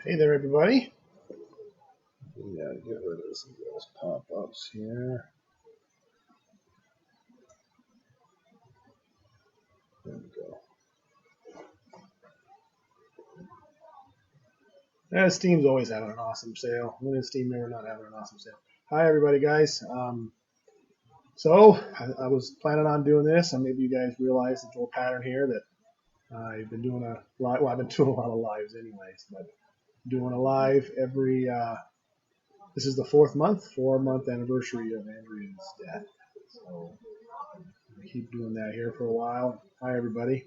Hey there, everybody. We gotta get rid of some of those pop-ups here. There we go. Steam's always having an awesome sale. When is Steam never not having an awesome sale? Hi, everybody, guys. I was planning on doing this, and maybe you guys realize the little pattern here that I've been doing a lot. Well, I've been doing a lot of lives, anyways, but doing a live every. This is the 4-month anniversary of Andrea's death. So I keep doing that here for a while. Hi, everybody.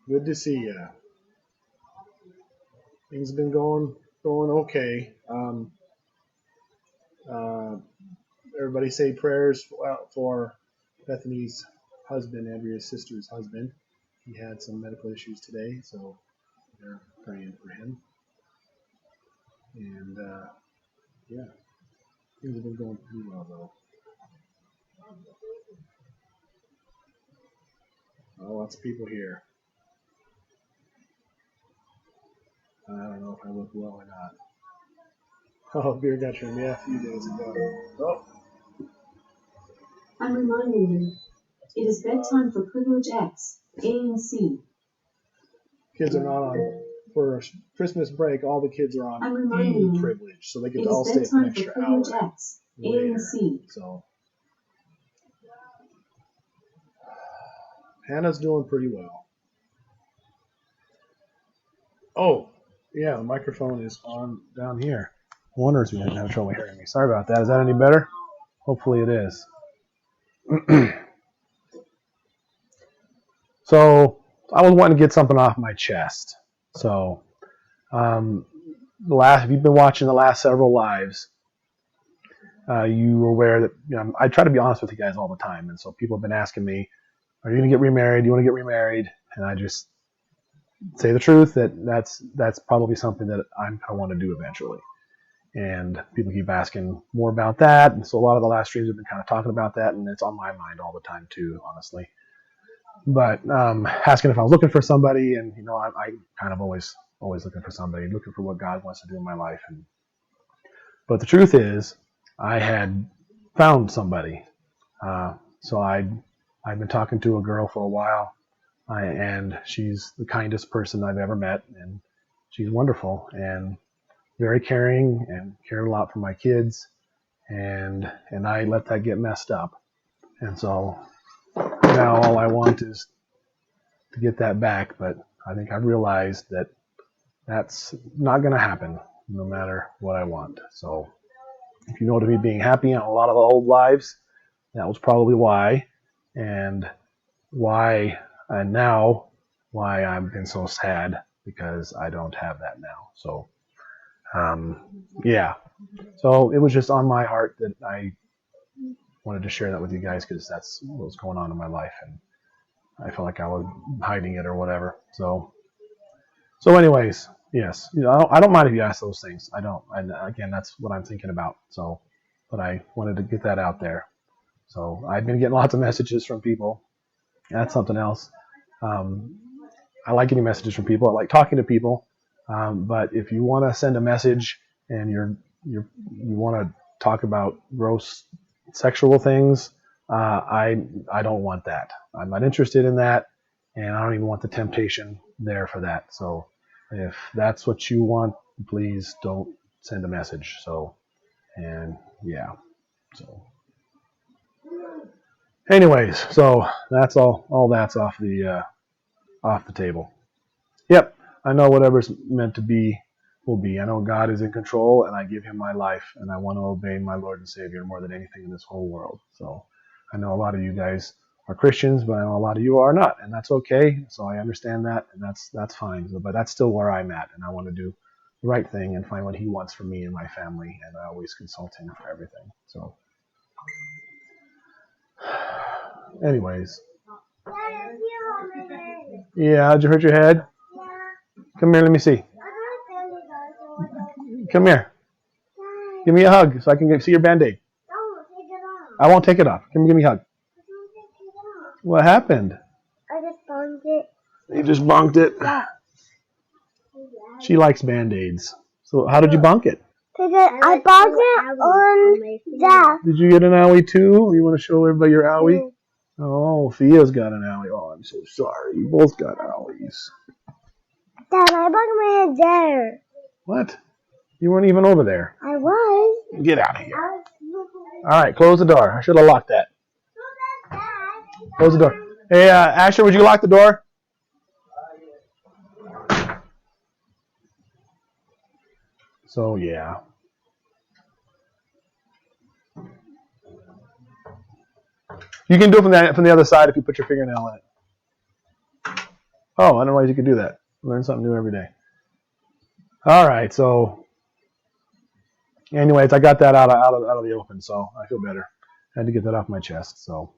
Good to see you. Things have been going okay. Everybody say prayers for Bethany's husband, Andrea's sister's husband. He had some medical issues today, so they're praying for him. And yeah, things have been going pretty well though. Oh, lots of people here. I don't know if I look well or not. Oh, beer got your a few days ago. Oh. I'm reminding you, it is bedtime for Privilege X, A and C. Kids are not on, for Christmas break, all the kids are on E privilege, so they get to all stay for an extra hour X, later. A and C. So, Hannah's doing pretty well. Oh, yeah, the microphone is on down here. I wonder if you didn't have trouble hearing me. Sorry about that. Is that any better? Hopefully it is. So I was wanting to get something off my chest. So if you've been watching the last several lives, you were aware that I try to be honest with you guys all the time. And so people have been asking me, are you going to get remarried? Do you want to get remarried? And I just say the truth that's probably something that I want to do eventually. And people keep asking more about that. And so a lot of the last streams have been kind of talking about that. And it's on my mind all the time too, honestly. But asking if I was looking for somebody, and I kind of always looking for somebody, looking for what God wants to do in my life. But the truth is, I had found somebody. So I've been talking to a girl for a while, and she's the kindest person I've ever met, and she's wonderful and very caring and cared a lot for my kids, and I let that get messed up, and so now all I want is to get that back. But I think I've realized that that's not going to happen no matter what I want. So if you know to me being happy on a lot of the old lives, that was probably why, and now why I've been so sad, because I don't have that now. So yeah, so it was just on my heart that I wanted to share that with you guys, because that's what's going on in my life, and I felt like I was hiding it or whatever. So anyways, yes, I don't mind if you ask those things. I don't. And again, that's what I'm thinking about. So, but I wanted to get that out there. So I've been getting lots of messages from people. That's something else. I like getting messages from people. I like talking to people. But if you want to send a message and you want to talk about gross sexual things, I don't want that. I'm not interested in that, and I don't even want the temptation there for that. So if that's what you want, please don't send a message. So, and yeah, so anyways, so that's all that's off the table. Yep, I know whatever's meant to be will be. I know God is in control, and I give him my life, and I want to obey my Lord and Savior more than anything in this whole world. So I know a lot of you guys are Christians, but I know a lot of you are not, and that's okay. So I understand that, and that's fine. But that's still where I'm at, and I want to do the right thing and find what he wants for me and my family, and I always consult him for everything. So anyways. Yeah, did you hurt your head? Come here, let me see. Come here. Give me a hug so I can see your Band-Aid. I won't take it off. Give me a hug. What happened? I just found it. You just bunked it. She likes Band-Aids. So how did you bunk it? I bought it on that. Did you get an owie too? You want to show everybody your owie? Oh, Thea's got an owie. Oh, I'm so sorry. You both got owies. Dad, I bunked my head there. What? You weren't even over there. I was. Get out of here. All right, close the door. I should have locked that. Close the door. Hey, Asher, would you lock the door? So, yeah. You can do it from the other side if you put your fingernail in it. Oh, I didn't realize you could do that. Learn something new every day. All right, so anyways, I got that out of the open, so I feel better. I had to get that off my chest, so.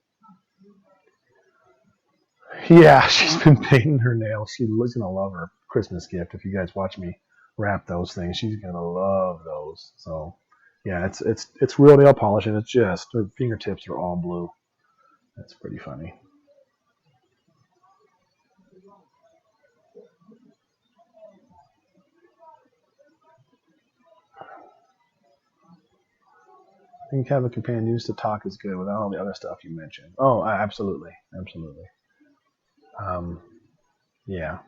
Yeah, she's been painting her nails. She's going to love her Christmas gift. If you guys watch me wrap those things, she's going to love those. So, yeah, it's real nail polish, and it's just her fingertips are all blue. That's pretty funny. I think having a companion used to talk is good without all the other stuff you mentioned. Oh, absolutely. Absolutely. Yeah.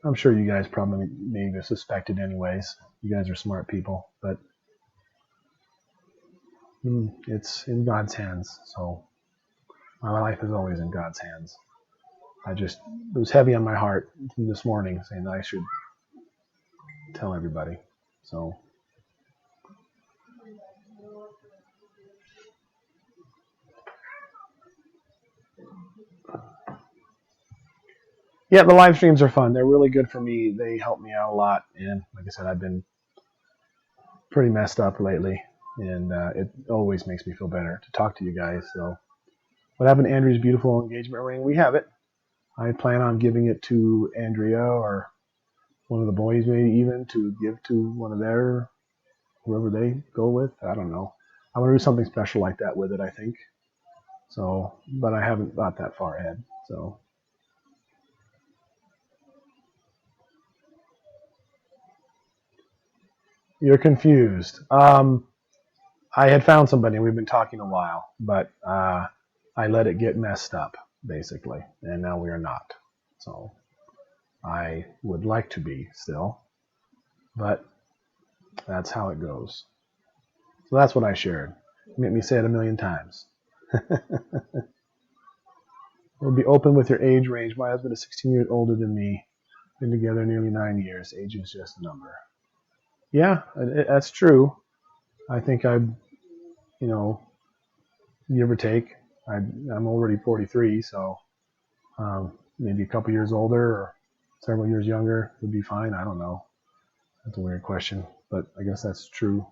I'm sure you guys probably maybe suspected anyways. You guys are smart people, but it's in God's hands. So my life is always in God's hands. It was heavy on my heart this morning saying that I should tell everybody. So. Yeah, the live streams are fun. They're really good for me. They help me out a lot. And like I said, I've been pretty messed up lately. And it always makes me feel better to talk to you guys. So what happened to Andrea's beautiful engagement ring? We have it. I plan on giving it to Andrea or one of the boys maybe even to give to one of their, whoever they go with. I don't know. I want to do something special like that with it, I think. So, but I haven't thought that far ahead. So. You're confused. I had found somebody. We've been talking a while, but I let it get messed up, basically, and now we are not. So I would like to be still, but that's how it goes. So that's what I shared. You make me say it a million times. We'll be open with your age range. My husband is 16 years older than me. Been together nearly 9 years. Age is just a number. Yeah, that's true. I think give or take. I'm already 43, so maybe a couple years older or several years younger would be fine. I don't know. That's a weird question, but I guess that's true.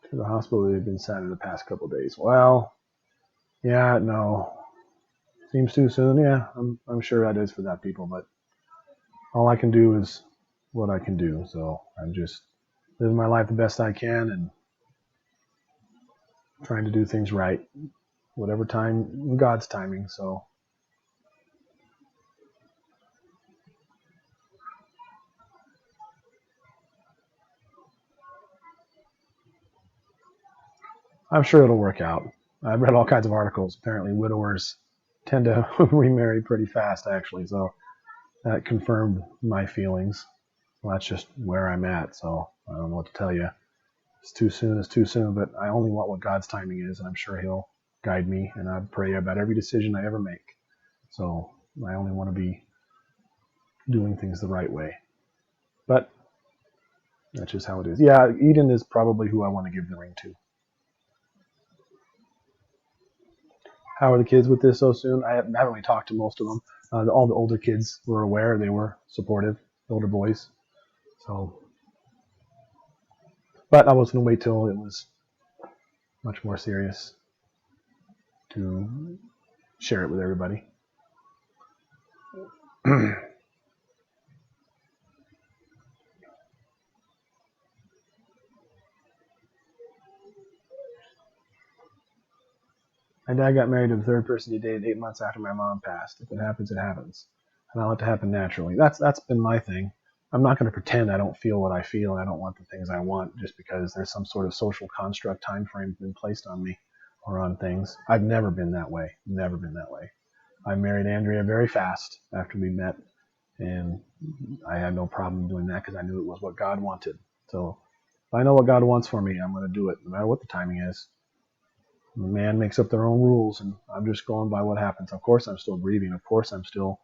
To the hospital, they've been sent in the past couple of days. Well, yeah, no. Seems too soon. Yeah, I'm sure that is for that people, but all I can do is what I can do. So I'm just living my life the best I can and trying to do things right, whatever time, God's timing. So. I'm sure it'll work out. I've read all kinds of articles. Apparently, widowers tend to remarry pretty fast, actually. So that confirmed my feelings. Well, that's just where I'm at. So I don't know what to tell you. It's too soon. It's too soon. But I only want what God's timing is, and I'm sure He'll guide me. And I pray about every decision I ever make. So I only want to be doing things the right way. But that's just how it is. Yeah, Eden is probably who I want to give the ring to. How are the kids with this so soon? I haven't really talked to most of them. All the older kids were aware. They were supportive, the older boys. So, but I was going to wait till it was much more serious to share it with everybody. My dad got married to the third person he dated 8 months after my mom passed. If it happens, it happens. And I want it to happen naturally. That's been my thing. I'm not going to pretend I don't feel what I feel and I don't want the things I want just because there's some sort of social construct time frame been placed on me or on things. I've never been that way. Never been that way. I married Andrea very fast after we met, and I had no problem doing that because I knew it was what God wanted. So if I know what God wants for me, I'm going to do it no matter what the timing is. Man makes up their own rules, and I'm just going by what happens. Of course, I'm still grieving. Of course, I'm still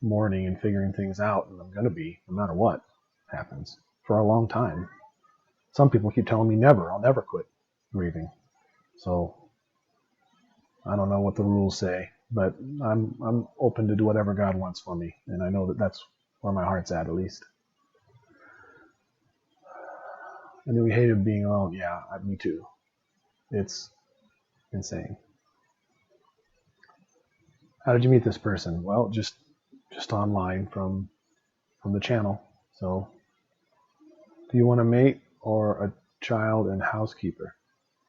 mourning and figuring things out, and I'm going to be, no matter what happens, for a long time. Some people keep telling me never. I'll never quit grieving. So I don't know what the rules say, but I'm open to do whatever God wants for me, and I know that that's where my heart's at least. And then we hated being alone. Yeah, me too. It's insane. How did you meet this person? Well, just online from the channel. So, do you want a mate or a child and housekeeper?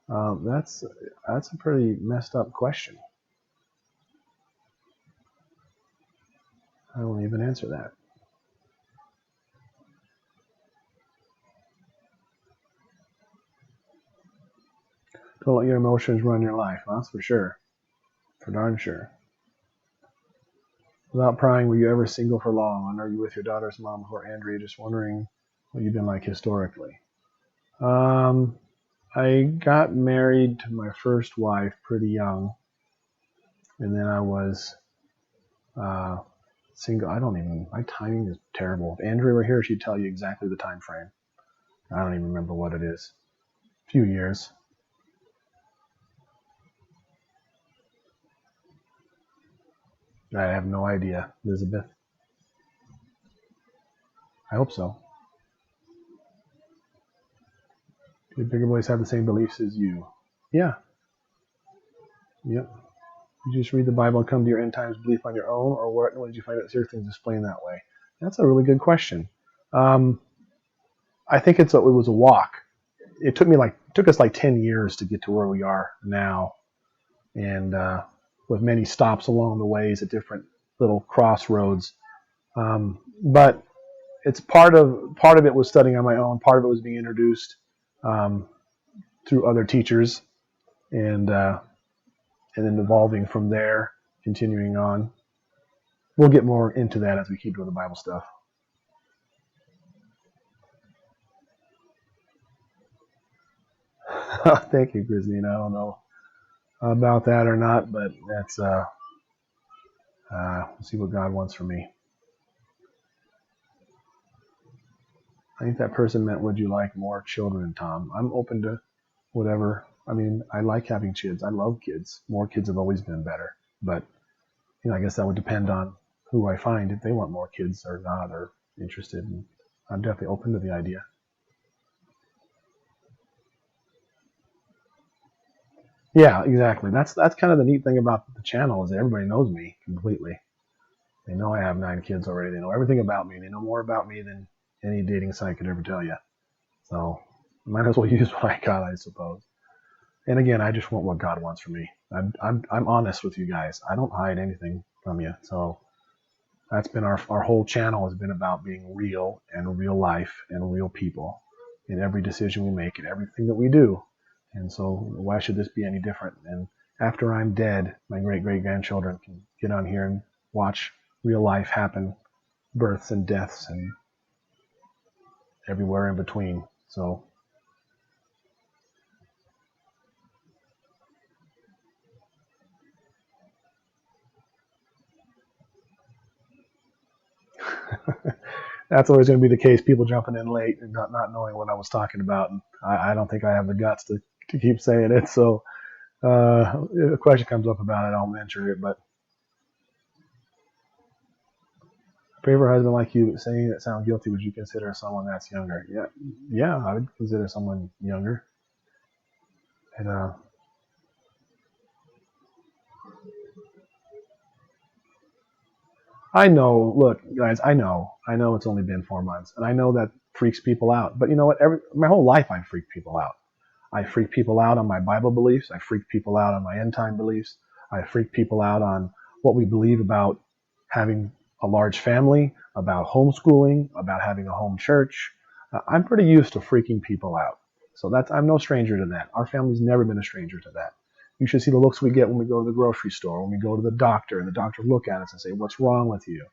That's a pretty messed up question. I won't even answer that. Don't let your emotions run your life. Well, that's for sure. For darn sure. Without prying, were you ever single for long? And are you with your daughter's mom before Andrea? Just wondering what you've been like historically. I got married to my first wife pretty young, and then I was single. My timing is terrible. If Andrea were here, she'd tell you exactly the time frame. I don't even remember what it is. A few years. I have no idea, Elizabeth. I hope so. Do bigger boys have the same beliefs as you? Yeah. Yep. You just read the Bible and come to your end times belief on your own, or what did you find out certain things explained that way? That's a really good question. I think it was a walk. It took us like 10 years to get to where we are now, and with many stops along the ways at different little crossroads. But it's part of it was studying on my own. Part of it was being introduced through other teachers, and then evolving from there, continuing on. We'll get more into that as we keep doing the Bible stuff. Thank you, Christine. I don't know about that or not, but that's we'll see what God wants for me. I think that person meant, would you like more children, Tom? I'm open to whatever. I mean, I like having kids. I love kids. More kids have always been better. But, I guess that would depend on who I find, if they want more kids or not, or interested. And I'm definitely open to the idea. Yeah, exactly. That's kind of the neat thing about the channel is that everybody knows me completely. They know I have 9 kids already. They know everything about me. They know more about me than any dating site could ever tell you. So might as well use what I got, I suppose. And again, I just want what God wants for me. I'm honest with you guys. I don't hide anything from you. So that's been our whole channel has been about being real and real life and real people in every decision we make and everything that we do. And so why should this be any different? And after I'm dead, my great-great-grandchildren can get on here and watch real life happen, births and deaths and everywhere in between. So that's always going to be the case. People jumping in late and not knowing what I was talking about. And I don't think I have the guts to keep saying it. So if a question comes up about it, I'll mention it. But favorite husband like you saying that sound guilty, would you consider someone that's younger? Yeah, I would consider someone younger. And I know, look, guys, I know it's only been 4 months, and I know that freaks people out. But you know what? My whole life I've freaked people out. I freak people out on my Bible beliefs. I freak people out on my end time beliefs. I freak people out on what we believe about having a large family, about homeschooling, about having a home church. I'm pretty used to freaking people out. So I'm no stranger to that. Our family's never been a stranger to that. You should see the looks we get when we go to the grocery store, when we go to the doctor, and the doctor look at us and say, "What's wrong with you?"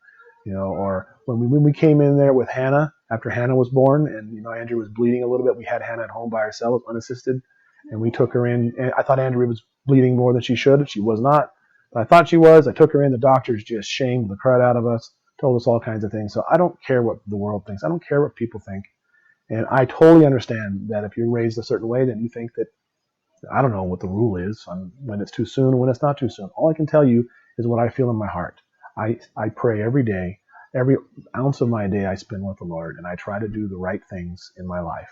Or when we came in there with Hannah after Hannah was born, and Andrea was bleeding a little bit. We had Hannah at home by herself, unassisted, and we took her in. And I thought Andrea was bleeding more than she should. She was not, but I thought she was. I took her in. The doctors just shamed the crud out of us, told us all kinds of things. So I don't care what the world thinks. I don't care what people think, and I totally understand that if you're raised a certain way, then you think that I don't know what the rule is on when it's too soon, when it's not too soon. All I can tell you is what I feel in my heart. I pray every day. Every ounce of my day I spend with the Lord, and I try to do the right things in my life.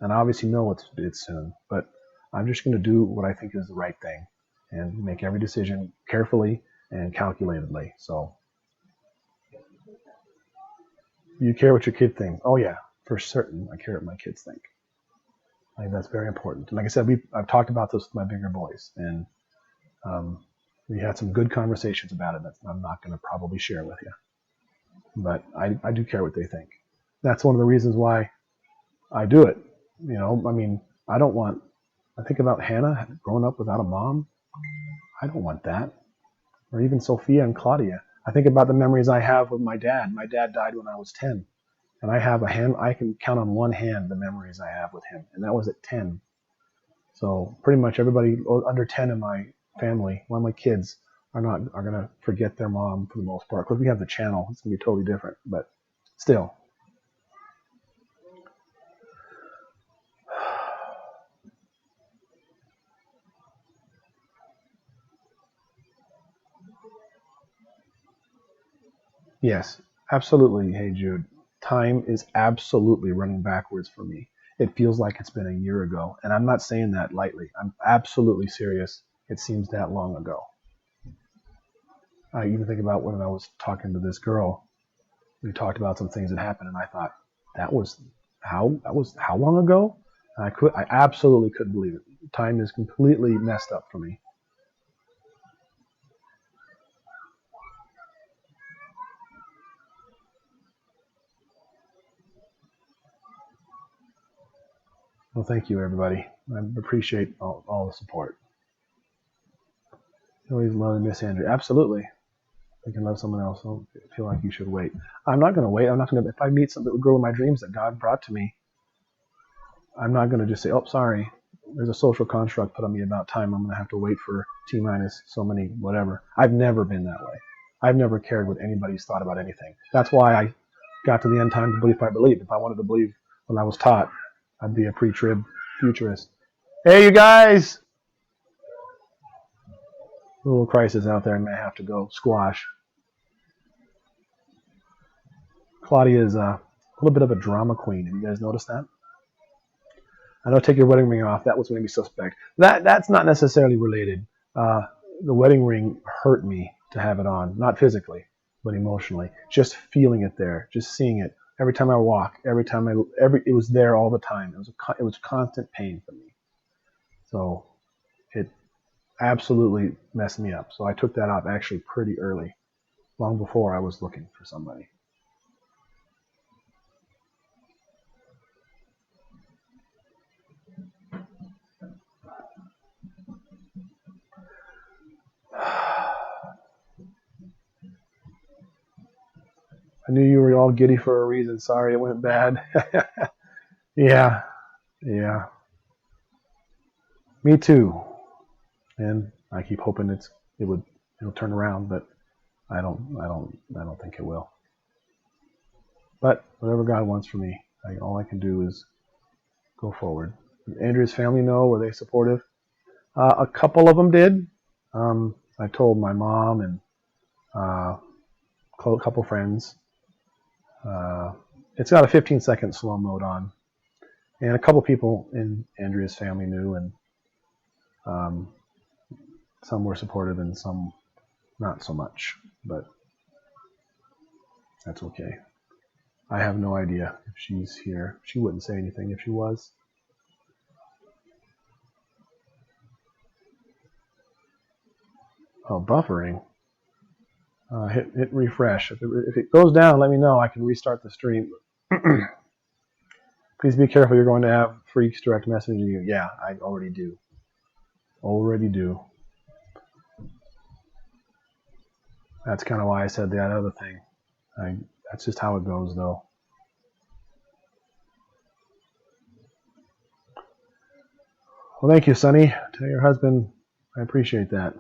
And I obviously know it's soon, but I'm just going to do what I think is the right thing and make every decision carefully and calculatedly. So, you care what your kid thinks? Oh yeah, for certain. I care what my kids think. I think that's very important. And like I said, I've talked about this with my bigger boys, and we had some good conversations about it that I'm not going to probably share with you. But I do care what they think. That's one of the reasons why I do it. I think about Hannah growing up without a mom. I don't want that. Or even Sophia and Claudia. I think about the memories I have with my dad. My dad died when I was 10. And I can count on one hand the memories I have with him. And that was at 10. So pretty much everybody under 10 in my family, one of my kids, are going to forget their mom for the most part. Of course, we have the channel. It's going to be totally different. But still. Yes, absolutely. Hey, Jude. Time is absolutely running backwards for me. It feels like it's been a year ago. And I'm not saying that lightly. I'm absolutely serious. It seems that long ago. I even think about when I was talking to this girl. We talked about some things that happened, and I thought, that was how long ago? And I absolutely couldn't believe it. Time is completely messed up for me. Well, thank you, everybody. I appreciate all the support. You always love and miss Andrea. Absolutely. You can love someone else. I don't feel like you should wait. I'm not going to wait. I'm not going to. If I meet some girl in my dreams that God brought to me, I'm not going to just say, "Oh, sorry. There's a social construct put on me about time. I'm going to have to wait for T minus so many whatever." I've never been that way. I've never cared what anybody's thought about anything. That's why I got to the end time to believe I believed. If I wanted to believe when I was taught, I'd be a pre-trib futurist. Hey, you guys! A little crisis out there. I may have to go squash. Claudia is a little bit of a drama queen. Have you guys noticed that? I know, take your wedding ring off. That was going to be suspect. That's not necessarily related. The wedding ring hurt me to have it on, not physically, but emotionally. Just feeling it there, just seeing it every time I walk, it was there all the time. It was constant pain for me. So it absolutely messed me up. So I took that off actually pretty early, long before I was looking for somebody. I knew you were all giddy for a reason. Sorry it went bad. Yeah. Me too. And I keep hoping it'll turn around, but I don't think it will. But whatever God wants for me, all I can do is go forward. Did Andrea's family know? Were they supportive? A couple of them did. I told my mom and a couple friends. It's got a 15-second slow mode on, and a couple people in Andrea's family knew, and some were supportive and some not so much. But that's okay. I have no idea if she's here. She wouldn't say anything if she was. Oh, buffering. Hit refresh. If it goes down, let me know. I can restart the stream. Please be careful. You're going to have freaks direct messaging you. Yeah, I already do. That's kind of why I said that other thing. That's just how it goes, though. Well, thank you, Sonny. Tell your husband I appreciate that.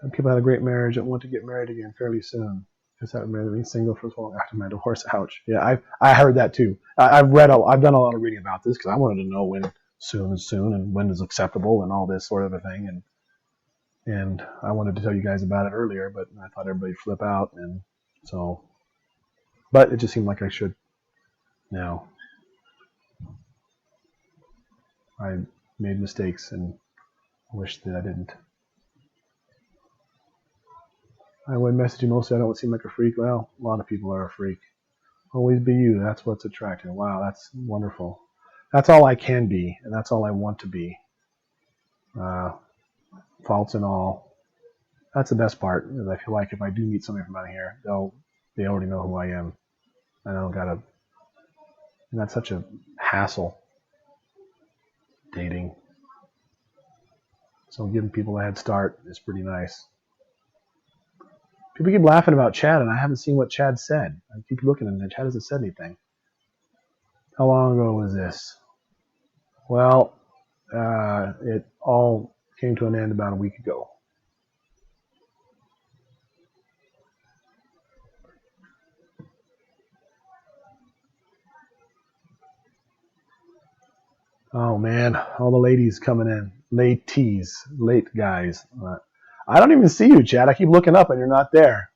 Some people had a great marriage and want to get married again fairly soon. Just haven't been single for so long after my divorce. Ouch. Yeah, I heard that too. I've done a lot of reading about this because I wanted to know when soon is soon and when is acceptable and all this sort of a thing. And I wanted to tell you guys about it earlier, but I thought everybody would flip out, and so. But it just seemed like I should now. I made mistakes and wish that I didn't. I would message you mostly. I don't seem like a freak. Well, a lot of people are a freak. Always be you. That's what's attractive. Wow, that's wonderful. That's all I can be, and that's all I want to be. Faults and all. That's the best part. Is I feel like if I do meet somebody from out here, they already know who I am. I don't gotta. And that's such a hassle. Dating. So giving people a head start is pretty nice. People keep laughing about Chad, and I haven't seen what Chad said. I keep looking, and Chad hasn't said anything. How long ago was this? Well, it all came to an end about a week ago. Oh, man, all the ladies coming in. Late guys. I don't even see you, Chad. I keep looking up, and you're not there.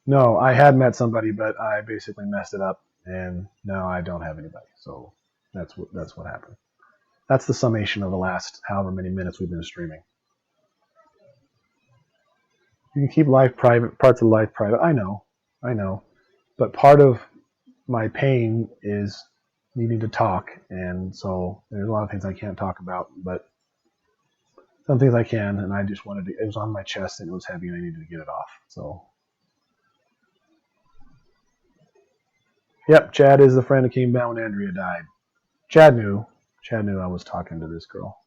No, I had met somebody, but I basically messed it up, and now I don't have anybody. So that's what happened. That's the summation of the last however many minutes we've been streaming. You can keep life private, parts of life private. I know. But part of my pain is needing to talk, and so there's a lot of things I can't talk about, but some things I can, and I just wanted to, it was on my chest and it was heavy and I needed to get it off. So, yep, Chad is the friend that came down when Andrea died. Chad knew I was talking to this girl.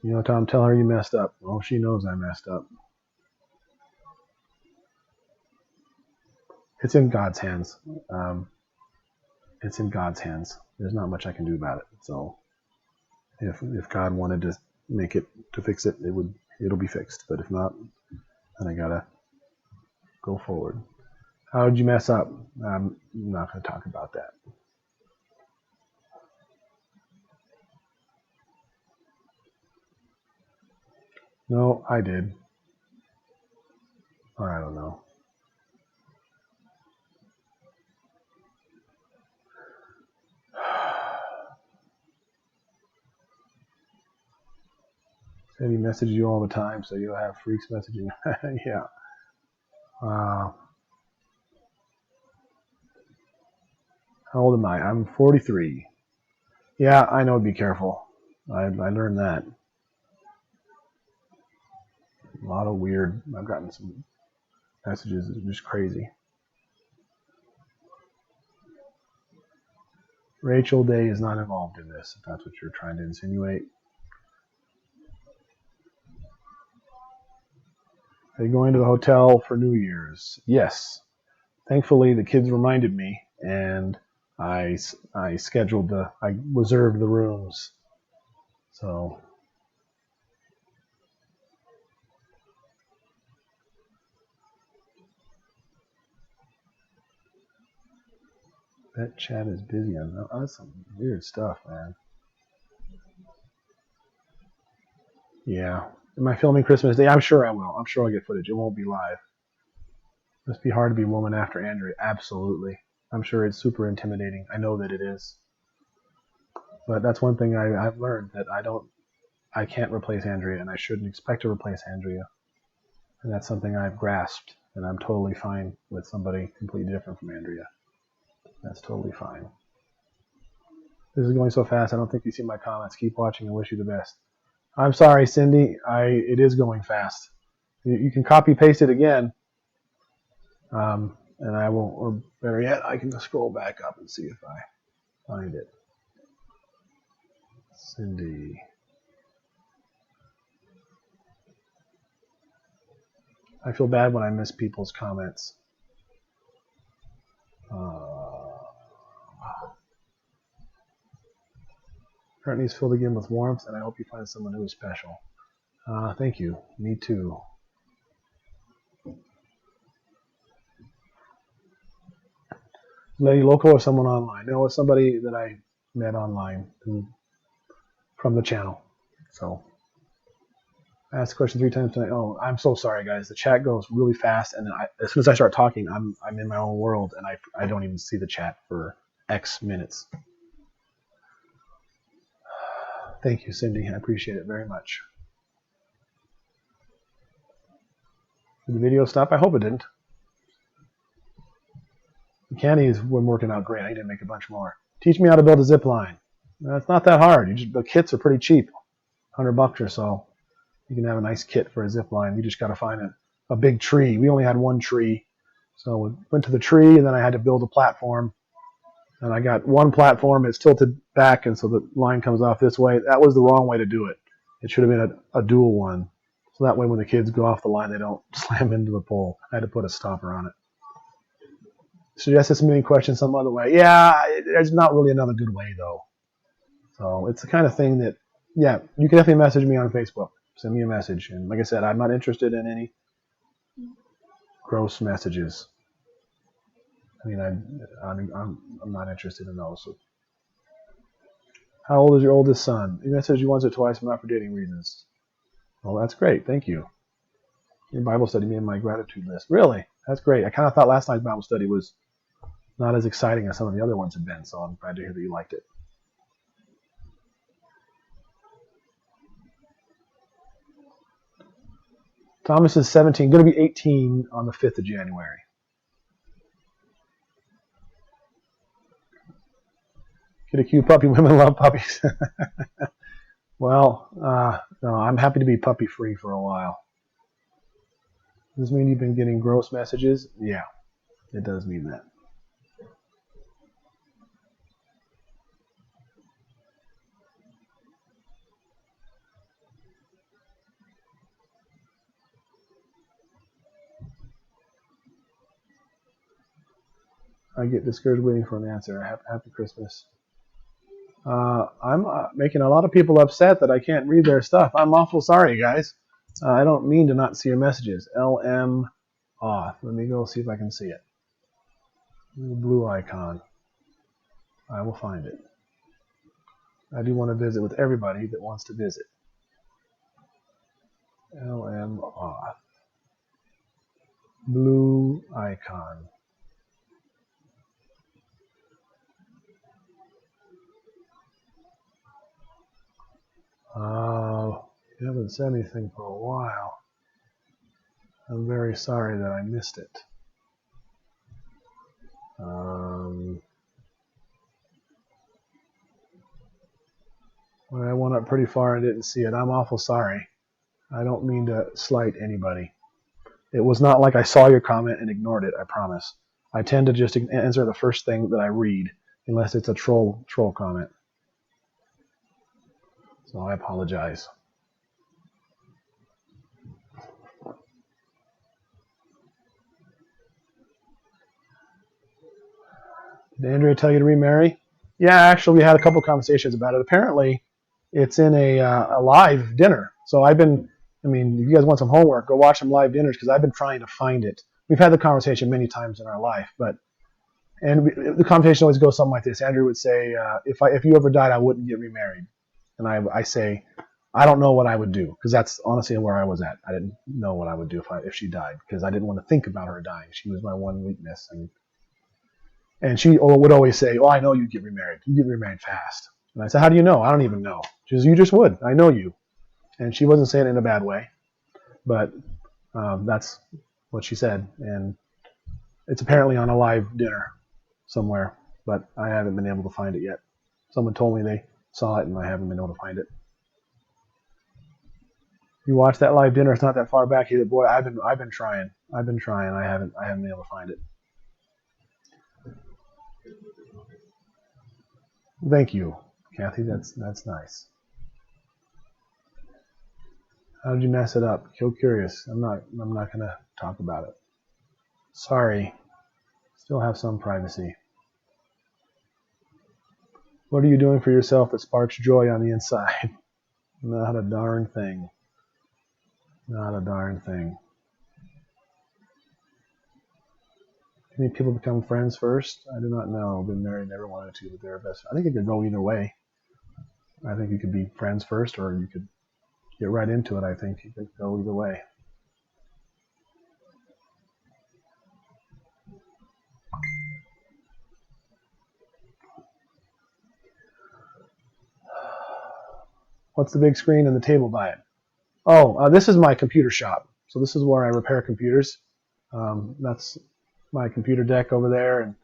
You know, Tom, tell her you messed up. Well, she knows I messed up. It's in God's hands. It's in God's hands. There's not much I can do about it. So, if God wanted to make it to fix it, it'll be fixed. But if not, then I gotta go forward. How did you mess up? I'm not gonna talk about that. No, I did. Or I don't know. Said he messages you all the time, so you'll have freaks messaging. Yeah. How old am I? I'm 43. Yeah, I know. Be careful. I learned that. A lot of weird. I've gotten some messages that are just crazy. Rachel Day is not involved in this, if that's what you're trying to insinuate. Are you going to the hotel for New Year's? Yes. Thankfully, the kids reminded me, and I reserved the rooms. So. That chat is busy. That's some weird stuff, man. Yeah. Am I filming Christmas Day? I'm sure I will. I'm sure I'll get footage. It won't be live. Must be hard to be woman after Andrea. Absolutely. I'm sure it's super intimidating. I know that it is. But that's one thing I've learned, that I can't replace Andrea, and I shouldn't expect to replace Andrea. And that's something I've grasped, and I'm totally fine with somebody completely different from Andrea. That's totally fine. This is going so fast, I don't think you see my comments. Keep watching and wish you the best. I'm sorry, Cindy. It is going fast. You can copy paste it again, and I will, or better yet, I can just scroll back up and see if I find it. Cindy. I feel bad when I miss people's comments. Heart needs filled again with warmth, and I hope you find someone who is special. Thank you. Me too. Lady local or someone online? No, it's somebody that I met online from the channel. So I asked the question 3 times tonight. Oh, I'm so sorry, guys. The chat goes really fast, and then as soon as I start talking, I'm in my own world, and I don't even see the chat for X minutes. Thank you, Cindy. I appreciate it very much. Did the video stop? I hope it didn't. The candies were working out great. I need to make a bunch more. Teach me how to build a zip line. It's not that hard. The kits are pretty cheap, $100 or so. You can have a nice kit for a zip line. You just got to find a big tree. We only had one tree, so we went to the tree, and then I had to build a platform. And I got one platform. It's tilted back, and so the line comes off this way. That was the wrong way to do it. It should have been a dual one. So that way when the kids go off the line, they don't slam into the pole. I had to put a stopper on it. Suggest this meeting question some other way. Yeah, there's not really another good way, though. So it's the kind of thing that, yeah, you can definitely message me on Facebook. Send me a message. And like I said, I'm not interested in any gross messages. I mean, I'm not interested in those. So. How old is your oldest son? He messaged you once or twice, but not for dating reasons. Well, that's great. Thank you. Your Bible study made my gratitude list. Really? That's great. I kind of thought last night's Bible study was not as exciting as some of the other ones have been, so I'm glad to hear that you liked it. Thomas is 17, going to be 18 on the 5th of January. Get a cute puppy. Women love puppies. Well, no, I'm happy to be puppy free for a while. Does this mean you've been getting gross messages? Yeah, it does mean that. I get discouraged waiting for an answer. Happy Christmas. I'm making a lot of people upset that I can't read their stuff. I'm awful sorry, guys. I don't mean to not see your messages. LM off. Let me go see if I can see it. The blue icon. I will find it. I do want to visit with everybody that wants to visit. LM off. Blue icon. You haven't said anything for a while. I'm very sorry that I missed it. Well, I went up pretty far and didn't see it. I'm awful sorry. I don't mean to slight anybody. It was not like I saw your comment and ignored it, I promise. I tend to just answer the first thing that I read, unless it's a troll comment. So I apologize. Did Andrea tell you to remarry? Yeah, actually, we had a couple conversations about it. Apparently, it's in a live dinner. So I've been, if you guys want some homework, go watch some live dinners because I've been trying to find it. We've had the conversation many times in our life, the conversation always goes something like this. Andrew would say, if you ever died, I wouldn't get remarried. And I say, I don't know what I would do because that's honestly where I was at. I didn't know what I would do if she died because I didn't want to think about her dying. She was my one weakness. And she would always say, I know you'd get remarried. You get remarried fast. And I said, how do you know? I don't even know. She says, you just would. I know you. And she wasn't saying it in a bad way, but that's what she said. And it's apparently on a live dinner somewhere, but I haven't been able to find it yet. Someone told me they saw it, and I haven't been able to find it. You watch that live dinner. It's not that far back. Boy, I've been trying. I haven't been able to find it. Thank you, Kathy. That's nice. How did you mess it up? So curious. I'm not gonna talk about it. Sorry. Still have some privacy. What are you doing for yourself that sparks joy on the inside? Not a darn thing. Not a darn thing. How many people become friends first? I do not know. Been married, never wanted to, but they're best. I think it could go either way. I think you could be friends first, or you could get right into it. I think you could go either way. What's the big screen and the table by it? Oh, this is my computer shop. So this is where I repair computers. That's my computer deck over there, and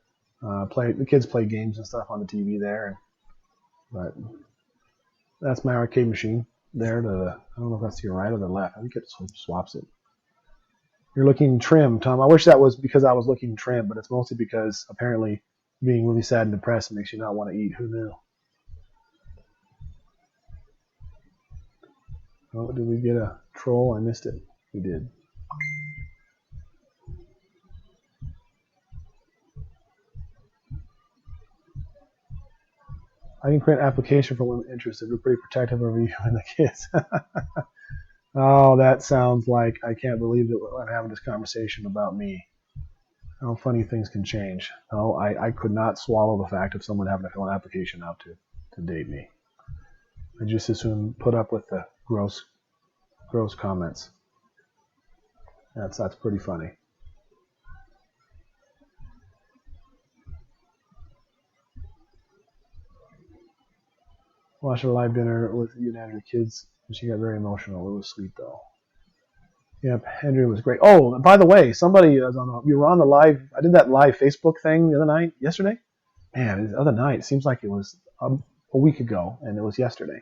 the kids play games and stuff on the TV there. But that's my arcade machine there. I don't know if that's to your right or the left. I think it swaps it. You're looking trim, Tom. I wish that was because I was looking trim, but it's mostly because apparently being really sad and depressed makes you not want to eat. Who knew? Oh, did we get a troll? I missed it. We did. I can create an application for women interested. We're pretty protective of you and the kids. Oh, that sounds like I can't believe that we're having this conversation about me. How funny things can change. Oh, I could not swallow the fact of someone having to fill an application out to date me. I just as soon put up with the gross comments. That's pretty funny. Watched a live dinner with you and Andrea kids, and she got very emotional. It was sweet though. Yep, Andrea was great. Oh, and by the way, somebody was you were on the live. I did that live Facebook thing yesterday. Man, the other night. It seems like it was a week ago, and it was yesterday.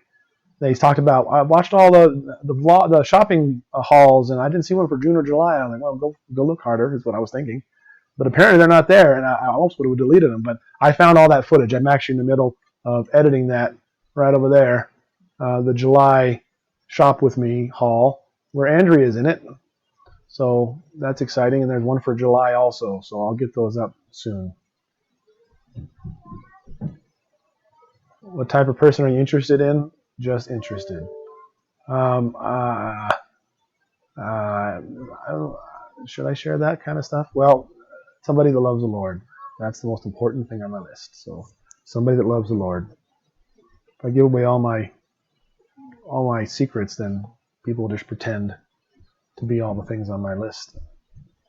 They talked about. I watched all the shopping hauls, and I didn't see one for June or July. I'm like, well, go look harder is what I was thinking. But apparently they're not there, and I almost would have deleted them. But I found all that footage. I'm actually in the middle of editing that right over there. The July Shop With Me haul, where Andrea is in it. So that's exciting. And there's one for July also. So I'll get those up soon. What type of person are you interested in? Just interested. Should I share that kind of stuff? Well, somebody that loves the Lord. That's the most important thing on my list. So somebody that loves the Lord. If I give away all my secrets, then people will just pretend to be all the things on my list.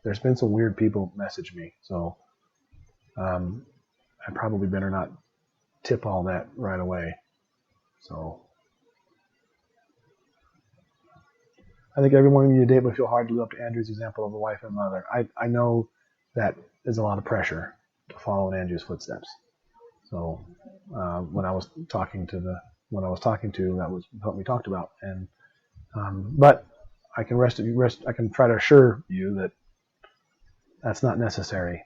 There's been some weird people message me, so I probably better not tip all that right away. So I think everyone you date would feel hard to live up to Andrew's example of a wife and mother. I know that there's a lot of pressure to follow in Andrew's footsteps. So when I was talking to, that was what we talked about. And but I can I can try to assure you that that's not necessary.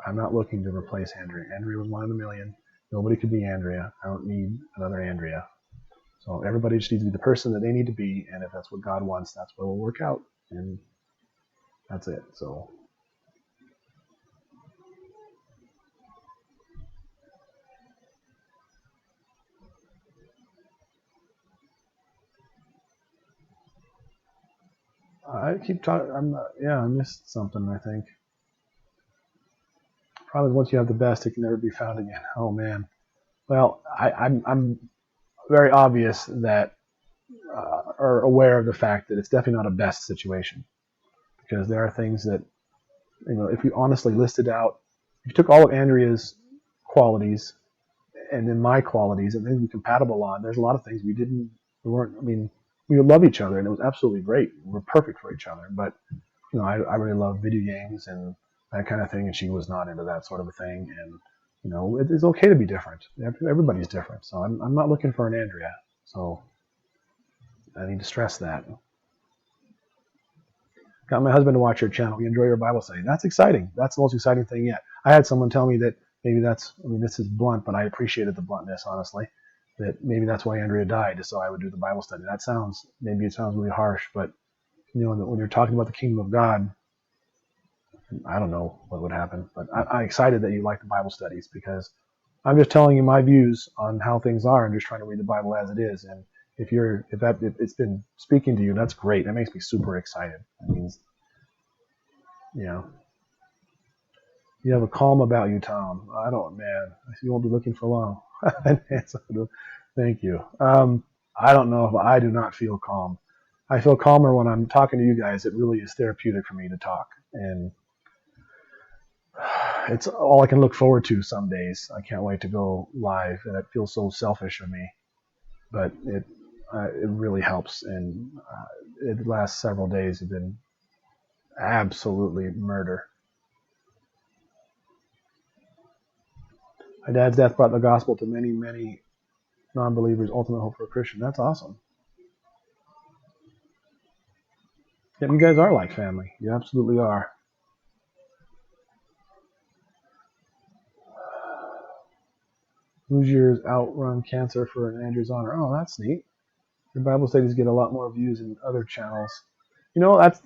I'm not looking to replace Andrea. Andrea was one in a million. Nobody could be Andrea. I don't need another Andrea. So everybody just needs to be the person that they need to be, and if that's what God wants, that's what will work out, and that's it. So I keep talking. I missed something. I think probably once you have the best, it can never be found again. Oh man. Well, I'm very obvious that are aware of the fact that it's definitely not a best situation, because there are things that, if you honestly listed out, if you took all of Andrea's qualities and then my qualities and things we compatible on, there's a lot of things we weren't. we love each other, and it was absolutely great. We're perfect for each other. But I really love video games and that kind of thing, and she was not into that sort of a thing. And it's okay to be different. Everybody's different. So I'm not looking for an Andrea. So I need to stress that. Got my husband to watch your channel. We enjoy your Bible study. That's exciting. That's the most exciting thing yet. I had someone tell me that maybe this is blunt, but I appreciated the bluntness, honestly, that maybe that's why Andrea died, so I would do the Bible study. Maybe it sounds really harsh, but when you're talking about the kingdom of God, I don't know what would happen, but I'm excited that you like the Bible studies, because I'm just telling you my views on how things are and just trying to read the Bible as it is. And if it's been speaking to you, that's great. That makes me super excited. That means, you have a calm about you, Tom. I don't, man. You won't be looking for long. Thank you. I don't know if I do not feel calm. I feel calmer when I'm talking to you guys. It really is therapeutic for me to talk, and it's all I can look forward to some days. I can't wait to go live, and it feels so selfish of me, but it really helps. And the last several days have been absolutely murder. My dad's death brought the gospel to many, many non-believers, ultimate hope for a Christian. That's awesome. Yeah, you guys are like family. You absolutely are. Hoosiers outrun cancer for an Andrew's honor. Oh, that's neat. Your Bible studies get a lot more views than other channels.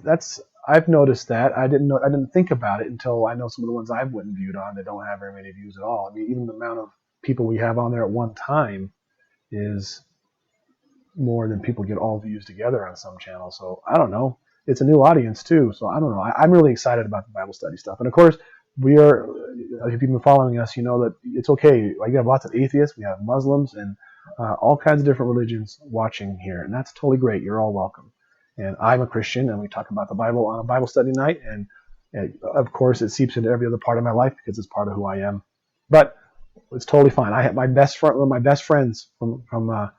That's I've noticed that. I didn't think about it until I know some of the ones I've went and viewed on that don't have very many views at all. I mean, even the amount of people we have on there at one time is more than people get all views together on some channels. So I don't know. It's a new audience too. So I don't know. I'm really excited about the Bible study stuff. And of course, if you've been following us, you know that it's okay. We have lots of atheists. We have Muslims and all kinds of different religions watching here. And that's totally great. You're all welcome. And I'm a Christian, and we talk about the Bible on a Bible study night. And of course, it seeps into every other part of my life because it's part of who I am. But it's totally fine. I have one of my best friends from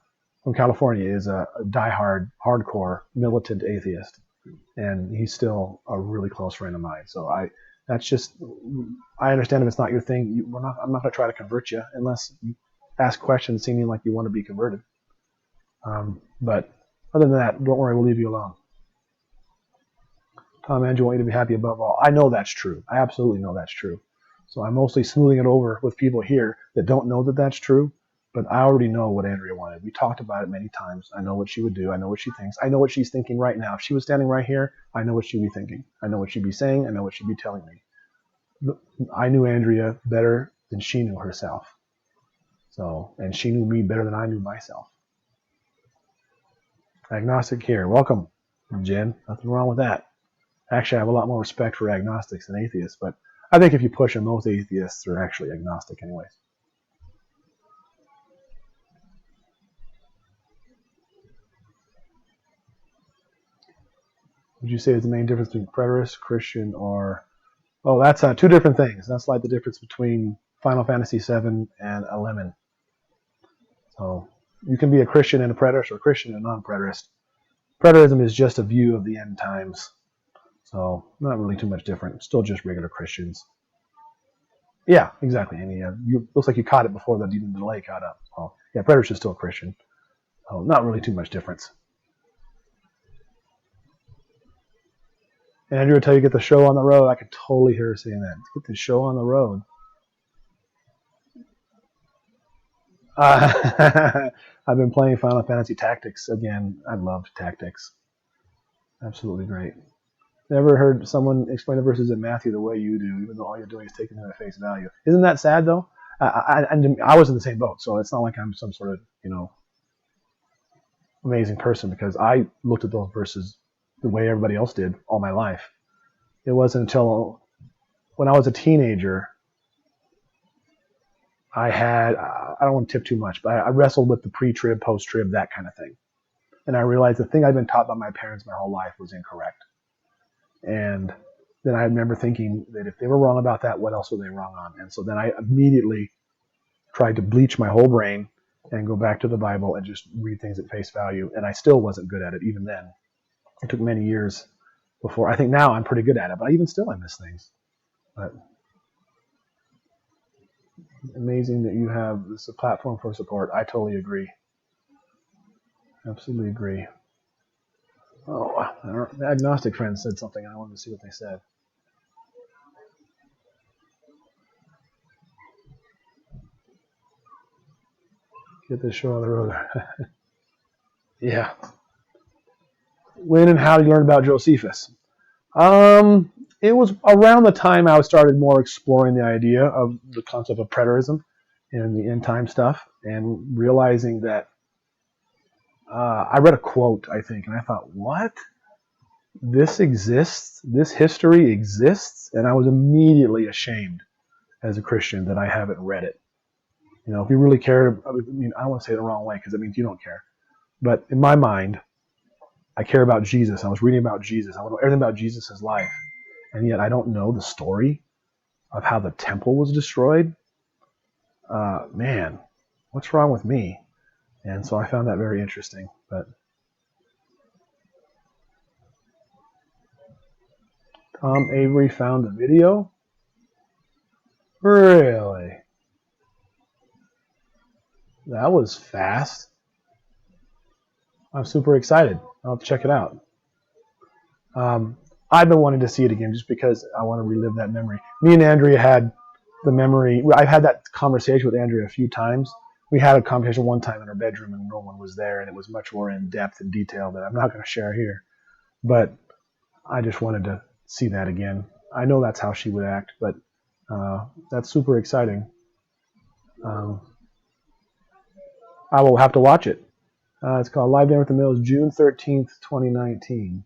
California is a diehard, hardcore, militant atheist, and he's still a really close friend of mine. So I understand if it's not your thing. I'm not going to try to convert you unless you ask questions seeming like you want to be converted. But other than that, don't worry, we'll leave you alone. Tom Andrew, want you to be happy above all. I know that's true. I absolutely know that's true. So I'm mostly smoothing it over with people here that don't know that that's true. But I already know what Andrea wanted. We talked about it many times. I know what she would do. I know what she thinks. I know what she's thinking right now. If she was standing right here, I know what she'd be thinking. I know what she'd be saying. I know what she'd be telling me. I knew Andrea better than she knew herself. And she knew me better than I knew myself. Agnostic here. Welcome, Jen. Nothing wrong with that. Actually, I have a lot more respect for agnostics than atheists, but I think if you push them, most atheists are actually agnostic anyways. Would you say is the main difference between preterist, Christian, or... Oh, that's two different things. That's like the difference between Final Fantasy VII and a lemon. So you can be a Christian and a preterist, or a Christian and a non-preterist. Preterism is just a view of the end times. So not really too much different. Still just regular Christians. Yeah, exactly. And looks like you caught it before the delay caught up. Oh, yeah, preterist is still a Christian. Oh, not really too much difference. And Andrew will tell you, get the show on the road. I could totally hear her saying that. Let's get the show on the road. I've been playing Final Fantasy Tactics again. I loved Tactics. Absolutely great. Never heard someone explain the verses in Matthew the way you do, even though all you're doing is taking them at face value. Isn't that sad, though? I was in the same boat, so it's not like I'm some sort of, amazing person, because I looked at those verses the way everybody else did all my life. It wasn't until when I was a teenager, I don't want to tip too much, but I wrestled with the pre-trib, post-trib, that kind of thing. And I realized the thing I'd been taught by my parents my whole life was incorrect. And then I remember thinking that if they were wrong about that, what else were they wrong on? And so then I immediately tried to bleach my whole brain and go back to the Bible and just read things at face value. And I still wasn't good at it even then. It took many years before. I think now I'm pretty good at it, but even still I miss things. But amazing that you have this a platform for support. I totally agree. Absolutely agree. Oh, our agnostic friend said something. I wanted to see what they said. Get this show on the road. Yeah. When and how did you learn about Josephus? It was around the time I started more exploring the idea of the concept of preterism and the end time stuff, and realizing that I read a quote, I think, and I thought, what? This exists? This history exists? And I was immediately ashamed as a Christian that I haven't read it. You know, if you really cared, I mean, I don't want to say it the wrong way because it means you don't care. But in my mind, I care about Jesus. I was reading about Jesus. I want to know everything about Jesus' life. And yet I don't know the story of how the temple was destroyed. Man, what's wrong with me? And so I found that very interesting. But Tom Avery found the video? Really? That was fast. I'm super excited. I'll have to check it out. I've been wanting to see it again just because I want to relive that memory. Me and Andrea had the memory. I've had that conversation with Andrea a few times. We had a conversation one time in her bedroom and no one was there, and it was much more in depth and detail that I'm not going to share here. But I just wanted to see that again. I know that's how she would act, but that's super exciting. I will have to watch it. It's called Live Dinner with the Mills, June 13th, 2019.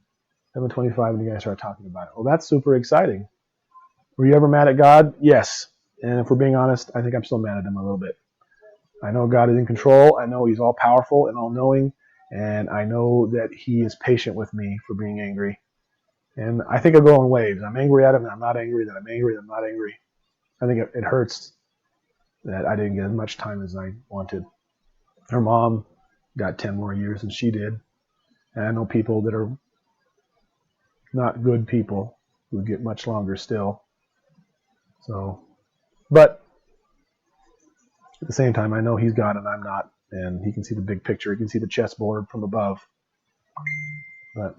7:25 when you guys start talking about it. Well, that's super exciting. Were you ever mad at God? Yes. And if we're being honest, I think I'm still mad at him a little bit. I know God is in control. I know he's all powerful and all knowing. And I know that he is patient with me for being angry. And I think I go in waves. I'm angry at him, and I'm not angry, then I'm angry, then I'm not angry. I think it hurts that I didn't get as much time as I wanted. Her mom got 10 more years than she did. And I know people that are not good people who get much longer still. So, but at the same time, I know he's God and I'm not, and he can see the big picture. He can see the chessboard from above. But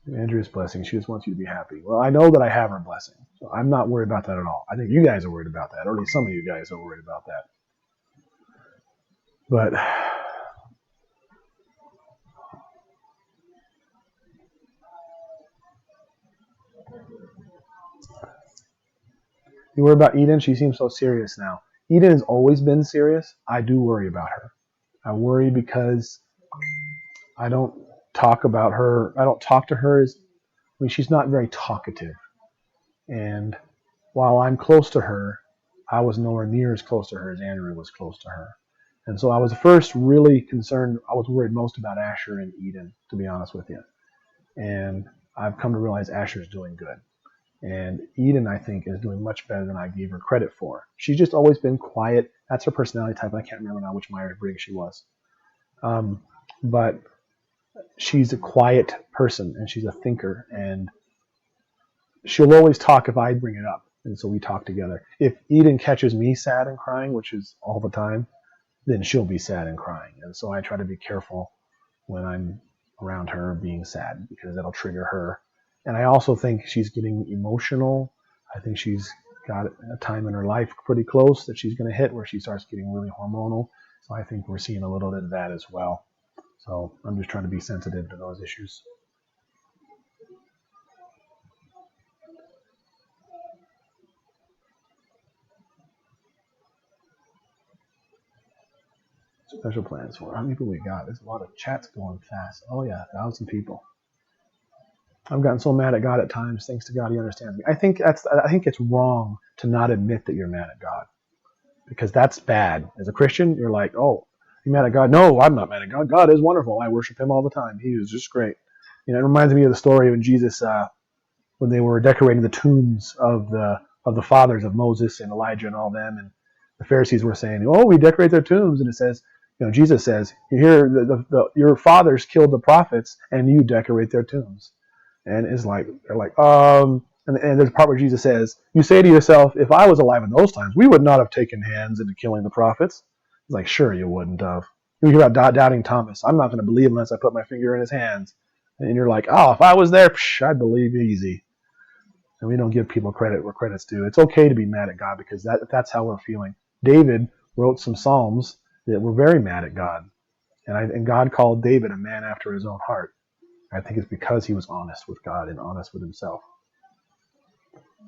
Andrea's blessing, she just wants you to be happy. Well, I know that I have her blessing, so I'm not worried about that at all. I think you guys are worried about that, or at least some of you guys are worried about that. But you worry about Eden? She seems so serious now. Eden has always been serious. I do worry about her. I worry because I don't talk about her. I don't talk to her as, I mean, she's not very talkative. And while I'm close to her, I was nowhere near as close to her as Andrea was close to her. And so I was first really concerned. I was worried most about Asher and Eden, to be honest with you. And I've come to realize Asher's doing good. And Eden, I think, is doing much better than I gave her credit for. She's just always been quiet. That's her personality type. I can't remember now which Myers-Briggs she was. But she's a quiet person, and she's a thinker. And she'll always talk if I bring it up. And so we talk together. If Eden catches me sad and crying, which is all the time, then she'll be sad and crying. And so I try to be careful when I'm around her being sad, because that'll trigger her. And I also think she's getting emotional. I think she's got a time in her life pretty close that she's going to hit where she starts getting really hormonal. So I think we're seeing a little bit of that as well. So I'm just trying to be sensitive to those issues. Special plans for how many people we got? There's a lot of chats going fast. Oh yeah, 1,000 people. I've gotten so mad at God at times. Thanks to God, he understands me. I think it's wrong to not admit that you're mad at God, because that's bad. As a Christian, you're like, oh, you mad at God? No, I'm not mad at God. God is wonderful. I worship him all the time. He is just great. You know, it reminds me of the story when Jesus, when they were decorating the tombs of the fathers of Moses and Elijah and all them, and the Pharisees were saying, oh, we decorate their tombs. And it says, Jesus says, here, your fathers killed the prophets and you decorate their tombs. And it's like, they're like, and there's a part where Jesus says, you say to yourself, if I was alive in those times, we would not have taken hands into killing the prophets. It's like, sure, you wouldn't have. You hear about doubting Thomas. I'm not going to believe unless I put my finger in his hands. And you're like, oh, if I was there, I'd believe easy. And we don't give people credit where credit's due. It's okay to be mad at God because that's how we're feeling. David wrote some Psalms that were very mad at God. And God called David a man after his own heart. I think it's because he was honest with God and honest with himself.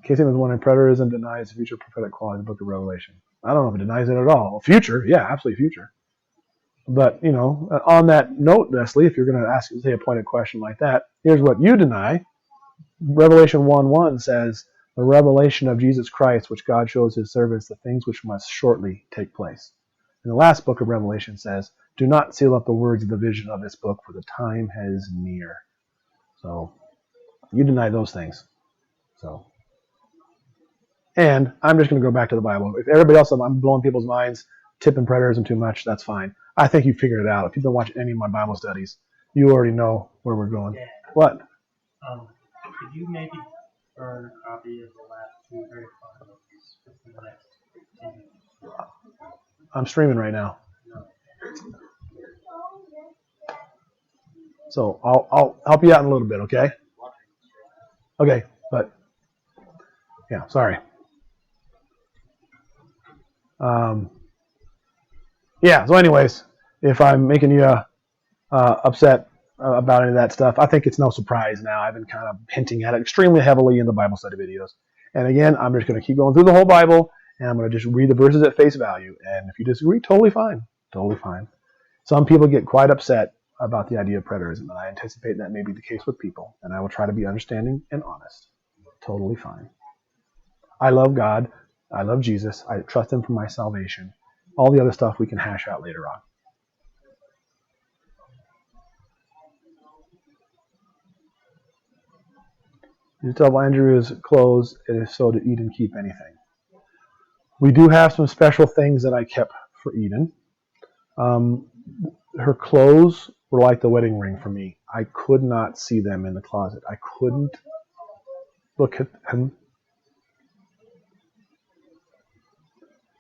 Casey was wondering, preterism denies future prophetic quality of the book of Revelation. I don't know if it denies it at all. Future, yeah, absolutely future. But, on that note, Leslie, if you're going to ask, say, a pointed question like that, here's what you deny. Revelation 1:1 says, the revelation of Jesus Christ, which God shows his servants, the things which must shortly take place. And the last book of Revelation says, do not seal up the words of the vision of this book, for the time is near. So, you deny those things. So, and I'm just going to go back to the Bible. If everybody else, I'm blowing people's minds, tipping preterism too much, that's fine. I think you figured it out. If you've been watching any of my Bible studies, you already know where we're going. Yeah. What? Could you maybe burn a copy of the last two very fun movies within the next 15 minutes? I'm streaming right now. No. So I'll help you out in a little bit, okay? Okay, but yeah, sorry. So anyways, if I'm making you upset about any of that stuff, I think it's no surprise now. I've been kind of hinting at it extremely heavily in the Bible study videos. And again, I'm just going to keep going through the whole Bible, and I'm going to just read the verses at face value. And if you disagree, totally fine. Totally fine. Some people get quite upset about the idea of preterism, and I anticipate that may be the case with people. And I will try to be understanding and honest. Totally fine. I love God. I love Jesus. I trust him for my salvation. All the other stuff we can hash out later on. You tell Andrea's clothes, it is so to Eden keep anything. We do have some special things that I kept for Eden. Her clothes were like the wedding ring for me. I could not see them in the closet. I couldn't look at them.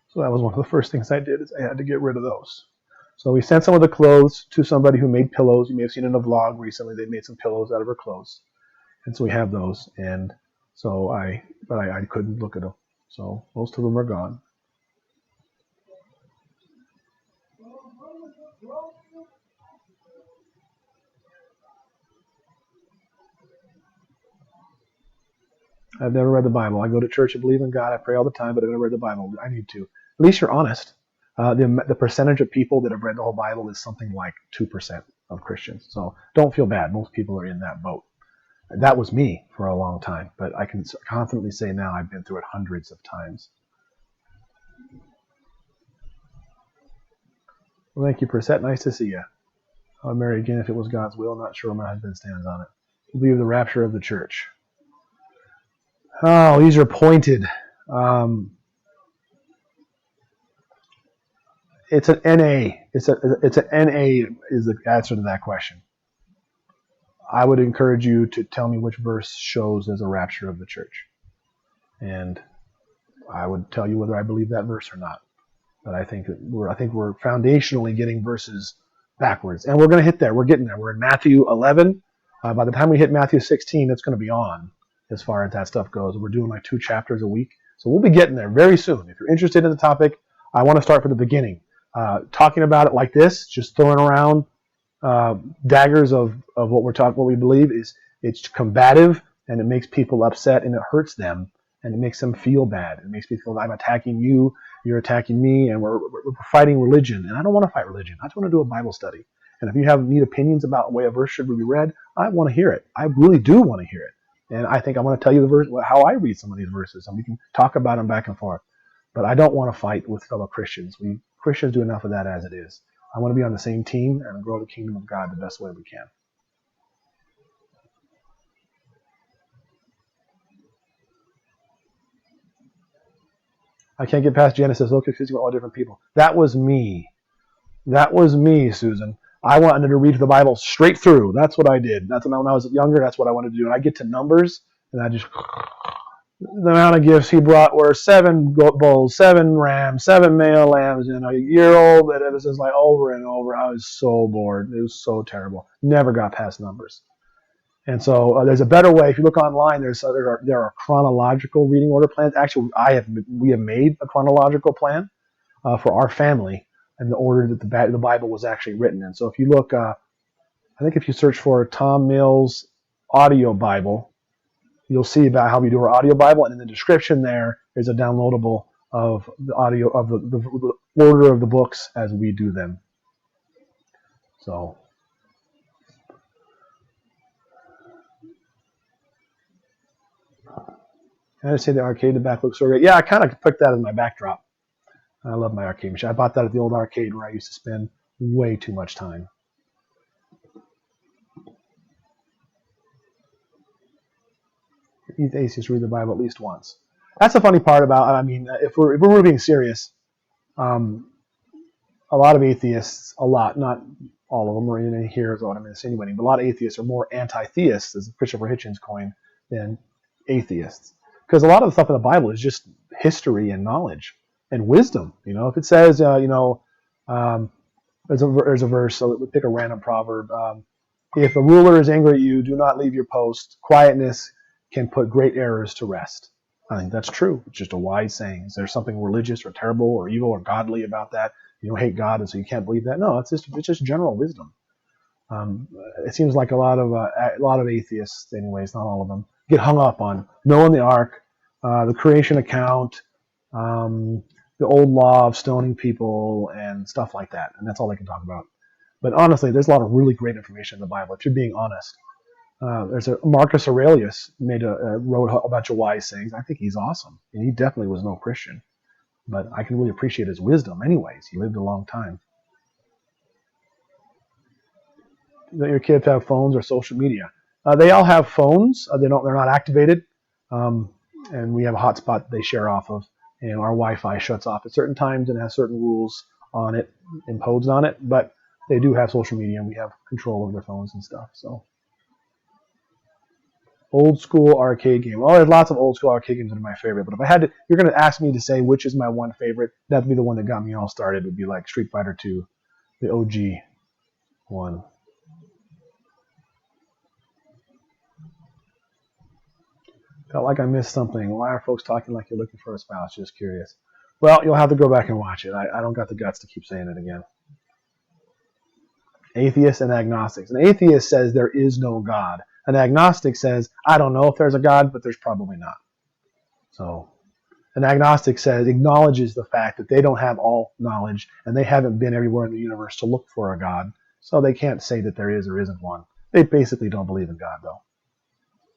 So that was one of the first things I did, is I had to get rid of those. So we sent some of the clothes to somebody who made pillows. You may have seen in a vlog recently, they made some pillows out of her clothes. And so we have those. And so I couldn't look at them. So most of them are gone. I've never read the Bible. I go to church and believe in God. I pray all the time, but I've never read the Bible. I need to. At least you're honest. The percentage of people that have read the whole Bible is something like 2% of Christians. So don't feel bad. Most people are in that boat. That was me for a long time, but I can confidently say now I've been through it hundreds of times. Well, thank you, Perset. Nice to see you. I would marry again if it was God's will. Not sure where my husband stands on it. I believe the rapture of the church. Oh, these are pointed. It's an NA. It's an NA is the answer to that question. I would encourage you to tell me which verse shows as a rapture of the church. And I would tell you whether I believe that verse or not. But I think we're foundationally getting verses backwards. And we're going to hit there. We're getting there. We're in Matthew 11. By the time we hit Matthew 16, it's going to be on as far as that stuff goes. We're doing like 2 chapters a week. So we'll be getting there very soon. If you're interested in the topic, I want to start from the beginning. Talking about it like this, just throwing around daggers of what we believe, it's combative, and it makes people upset, and it hurts them, and it makes them feel bad. It makes me feel I'm attacking you, you're attacking me, and we're fighting religion. And I don't want to fight religion. I just want to do a Bible study. And if you need opinions about the way a verse should be read, I want to hear it. I really do want to hear it. And I think I want to tell you the verse, how I read some of these verses, and we can talk about them back and forth. But I don't want to fight with fellow Christians. Christians do enough of that as it is. I want to be on the same team and grow the kingdom of God the best way we can. I can't get past Genesis. Look, because you all different people. That was me. That was me, Susan. I wanted to read the Bible straight through. That's what I did. That's when I was younger. That's what I wanted to do. And I get to Numbers, and I just the amount of gifts he brought were 7 bulls, 7 rams, 7 male lambs, and a year old. And it was just like over and over. I was so bored. It was so terrible. Never got past Numbers. And so there's a better way. If you look online, there are chronological reading order plans. Actually, we have made a chronological plan for our family and the order that the Bible was actually written in. So if you look, I think if you search for Tom Mills audio Bible, you'll see about how we do our audio Bible, and in the description there is a downloadable of the audio of the order of the books as we do them. So. I just say the arcade in the back looks so great. Yeah, I kind of picked that as my backdrop. I love my arcade machine. I bought that at the old arcade where I used to spend way too much time. Each atheist read the Bible at least once. That's the funny part about. I mean, if we're really being serious, a lot of atheists, not all of them, or in here is what I'm insinuating, but a lot of atheists are more anti-theists, as Christopher Hitchens coined, than atheists. Because a lot of the stuff in the Bible is just history and knowledge and wisdom. You know, if it says, there's a verse, so we pick a random proverb. If a ruler is angry at you, do not leave your post. Quietness can put great errors to rest. I think that's true. It's just a wise saying. Is there something religious or terrible or evil or godly about that? You don't hate God, and so you can't believe that? No, it's just general wisdom. It seems like a lot of atheists, anyways, not all of them, get hung up on Noah and the ark, the creation account, the old law of stoning people, and stuff like that. And that's all they can talk about. But honestly, there's a lot of really great information in the Bible, if you're being honest. Marcus Aurelius wrote a bunch of wise sayings. I think he's awesome. And he definitely was no Christian. But I can really appreciate his wisdom anyways. He lived a long time. Don't your kids have phones or social media? They all have phones. They're not activated. And we have a hotspot they share off of. And our Wi-Fi shuts off at certain times and has certain rules on it, imposed on it. But they do have social media, and we have control over their phones and stuff. So, old school arcade game. Well, there's lots of old school arcade games that are my favorite. But if you're going to ask me to say which is my one favorite, that'd be the one that got me all started. Would be like Street Fighter 2, the OG one. Felt like I missed something. Why are folks talking like you're looking for a spouse? Just curious. Well, you'll have to go back and watch it. I don't got the guts to keep saying it again. Atheists and agnostics. An atheist says there is no God. An agnostic says, I don't know if there's a God, but there's probably not. So, an agnostic acknowledges the fact that they don't have all knowledge, and they haven't been everywhere in the universe to look for a God. So they can't say that there is or isn't one. They basically don't believe in God, though.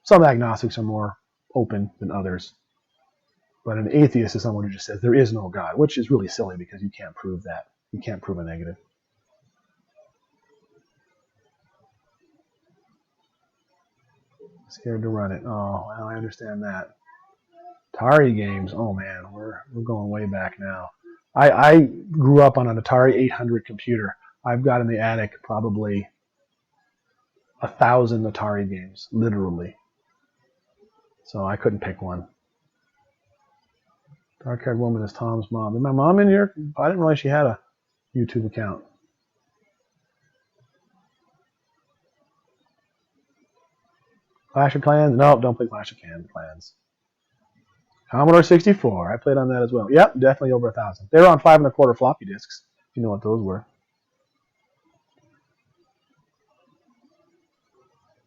Some agnostics are more open than others. But an atheist is someone who just says there is no God, which is really silly because you can't prove that. You can't prove a negative. Scared to run it. Oh, well, I understand that. Atari games. Oh man, we're going way back now. I grew up on an Atari 800 computer. I've got in the attic probably 1,000 Atari games, literally. So I couldn't pick one. Dark-haired woman is Tom's mom. Is my mom in here? I didn't realize she had a YouTube account. Clash of Clans? Nope, don't play Clash of Clans. Commodore 64. I played on that as well. Yep, definitely over 1,000. They were on 5 1/4 floppy disks, if you know what those were.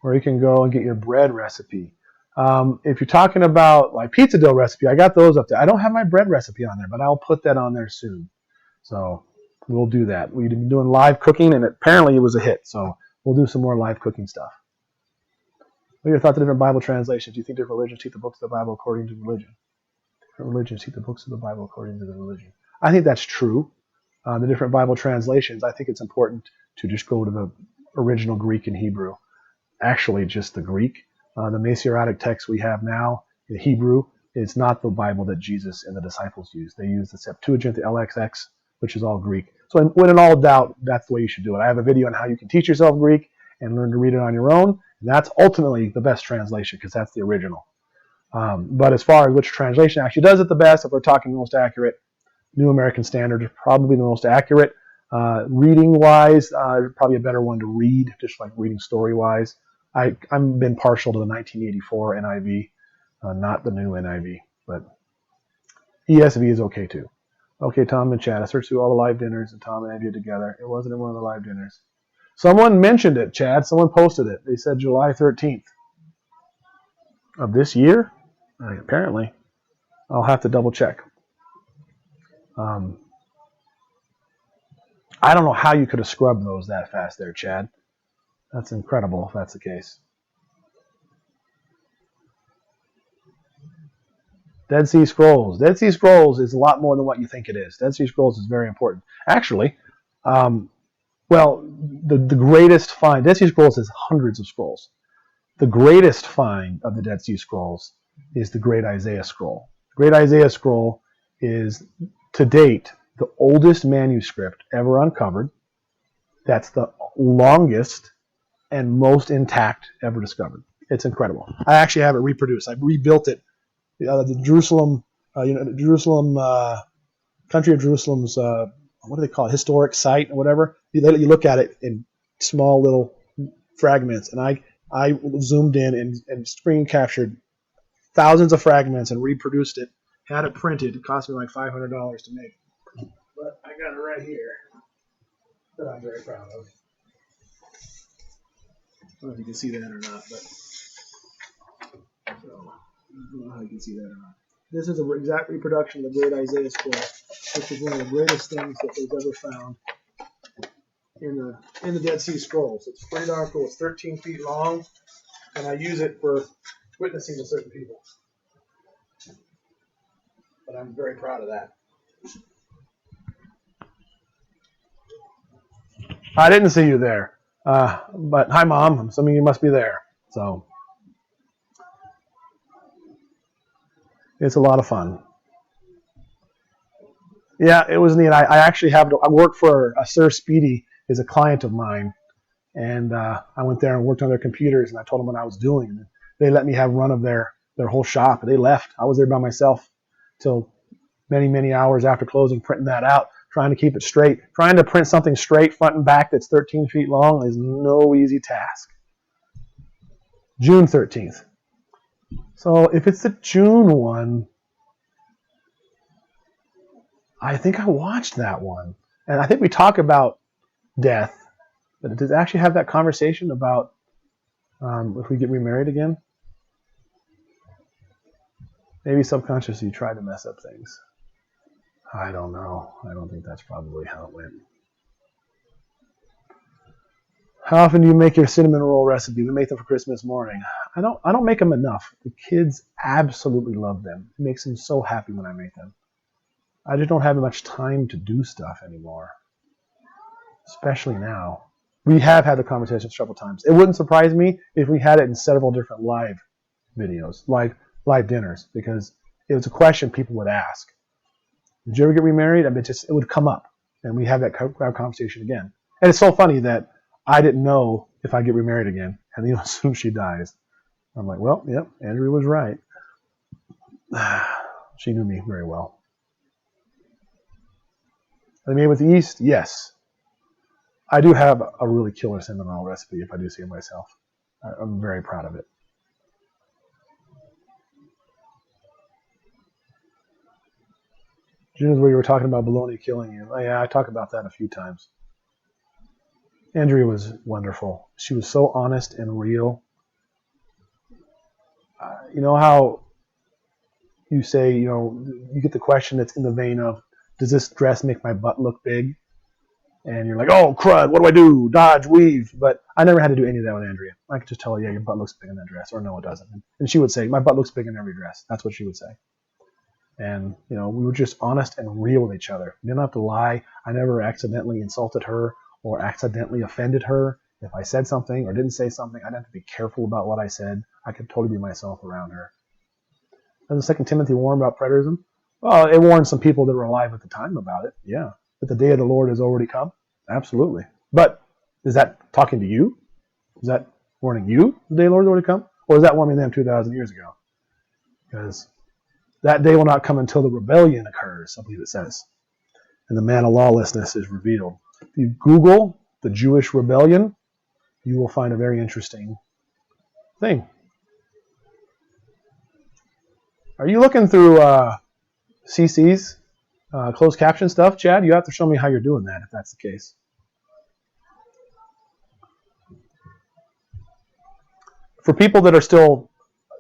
Or you can go and get your bread recipe. If you're talking about like pizza dough recipe, I got those up there. I don't have my bread recipe on there, but I'll put that on there soon. So we'll do that. We've been doing live cooking, and apparently it was a hit. So we'll do some more live cooking stuff. What are your thoughts on different Bible translations? Do you think different religions teach the books of the Bible according to religion? Different religions teach the books of the Bible according to the religion. I think that's true. The different Bible translations, I think it's important to just go to the original Greek and Hebrew. Actually, just the Greek. The Masoretic text we have now in Hebrew It's not the Bible that Jesus and the disciples used. They used the Septuagint, the LXX, which is all Greek. So when in all doubt, that's the way you should do it. I have a video on how you can teach yourself Greek and learn to read it on your own. And that's ultimately the best translation because that's the original. But as far as which translation actually does it the best, if we're talking most accurate, New American Standard is probably the most accurate. Reading-wise, probably a better one to read, just like reading story-wise. I've been partial to the 1984 NIV, not the new NIV, but ESV is okay too. Okay, Tom and Chad, I searched through all the live dinners and Tom and Andrea together. It wasn't in one of the live dinners. Someone mentioned it, Chad. Someone posted it. They said July 13th of this year. Apparently. I'll have to double check. I don't know how you could have scrubbed those that fast there, Chad. That's incredible if that's the case. Dead Sea Scrolls. Dead Sea Scrolls is a lot more than what you think it is. Dead Sea Scrolls is very important. Actually, the greatest find, Dead Sea Scrolls has hundreds of scrolls. The greatest find of the Dead Sea Scrolls is the Great Isaiah Scroll. The Great Isaiah Scroll is, to date, the oldest manuscript ever uncovered. That's the longest and most intact ever discovered. It's incredible. I actually have it reproduced. I rebuilt it. The Jerusalem, country of Jerusalem's, what do they call it, historic site or whatever. You look at it in small little fragments, and I zoomed in and screen captured thousands of fragments and reproduced it. Had it printed. It cost me like $500 to make, but I got it right here that I'm very proud of. I don't know if you can see that or not, but so. I don't know how you can see that or not. This is an exact reproduction of the Great Isaiah Scroll, which is one of the greatest things that they've ever found in the Dead Sea Scrolls. It's pretty darn cool. It's 13 feet long, and I use it for witnessing to certain people. But I'm very proud of that. I didn't see you there, but hi, Mom. I'm assuming you must be there. So. It's a lot of fun. Yeah, it was neat. I actually I work for Sir Speedy, is a client of mine, and I went there and worked on their computers, and I told them what I was doing. And they let me have run of their whole shop, and they left. I was there by myself till many, many hours after closing, printing that out, trying to keep it straight. Trying to print something straight front and back that's 13 feet long is no easy task. June 13th. So if it's the June one, I think I watched that one. And I think we talk about death, but does it actually have that conversation about if we get remarried again? Maybe subconsciously you try to mess up things. I don't know. I don't think that's probably how it went. How often do you make your cinnamon roll recipe? We make them for Christmas morning. I don't make them enough. The kids absolutely love them. It makes them so happy when I make them. I just don't have much time to do stuff anymore, especially now. We have had the conversation several times. It wouldn't surprise me if we had it in several different live videos, live dinners, because it was a question people would ask. Did you ever get remarried? I mean, it would come up, and we have that conversation again. And it's so funny that I didn't know if I'd get remarried again, and as soon as she dies, I'm like, well, yep, Andrea was right. She knew me very well. Are they made with yeast? Yes. I do have a really killer cinnamon roll recipe if I do see it myself. I'm very proud of it. June is where you were talking about bologna killing you. Oh, yeah, I talk about that a few times. Andrea was wonderful. She was so honest and real. You know how you say, you get the question that's in the vein of, does this dress make my butt look big? And you're like, oh, crud, what do I do? Dodge, weave. But I never had to do any of that with Andrea. I could just tell her, yeah, your butt looks big in that dress, or no, it doesn't. And she would say, my butt looks big in every dress. That's what she would say. And, we were just honest and real with each other. We didn't have to lie. I never accidentally insulted her or accidentally offended her. If I said something or didn't say something, I didn't have to be careful about what I said. I could totally be myself around her. Doesn't 2 Timothy warn about preterism? Well, it warned some people that were alive at the time about it, yeah. But the day of the Lord has already come? Absolutely. But is that talking to you? Is that warning you the day of the Lord has already come? Or is that warning them 2,000 years ago? Because that day will not come until the rebellion occurs, I believe it says. And the man of lawlessness is revealed. If you Google the Jewish rebellion, you will find a very interesting thing. Are you looking through CC's closed caption stuff, Chad? You have to show me how you're doing that if that's the case. For people that are still,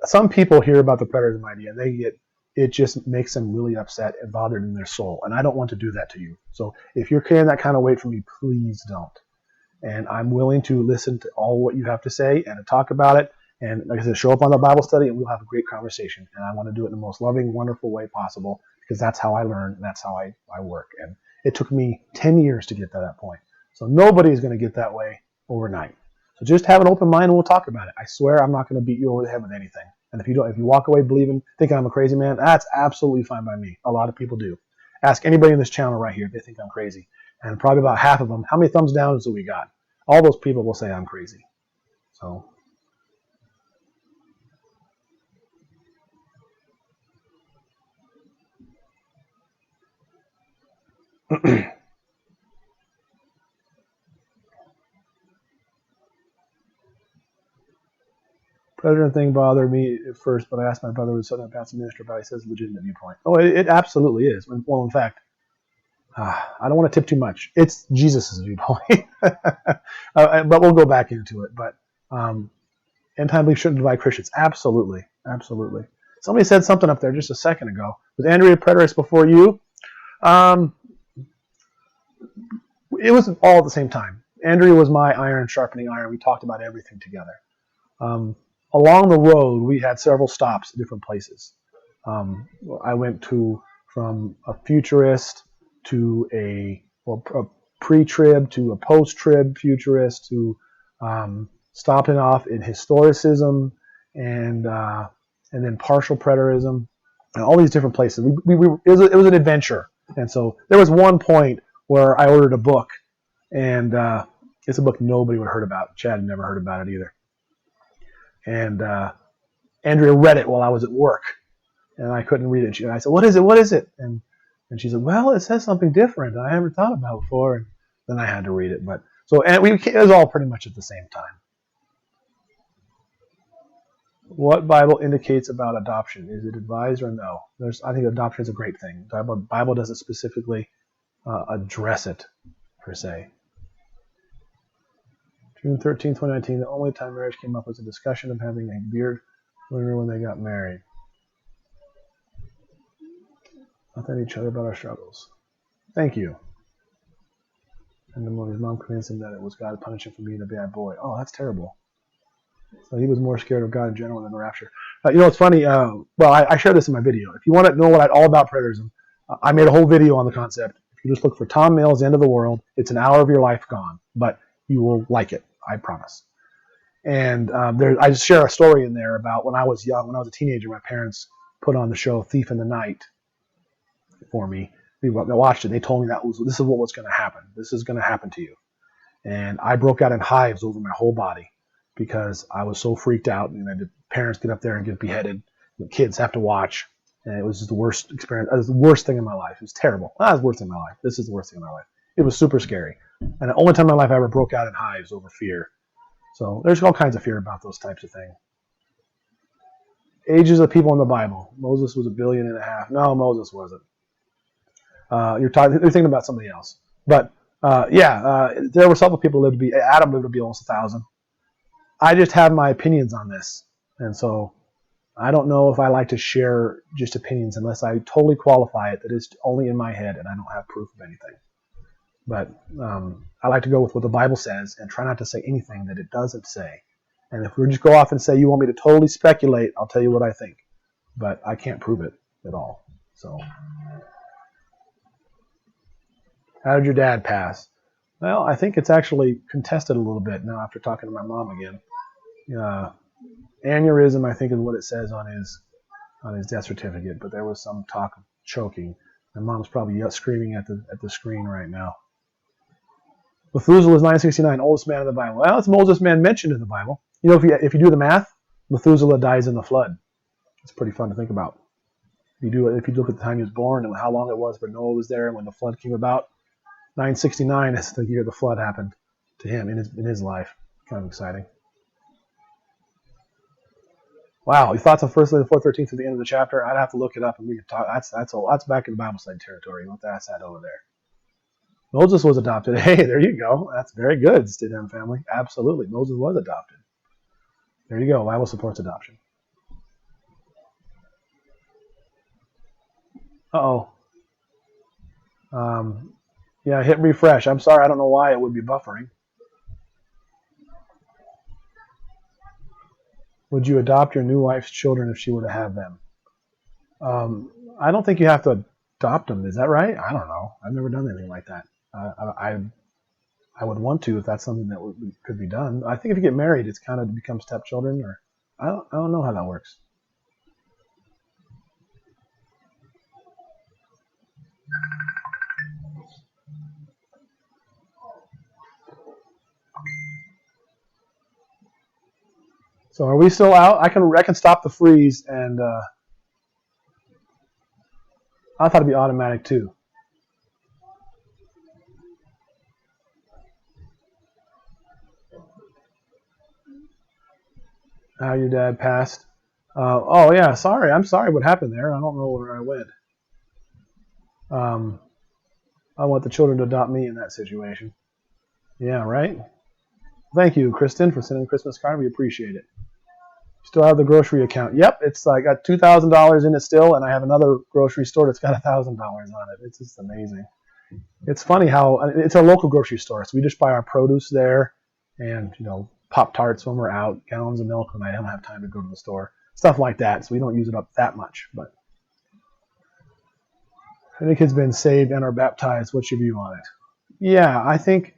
some people hear about the preterism idea and it just makes them really upset and bothered in their soul. And I don't want to do that to you. So if you're carrying that kind of weight for me, please don't. And I'm willing to listen to all what you have to say and to talk about it. And like I said, show up on the Bible study and we'll have a great conversation. And I want to do it in the most loving, wonderful way possible because that's how I learn and that's how I work. And it took me 10 years to get to that point. So nobody's going to get that way overnight. So just have an open mind and we'll talk about it. I swear I'm not going to beat you over the head with anything. And if you walk away thinking I'm a crazy man, that's absolutely fine by me. A lot of people do. Ask anybody in this channel right here if they think I'm crazy. And probably about half of them, how many thumbs downs do we got? All those people will say I'm crazy. So president thing bothered me at first, but I asked my brother who's Southern Baptist minister about it. He says legitimate viewpoint. Oh, it absolutely is. Well, in fact, I don't want to tip too much. It's Jesus' viewpoint. But we'll go back into it. But end time belief shouldn't divide Christians. Absolutely. Absolutely. Somebody said something up there just a second ago. Was Andrea preterist before you? It was all at the same time. Andrea was my iron sharpening iron. We talked about everything together. Along the road, we had several stops at different places. I went from a futurist to a pre-trib to a post-trib futurist to stopping off in historicism and then partial preterism and all these different places. It was an adventure. And so there was one point where I ordered a book, and it's a book nobody would have heard about. Chad had never heard about it either. And Andrea read it while I was at work, and I couldn't read it. And I said, "What is it? What is it?" And she said, "Well, it says something different I haven't thought about before." And then I had to read it. It was all pretty much at the same time. What Bible indicates about adoption? Is it advised or no? I think adoption is a great thing. The Bible doesn't specifically address it, per se. June 13, 2019, the only time marriage came up was a discussion of having a beard when they got married. Not at each other about our struggles. Thank you. And then when his mom convinced him that it was God punishing for being a bad boy. Oh, that's terrible. So he was more scared of God in general than the rapture. It's funny. I shared this in my video. If you want to know all about preterism, I made a whole video on the concept. If you just look for Tom Mills' End of the World, it's an hour of your life gone, but you will like it. I promise. And I just share a story in there about when I was young, when I was a teenager, my parents put on the show Thief in the Night for me. We watched it. They told me this is what was going to happen. This is going to happen to you. And I broke out in hives over my whole body because I was so freaked out. And the parents get up there and get beheaded. The kids have to watch. And it was just the worst experience. It was the worst thing in my life. It was terrible. That was the worst thing in my life. This is the worst thing in my life. It was super scary. And the only time in my life I ever broke out in hives over fear. So there's all kinds of fear about those types of things. Ages of people in the Bible. Moses was 1.5 billion. No, Moses wasn't. You're thinking about somebody else. But there were several people Adam lived to be almost 1,000. I just have my opinions on this. And so I don't know if I like to share just opinions unless I totally qualify it that it's only in my head and I don't have proof of anything. But I like to go with what the Bible says and try not to say anything that it doesn't say. And if we just go off and say, you want me to totally speculate, I'll tell you what I think. But I can't prove it at all. So, how did your dad pass? Well, I think it's actually contested a little bit now after talking to my mom again. Aneurysm, I think, is what it says on his on his death certificate, but there was some talk of choking. My mom's probably screaming at the screen right now. Methuselah is 969, oldest man in the Bible. Well, it's the oldest man mentioned in the Bible. You know, if you do the math, Methuselah dies in the flood. It's pretty fun to think about. If you look at the time he was born and how long it was, but Noah was there and when the flood came about, 969 is the year the flood happened to him in his life. Kind of exciting. Wow, your thoughts on 1 Corinthians 4:13 to the end of the chapter? I'd have to look it up and we could talk. That's back in Bible study territory. We'll have to ask that over there. Moses was adopted. Hey, there you go. That's very good, Stidham family. Absolutely, Moses was adopted. There you go. Bible supports adoption. Uh-oh. Yeah, hit refresh. I'm sorry. I don't know why it would be buffering. Would you adopt your new wife's children if she were to have them? I don't think you have to adopt them. Is that right? I don't know. I've never done anything like that. I would want to if that's something that could be done. I think if you get married, it's kind of become stepchildren, or I don't know how that works. So are we still out? I can stop the freeze, and I thought it'd be automatic too. How your dad passed. Oh yeah, sorry. I'm sorry what happened there. I don't know where I went. I want the children to adopt me in that situation. Yeah, right? Thank you, Kristen, for sending a Christmas card. We appreciate it. Still have the grocery account. Yep, I got $2,000 in it still, and I have another grocery store that's got $1,000 on it. It's just amazing. It's funny how it's a local grocery store, so we just buy our produce there, and Pop-Tarts when we're out, gallons of milk when I don't have time to go to the store, stuff like that. So we don't use it up that much. But I think it's been saved and are baptized. What's your view on it? Yeah, I think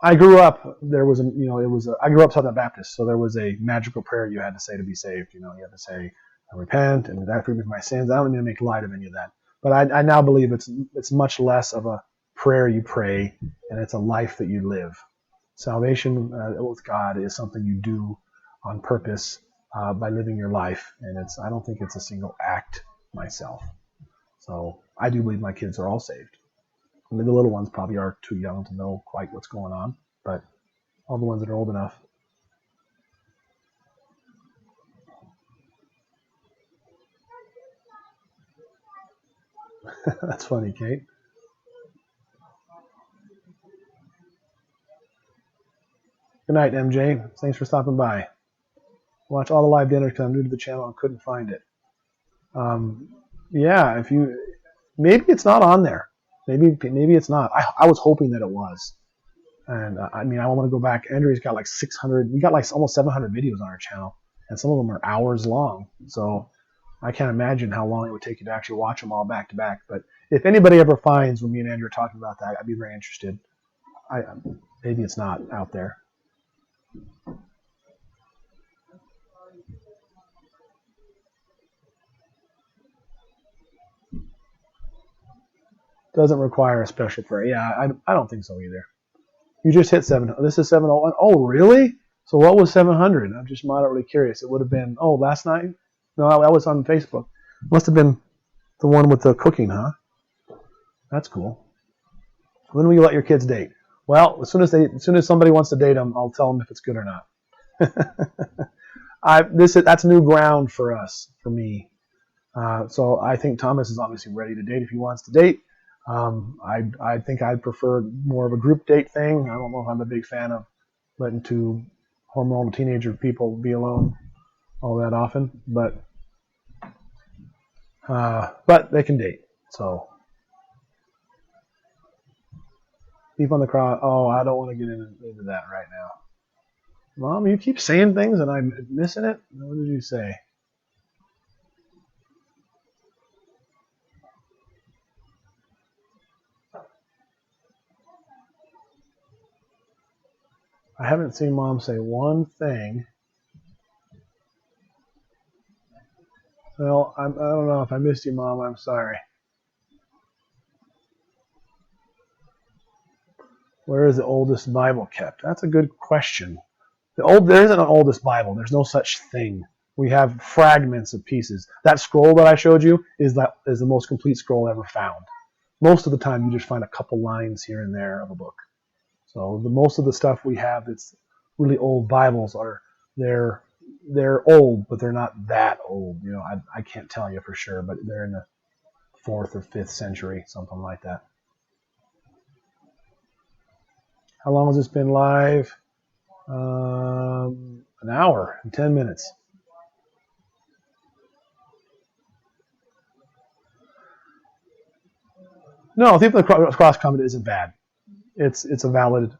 I grew up. There was I grew up Southern Baptist, so there was a magical prayer you had to say to be saved. You had to say, "I repent and that forgive me my sins." I don't mean to make light of any of that, but I now believe it's much less of a prayer you pray, and it's a life that you live. Salvation with God is something you do on purpose by living your life, and I don't think it's a single act myself. So I do believe my kids are all saved. I mean, the little ones probably are too young to know quite what's going on, but all the ones that are old enough. That's funny, Kate. Good night, MJ. Thanks for stopping by. Watch all the live dinners because I'm new to the channel and couldn't find it. Yeah, maybe it's not on there. Maybe it's not. I was hoping that it was. And I want to go back. Andrea's got like 600. We got like almost 700 videos on our channel, and some of them are hours long. So I can't imagine how long it would take you to actually watch them all back to back. But if anybody ever finds when me and Andrea are talking about that, I'd be very interested. Maybe it's not out there. Doesn't require a special prayer. Yeah, I don't think so either. You just hit 7. This is 701. Oh, really? So what was 700? I'm just moderately curious. It would have been, last night? No, that was on Facebook. Must have been the one with the cooking, huh? That's cool. When will you let your kids date? Well, as soon as somebody wants to date them, I'll tell them if it's good or not. That's new ground for us, for me. So I think Thomas is obviously ready to date if he wants to date. I think I'd prefer more of a group date thing. I don't know if I'm a big fan of letting two hormonal teenager people be alone all that often, but they can date. So keep on the cross. Oh, I don't want to get into that right now. Mom, you keep saying things and I'm missing it. What did you say? I haven't seen Mom say one thing. Well, I don't know if I missed you, Mom. I'm sorry. Where is the oldest Bible kept? That's a good question. There isn't an oldest Bible. There's no such thing. We have fragments of pieces. That scroll that I showed you is the most complete scroll ever found. Most of the time, you just find a couple lines here and there of a book. So most of the stuff we have that's really old Bibles they're old, but they're not that old. You know, I can't tell you for sure, but they're in the 4th or 5th century, something like that. How long has this been live? An hour and 10 minutes. No, I think the cross comment isn't bad. It's a valid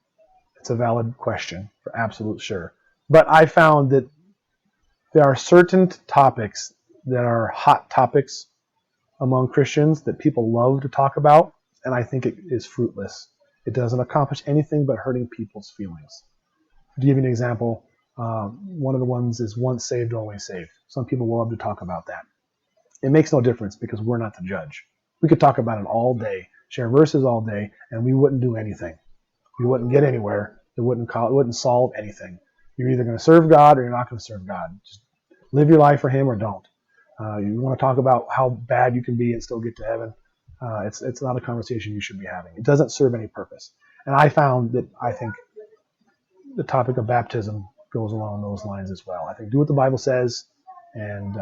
question for absolute sure. But I found that there are certain topics that are hot topics among Christians that people love to talk about, and I think it is fruitless. It doesn't accomplish anything but hurting people's feelings. To give you an example, one of the ones is once saved, always saved. Some people love to talk about that. It makes no difference because we're not the judge. We could talk about it all day, share verses all day, and we wouldn't do anything. We wouldn't get anywhere. It wouldn't solve anything. You're either going to serve God or you're not going to serve God. Just live your life for Him or don't. You want to talk about how bad you can be and still get to heaven. It's not a conversation you should be having. It doesn't serve any purpose. And I found that I think the topic of baptism goes along those lines as well. I think do what the Bible says, and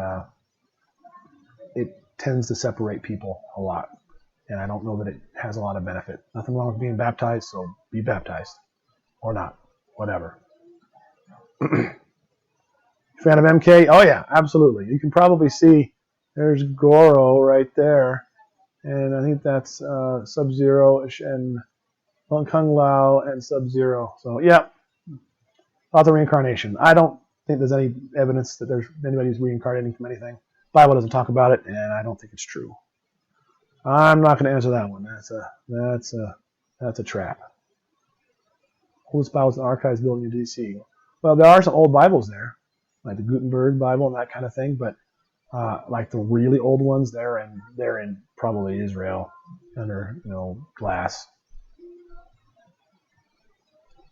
it tends to separate people a lot. And I don't know that it has a lot of benefit. Nothing wrong with being baptized, so be baptized. Or not. Whatever. Fan of MK? Oh yeah, absolutely. You can probably see there's Goro right there. And I think that's Sub-Zero and Kung Lao and Sub-Zero. So yeah, lots of reincarnation. I don't think there's any evidence that there's anybody who's reincarnating from anything. The Bible doesn't talk about it, and I don't think it's true. I'm not going to answer that one. That's a trap. Oldest Bibles in the archives building in D.C. Well, there are some old Bibles there, like the Gutenberg Bible and that kind of thing. But like the really old ones, they're in probably Israel under glass.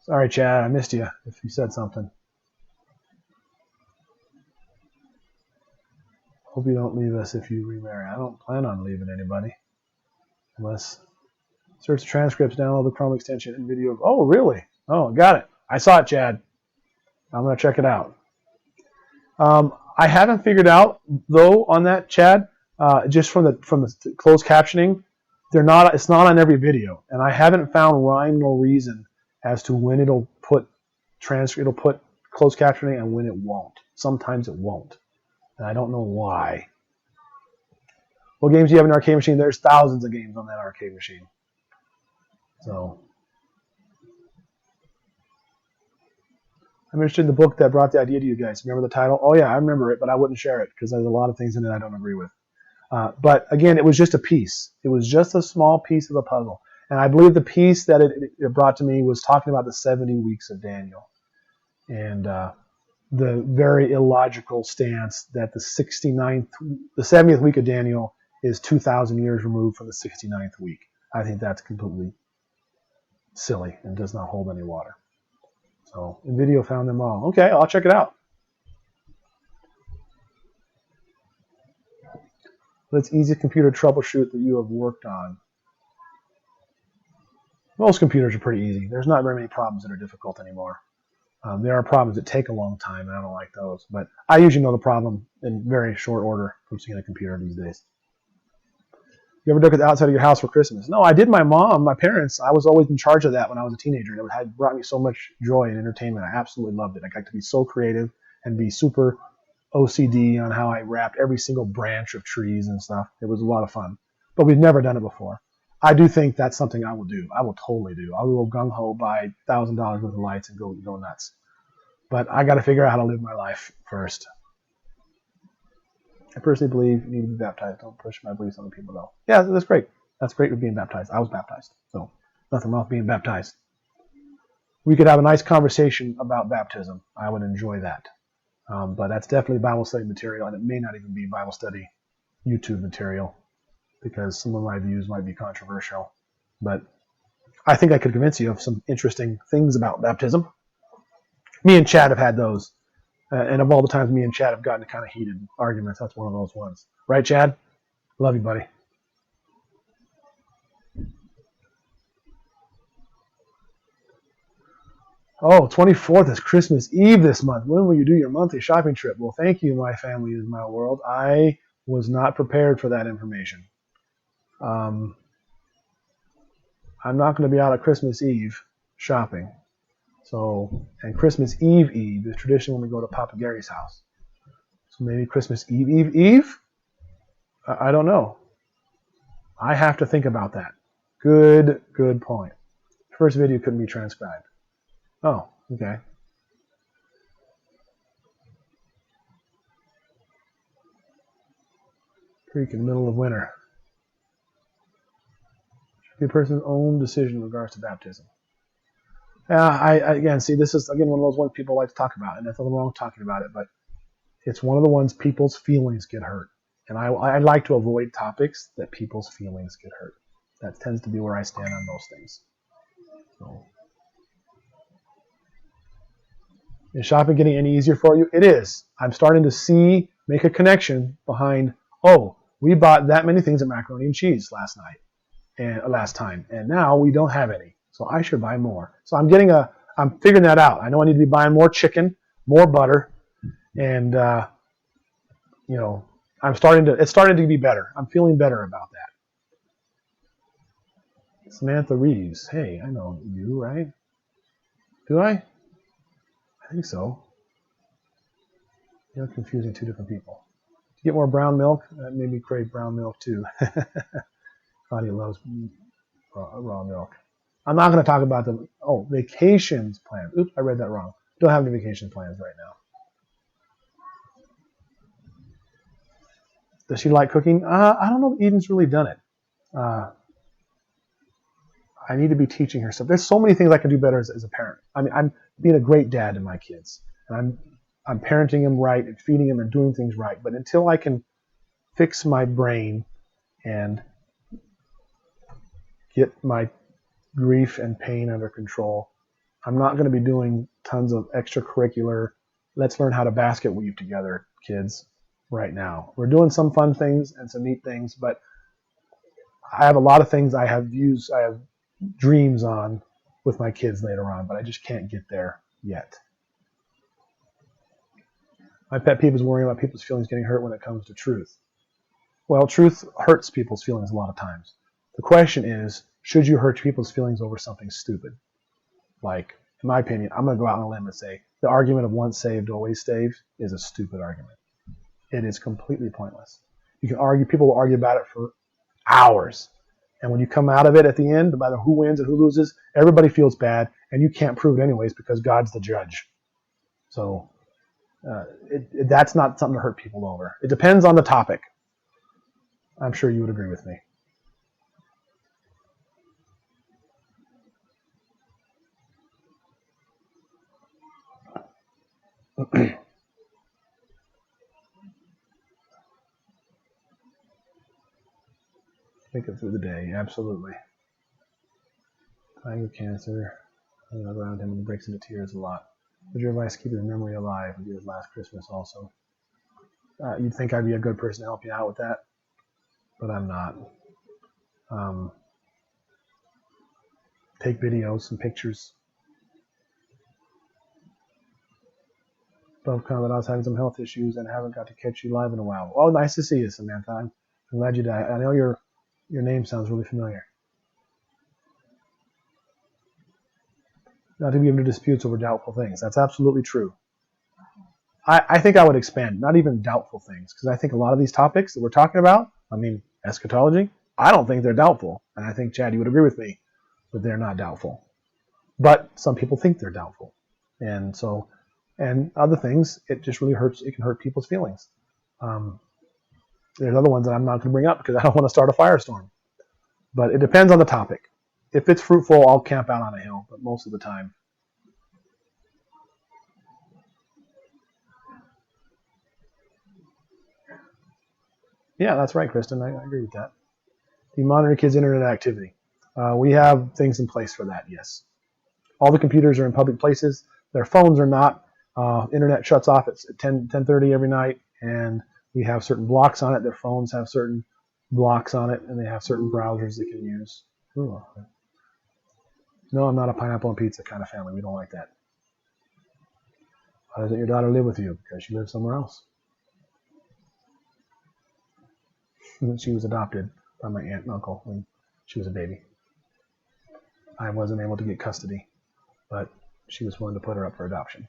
Sorry, Chad, I missed you if you said something. Hope you don't leave us if you remarry. I don't plan on leaving anybody. Unless search the transcripts, download the Chrome extension and video. Oh, really? Oh, got it. I saw it, Chad. I'm going to check it out. I haven't figured out, though, on that, Chad, just from the closed captioning, it's not on every video. And I haven't found rhyme nor reason as to when it'll put closed captioning and when it won't. Sometimes it won't. And I don't know why. What games do you have in an arcade machine? There's thousands of games on that arcade machine. So I'm interested in the book that brought the idea to you guys. Remember the title? Oh yeah, I remember it, but I wouldn't share it because there's a lot of things in it I don't agree with. But again, it was just a piece. It was just a small piece of the puzzle. And I believe the piece that it brought to me was talking about the 70 weeks of Daniel. And the very illogical stance that the 70th week of Daniel is 2,000 years removed from the 69th week. I think that's completely silly and does not hold any water. So NVIDIA found them all. Okay, I'll check it out. What's easy computer troubleshoot that you have worked on? Most computers are pretty easy. There's not very many problems that are difficult anymore. There are problems that take a long time, and I don't like those. But I usually know the problem in very short order from seeing a computer these days. You ever look outside of your house for Christmas? No, I did my parents. I was always in charge of that when I was a teenager, and it had brought me so much joy and entertainment. I absolutely loved it. I got to be so creative and be super OCD on how I wrapped every single branch of trees and stuff. It was a lot of fun. But we've never done it before. I do think that's something I will do. I will totally do. I will gung-ho buy $1,000 worth of lights and go nuts. But I got to figure out how to live my life first. I personally believe you need to be baptized. Don't push my beliefs on other people, though. Yeah, that's great. That's great with being baptized. I was baptized, so nothing wrong with being baptized. We could have a nice conversation about baptism. I would enjoy that. But that's definitely Bible study material, and it may not even be Bible study YouTube material because some of my views might be controversial. But I think I could convince you of some interesting things about baptism. Me and Chad have had those. And of all the times me and Chad have gotten kind of heated arguments, that's one of those ones. Right, Chad? Love you, buddy. Oh, 24th is Christmas Eve this month. When will you do your monthly shopping trip? Well, thank you, my family is my world. I was not prepared for that information. I'm not going to be out at Christmas Eve shopping. So, and Christmas Eve is tradition when we go to Papa Gary's house. So maybe Christmas Eve? I don't know. I have to think about that. Good point. First video couldn't be transcribed. Oh, okay. Creek in the middle of winter. Should be a person's own decision in regards to baptism. I again, see, this is, again, one of those ones people like to talk about, and there's nothing wrong with talking about it, but it's one of the ones people's feelings get hurt. And I like to avoid topics that people's feelings get hurt. That tends to be where I stand on those things. So, is shopping getting any easier for you? It is. I'm starting to make a connection behind, oh, we bought that many things of macaroni and cheese last time, and now we don't have any. So I should buy more. So I'm figuring that out. I know I need to be buying more chicken, more butter, and it's starting to be better. I'm feeling better about that. Samantha Reeves. Hey, I know you, right? Do I? I think so. You're confusing two different people. To get more brown milk, that made me crave brown milk too. Claudia loves raw milk. I'm not going to talk about vacations plans. Oops, I read that wrong. Don't have any vacation plans right now. Does she like cooking? I don't know if Eden's really done it. I need to be teaching her stuff. There's so many things I can do better as a parent. I mean, I'm being a great dad to my kids, and I'm parenting them right and feeding them and doing things right. But until I can fix my brain and get my grief and pain under control, I'm not going to be doing tons of extracurricular, let's learn how to basket weave together, kids, right now. We're doing some fun things and some neat things, but I have a lot of things I have dreams on with my kids later on, but I just can't get there yet. My pet peeve is worrying about people's feelings getting hurt when it comes to truth. Well, truth hurts people's feelings a lot of times. The question is, should you hurt people's feelings over something stupid? Like, in my opinion, I'm going to go out on a limb and say the argument of once saved, always saved is a stupid argument. It is completely pointless. You can argue, people will argue about it for hours. And when you come out of it at the end, no matter who wins and who loses, everybody feels bad, and you can't prove it anyways because God's the judge. So that's not something to hurt people over. It depends on the topic. I'm sure you would agree with me. Make it through the day, absolutely. Dying of cancer, around him and breaks into tears a lot. Would your advice keep his memory alive and do his last Christmas also? You'd think I'd be a good person to help you out with that, but I'm not. Take videos and pictures. Above comment, I was having some health issues and haven't got to catch you live in a while. Oh, nice to see you, Samantha. I'm glad you did. I know your name sounds really familiar. Not to be into disputes over doubtful things. That's absolutely true. I think I would expand, not even doubtful things, because I think a lot of these topics that we're talking about, I mean, eschatology, I don't think they're doubtful. And I think, Chad, you would agree with me that they're not doubtful. But some people think they're doubtful. And so, and other things, it just really hurts. It can hurt people's feelings. There's other ones that I'm not going to bring up because I don't want to start a firestorm. But it depends on the topic. If it's fruitful, I'll camp out on a hill, but most of the time. Yeah, that's right, Kristen. I agree with that. You monitor kids' internet activity. We have things in place for that, yes. All the computers are in public places. Their phones are not. Internet shuts off at 10:30 every night, and we have certain blocks on it. Their phones have certain blocks on it, and they have certain browsers they can use. Ooh. No, I'm not a pineapple and pizza kind of family. We don't like that. Why doesn't your daughter live with you? Because she lives somewhere else. She was adopted by my aunt and uncle when she was a baby. I wasn't able to get custody, but she was willing to put her up for adoption.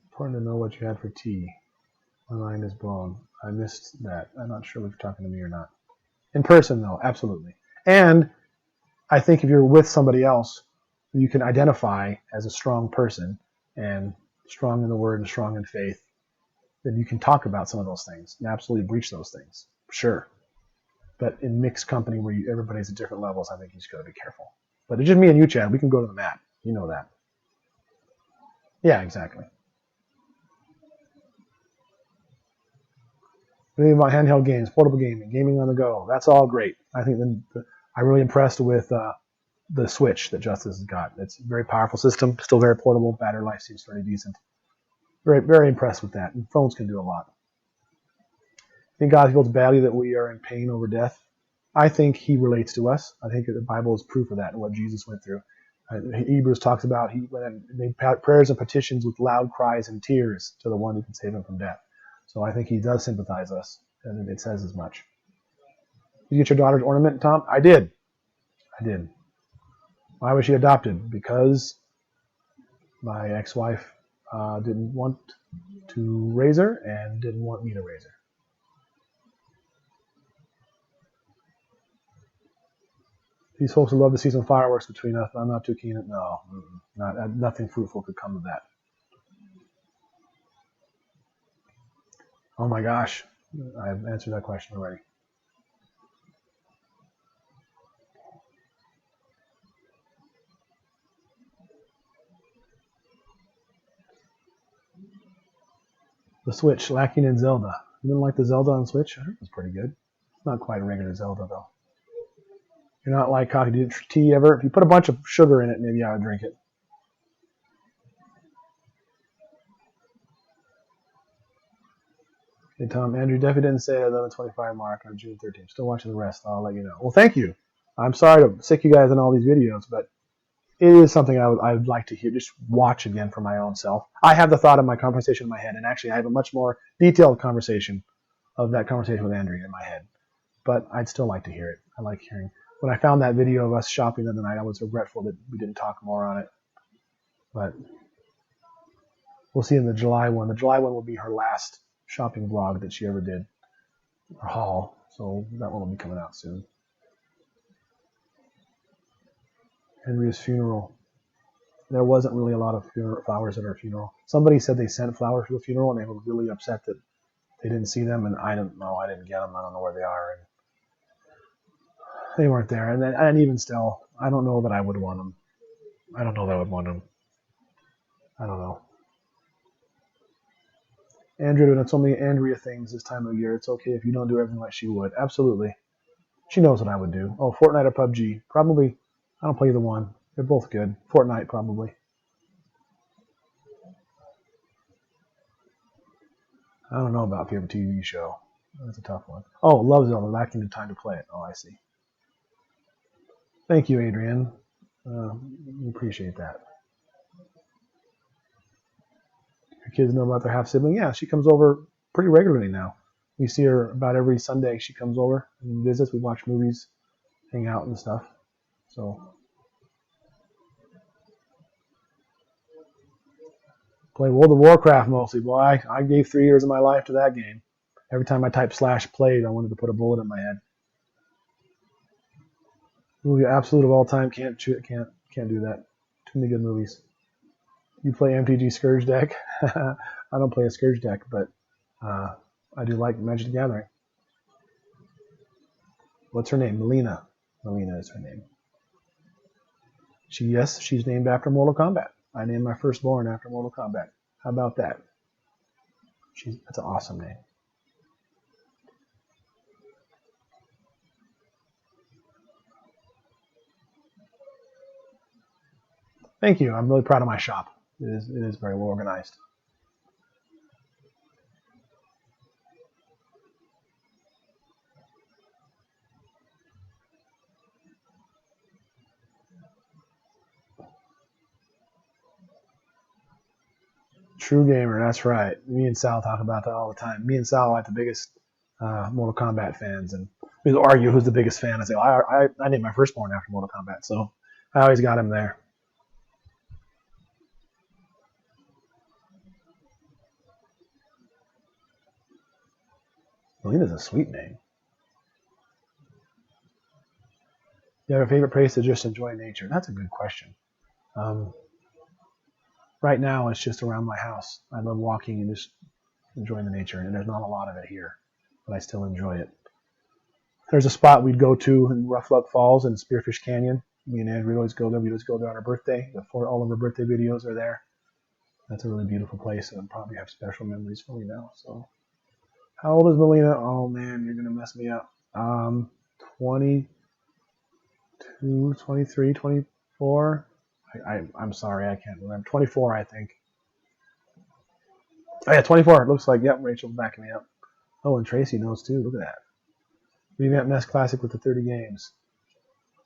Important to know what you had for tea. My mind is blown. I missed that. I'm not sure if you're talking to me or not. In person, though, absolutely. And I think if you're with somebody else, you can identify as a strong person and strong in the word and strong in faith, then you can talk about some of those things and absolutely breach those things. Sure. But in mixed company where everybody's at different levels, I think you just got to be careful. But it's just me and you, Chad. We can go to the mat. You know that. Yeah, exactly. Thinking about handheld games, portable gaming, gaming on the go. That's all great. I think I'm really impressed with the Switch that Justus has got. It's a very powerful system, still very portable. Battery life seems pretty decent. Very, very impressed with that. And phones can do a lot. I think God feels badly that we are in pain over death. I think he relates to us. I think the Bible is proof of that and what Jesus went through. Hebrews talks about he went and made prayers and petitions with loud cries and tears to the one who can save him from death. So I think he does sympathize us, and it says as much. Did you get your daughter's ornament, Tom? I did. Why was she adopted? Because my ex-wife didn't want to raise her and didn't want me to raise her. These folks would love to see some fireworks between us, but I'm not too keen at nothing fruitful could come of that. Oh my gosh, I've answered that question already. The Switch, lacking in Zelda. You didn't like the Zelda on Switch? I heard it was pretty good. It's not quite a regular Zelda, though. You're not like coffee. Do you drink tea ever? If you put a bunch of sugar in it, maybe I would drink it. Hey, Tom, Andrew definitely didn't say 11:25 mark on June 13th. Still watching the rest. I'll let you know. Well, thank you. I'm sorry to sick you guys in all these videos, but it is something I would like to hear, just watch again for my own self. I have the thought of my conversation in my head, and actually I have a much more detailed conversation of that conversation with Andrea in my head. But I'd still like to hear it. I like hearing. When I found that video of us shopping the other night, I was regretful that we didn't talk more on it. But we'll see in the July one. The July one will be her last shopping vlog that she ever did, or haul. So that one will be coming out soon. Andrea's funeral. There wasn't really a lot of flowers at her funeral. Somebody said they sent flowers to the funeral, and they were really upset that they didn't see them, and I don't know. I didn't get them. I don't know where they are. And they weren't there. And even still, I don't know that I would want them. I don't know that I would want them. I don't know. Andrea doing so many Andrea things this time of year. It's okay if you don't do everything like she would. Absolutely. She knows what I would do. Oh, Fortnite or PUBG? Probably. I don't play either one. They're both good. Fortnite, probably. I don't know about favorite TV show. That's a tough one. Oh, love Zelda. Lacking the time to play it. Oh, I see. Thank you, Adrian. We appreciate that. Your kids know about their half sibling? Yeah, she comes over pretty regularly now. We see her about every Sunday. She comes over and visits. We watch movies, hang out and stuff. So play World of Warcraft mostly. Boy, I gave 3 years of my life to that game. Every time I typed /played, I wanted to put a bullet in my head. Movie absolute of all time. Can't do that. Too many good movies. You play MTG Scourge deck? I don't play a Scourge deck, but I do like Magic the Gathering. What's her name? Melina. Melina is her name. She's named after Mortal Kombat. I named my firstborn after Mortal Kombat. How about that? That's an awesome name. Thank you. I'm really proud of my shop. It is very well organized. True gamer, that's right. Me and Sal talk about that all the time. Me and Sal are like the biggest Mortal Kombat fans, and we argue who's the biggest fan. I say, well, I named my firstborn after Mortal Kombat, so I always got him there. Melina's a sweet name. You have a favorite place to just enjoy nature? That's a good question. Right now, it's just around my house. I love walking and just enjoying the nature, and there's not a lot of it here, but I still enjoy it. There's a spot we'd go to in Rough Luck Falls and Spearfish Canyon. Me and Andrea always go there. We always go there on our birthday. All of our birthday videos are there. That's a really beautiful place, and probably have special memories for me now. So, how old is Melina? Oh man, you're gonna mess me up. 22, 23, 24. I'm sorry, I can't remember. 24, I think. Oh yeah, 24. It looks like. Yep, Rachel's backing me up. Oh, and Tracy knows too. Look at that. Revamp NES Classic with the 30 games.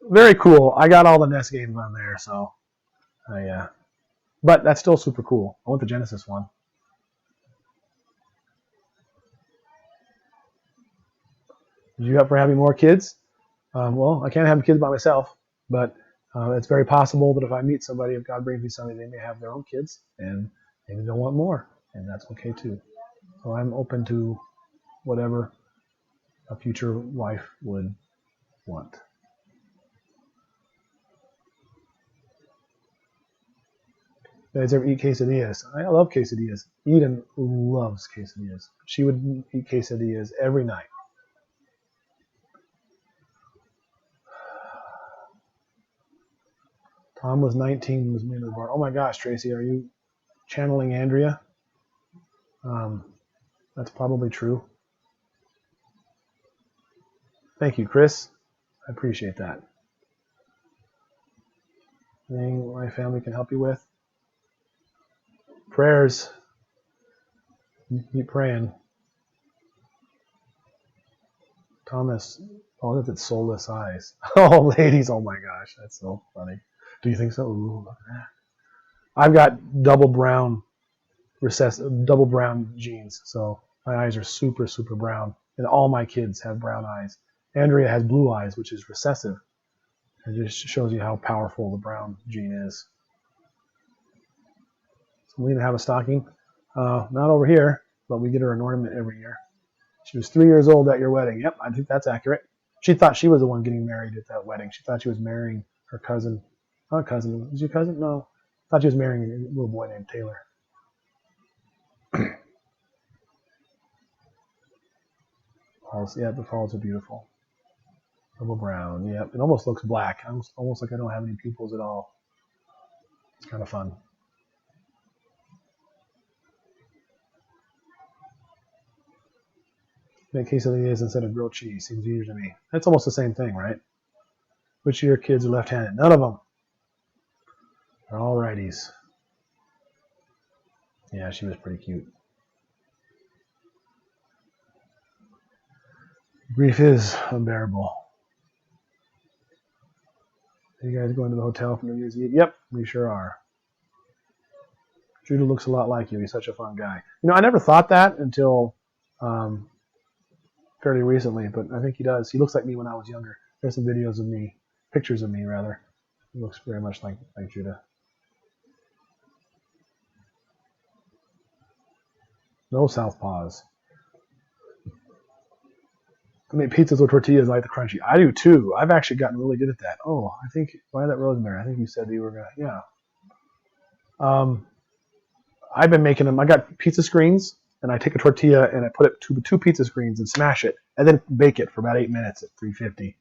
Very cool. I got all the NES games on there, so but that's still super cool. I want the Genesis one. Did you up for having more kids? Well, I can't have kids by myself, but it's very possible that if I meet somebody, if God brings me somebody, they may have their own kids, and maybe they'll want more, and that's okay too. So I'm open to whatever a future wife would want. You guys ever eat quesadillas? I love quesadillas. Eden loves quesadillas. She would eat quesadillas every night. Tom was 19 was me in the bar. Oh my gosh, Tracy, are you channeling Andrea? That's probably true. Thank you, Chris. I appreciate that. Anything my family can help you with? Prayers. Keep praying. Thomas, oh, that's its soulless eyes. Oh, ladies, oh my gosh, that's so funny. Do you think so? Ooh. I've got double brown genes, so my eyes are super, super brown, and all my kids have brown eyes. Andrea has blue eyes, which is recessive. It just shows you how powerful the brown gene is. So we didn't have a stocking. Not over here, but we get her an ornament every year. She was 3 years old at your wedding. Yep, I think that's accurate. She thought she was the one getting married at that wedding. She thought she was marrying her cousin. Not cousin. Was your cousin? No. I thought she was marrying a little boy named Taylor. Falls, yeah, the falls are beautiful. Double brown. Yep, it almost looks black. Almost like I don't have any pupils at all. It's kind of fun. Make quesadillas instead of grilled cheese. Seems easier to me. That's almost the same thing, right? Which of your kids are left-handed? None of them. They're all righties. Yeah, she was pretty cute. Grief is unbearable. Are you guys going to the hotel for New Year's Eve? Yep, we sure are. Judah looks a lot like you. He's such a fun guy. You know, I never thought that until fairly recently, but I think he does. He looks like me when I was younger. There's some videos of me, pictures of me rather. He looks very much like Judah. No southpaws. I make pizzas with tortillas. I like the crunchy. I do too. I've actually gotten really good at that. Oh, I think Violet Rosemary. I think you said you were gonna. Yeah. I've been making them. I got pizza screens, and I take a tortilla and I put it to two pizza screens and smash it, and then bake it for about 8 minutes at 350,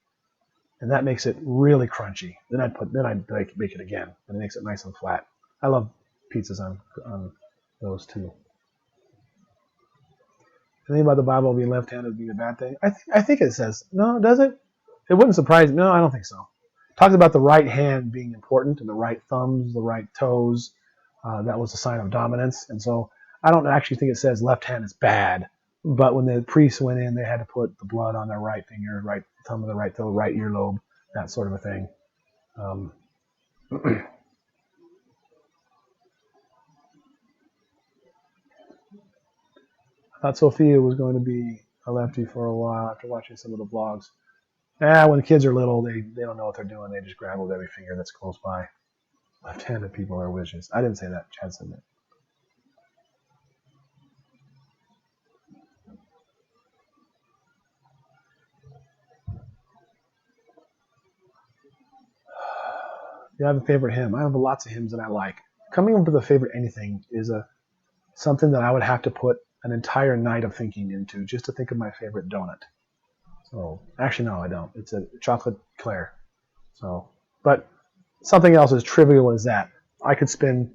and that makes it really crunchy. Then I bake it again, and it makes it nice and flat. I love pizzas on those two. Anything about the Bible being left-handed being a bad thing? I think it says. No, does it? It wouldn't surprise me. No, I don't think so. It talks about the right hand being important and the right thumbs, the right toes. That was a sign of dominance. And so I don't actually think it says left hand is bad. But when the priests went in, they had to put the blood on their right finger, right thumb of the right toe, right earlobe, that sort of a thing. I thought Sophia was going to be a lefty for a while after watching some of the vlogs. When the kids are little, they don't know what they're doing. They just grab with every finger that's close by. Left-handed people are witches. I didn't say that. Chad said that. Do you have a favorite hymn? I have lots of hymns that I like. Coming up with a favorite anything is something that I would have to put an entire night of thinking into just to think of my favorite donut. So actually, no, I don't. It's a chocolate eclair. So, but something else as trivial as that, I could spend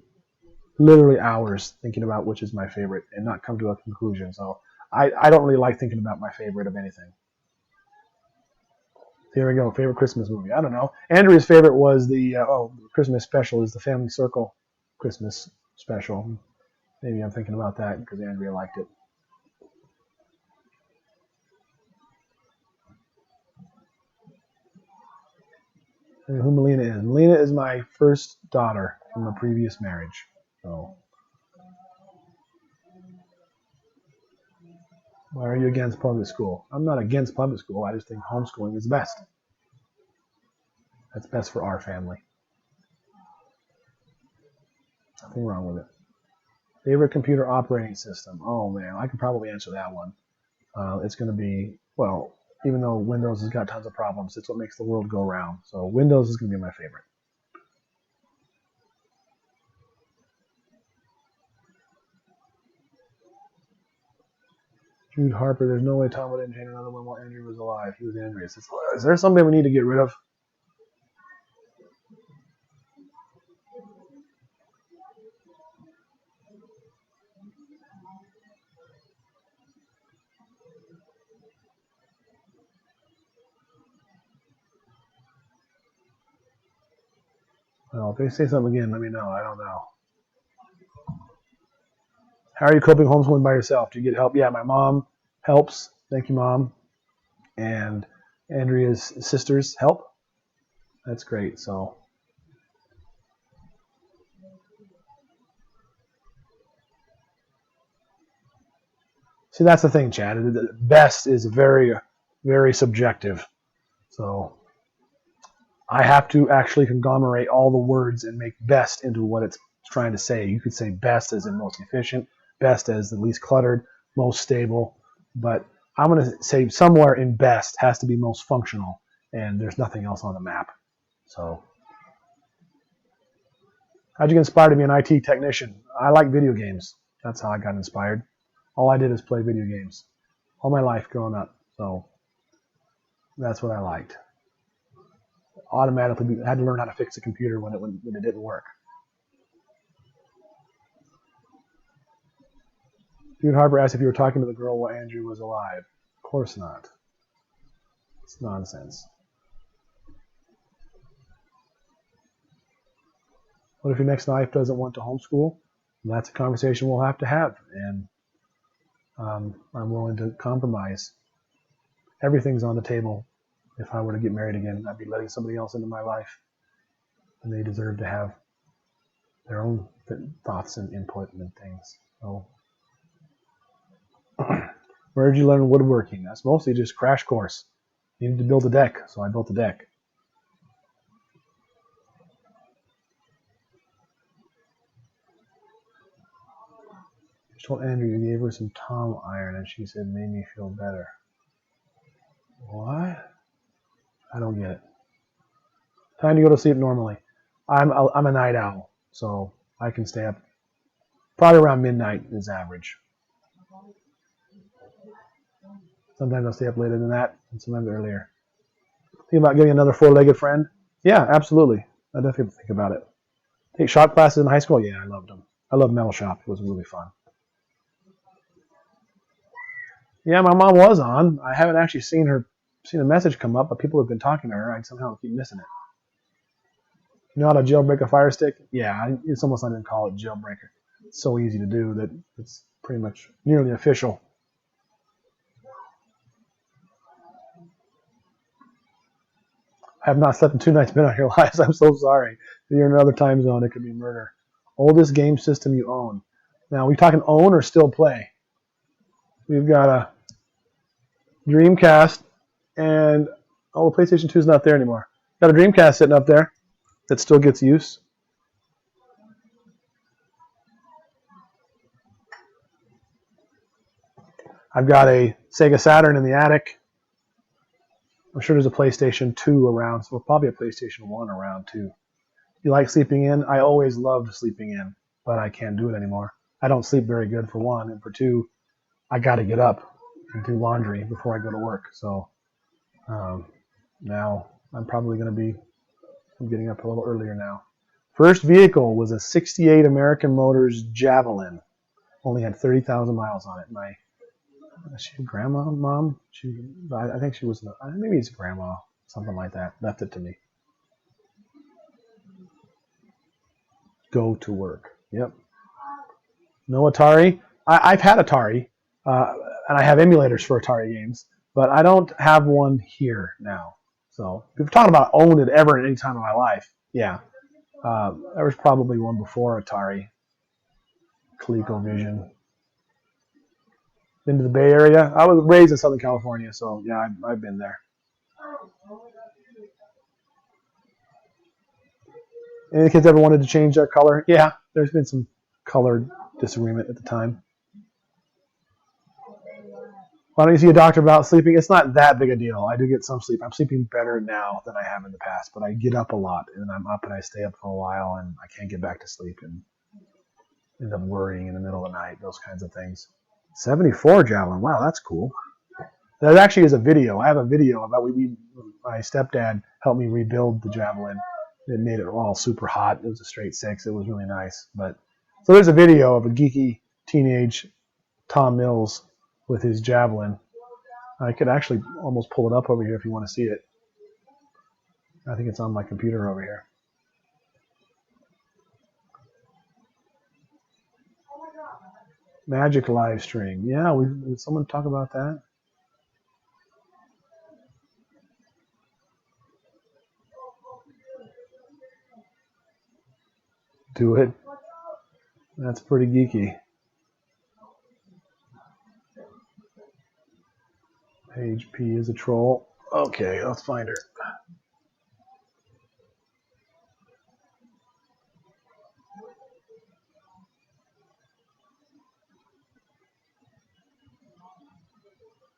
literally hours thinking about which is my favorite and not come to a conclusion. So I don't really like thinking about my favorite of anything. Here we go. Favorite Christmas movie. I don't know. Andrea's favorite was the Christmas special is the Family Circle Christmas special. Maybe I'm thinking about that because Andrea liked it. And who Melina is. Melina is my first daughter from a previous marriage. So, why are you against public school? I'm not against public school. I just think homeschooling is best. That's best for our family. Nothing wrong with it. Favorite computer operating system? Oh man, I could probably answer that one. It's going to be, well, even though Windows has got tons of problems, it's what makes the world go round. So Windows is going to be my favorite. Jude Harper, there's no way Tom would entertain another one while Andrew was alive. He was Andreas. Is there somebody we need to get rid of? Well, if they say something again, let me know. I don't know. How are you coping homeschooling by yourself? Do you get help? Yeah, my mom helps. Thank you, Mom. And Andrea's sisters help. That's great. So, see, that's the thing, Chad. The best is very, very subjective. So, I have to actually conglomerate all the words and make best into what it's trying to say. You could say best as in most efficient, best as the least cluttered, most stable, but I'm going to say somewhere in best has to be most functional, and there's nothing else on the map. So, how'd you get inspired to be an IT technician? I like video games. That's how I got inspired. All I did is play video games all my life growing up. So, that's what I liked. Automatically had to learn how to fix a computer when it didn't work. Jude Harper asked if you were talking to the girl while Andrew was alive. Of course not. It's nonsense. What if your next wife doesn't want to homeschool? And that's a conversation we'll have to have, and I'm willing to compromise. Everything's on the table. If I were to get married again, I'd be letting somebody else into my life, and they deserve to have their own thoughts and input and things. So, where did you learn woodworking? That's mostly just crash course. Needed to build a deck, so I built a deck. I told Andrew you gave her some Tom iron, and she said made me feel better. What? I don't get it. Time to go to sleep normally. I'm a night owl, so I can stay up probably around midnight is average. Sometimes I'll stay up later than that, and sometimes earlier. Think about getting another four-legged friend? Yeah, absolutely. I definitely think about it. Take shop classes in high school? Yeah, I loved them. I love Metal Shop. It was really fun. Yeah, my mom was on. I haven't actually seen a message come up, but people have been talking to her. I somehow keep missing it. You know how to jailbreak a Fire Stick? Yeah, it's almost not even call it jailbreaker. It's so easy to do that it's pretty much nearly official. I have not slept in 2 nights been on your lives. I'm so sorry. If you're in another time zone, it could be murder. Oldest game system you own. Now, we talking own or still play? We've got a Dreamcast, and the PlayStation 2 is not there anymore. Got a Dreamcast sitting up there that still gets use. I've got a Sega Saturn in the attic. I'm sure there's a PlayStation 2 around, so probably a PlayStation 1 around too. You like sleeping in? I always loved sleeping in, but I can't do it anymore. I don't sleep very good, for one, and for two, I got to get up and do laundry before I go to work. So now I'm probably going to be getting up a little earlier now. First vehicle was a 68 American Motors Javelin. Only had 30,000 miles on it. Is she a grandma, mom? I think she was, maybe it's grandma, something like that. Left it to me. Go to work. Yep. No Atari. I've had Atari, and I have emulators for Atari games, but I don't have one here now. So if you're talking about owned it ever at any time in my life, yeah. There was probably one before Atari. ColecoVision. Been to the Bay Area. I was raised in Southern California, so yeah, I've been there. Any kids ever wanted to change their color? Yeah, there's been some color disagreement at the time. Why don't you see a doctor about sleeping? It's not that big a deal. I do get some sleep. I'm sleeping better now than I have in the past, but I get up a lot, and I'm up and I stay up for a while, and I can't get back to sleep and end up worrying in the middle of the night, those kinds of things. 74 Javelin. Wow, that's cool. There actually is a video. I have a video about my stepdad helped me rebuild the Javelin. It made it all super hot. It was a straight 6. It was really nice. But so there's a video of a geeky teenage Tom Mills with his Javelin. I could actually almost pull it up over here if you want to see it. I think it's on my computer over here. Magic live stream. Yeah, did someone talk about that? Do it. That's pretty geeky. Page P is a troll. Okay, let's find her.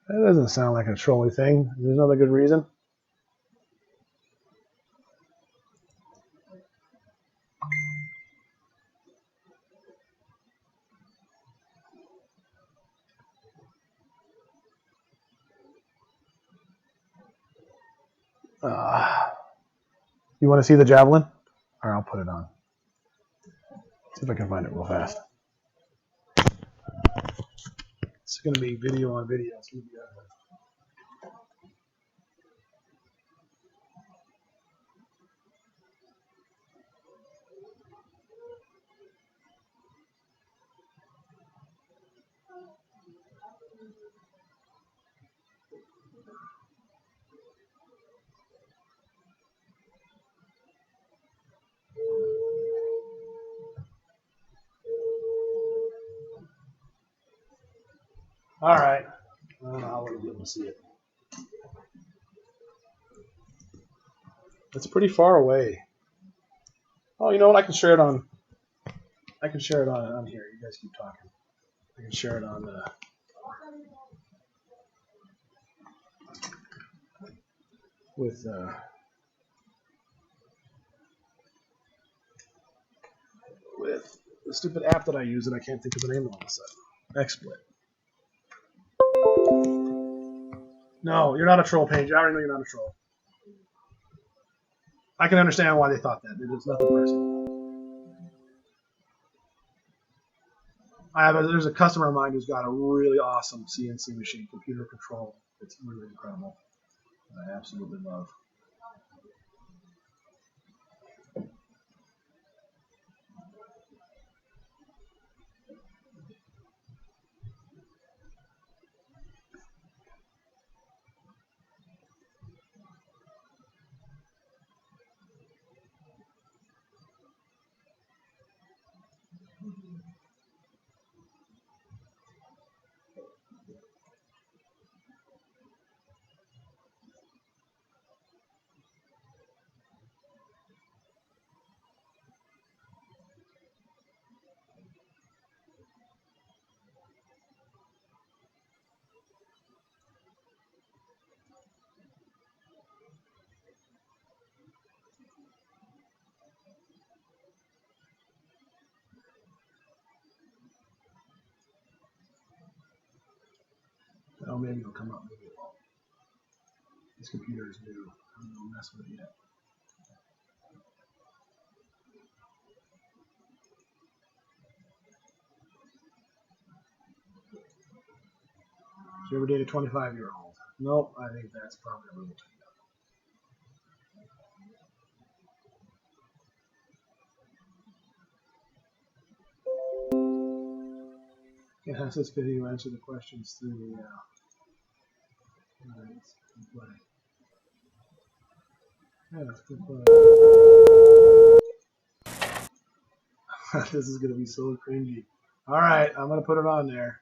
That doesn't sound like a trolly thing. There's another good reason. You want to see the Javelin? Or I'll put it on. See if I can find it real fast. It's going to be video on video. It's going to be all right. I don't know how we'll be able to see it. It's pretty far away. Oh, you know what? I can share it on. I can share it on here. You guys keep talking. I can share it on. With the stupid app that I use, and I can't think of the name of it. XSplit. No, you're not a troll, Paige. I already know you're not a troll. I can understand why they thought that. It's nothing personal. There's a customer of mine who's got a really awesome CNC machine, computer control. It's really incredible. I absolutely love. Oh, maybe it'll come up. Maybe it won't. This computer is new. I'm not gonna mess with it yet. Did you ever date a 25-year-old? Nope. I think that's probably a little too young. Has this video answer the questions through the play? Yeah, that's good play. This is gonna be so cringy. All right, I'm gonna put it on there.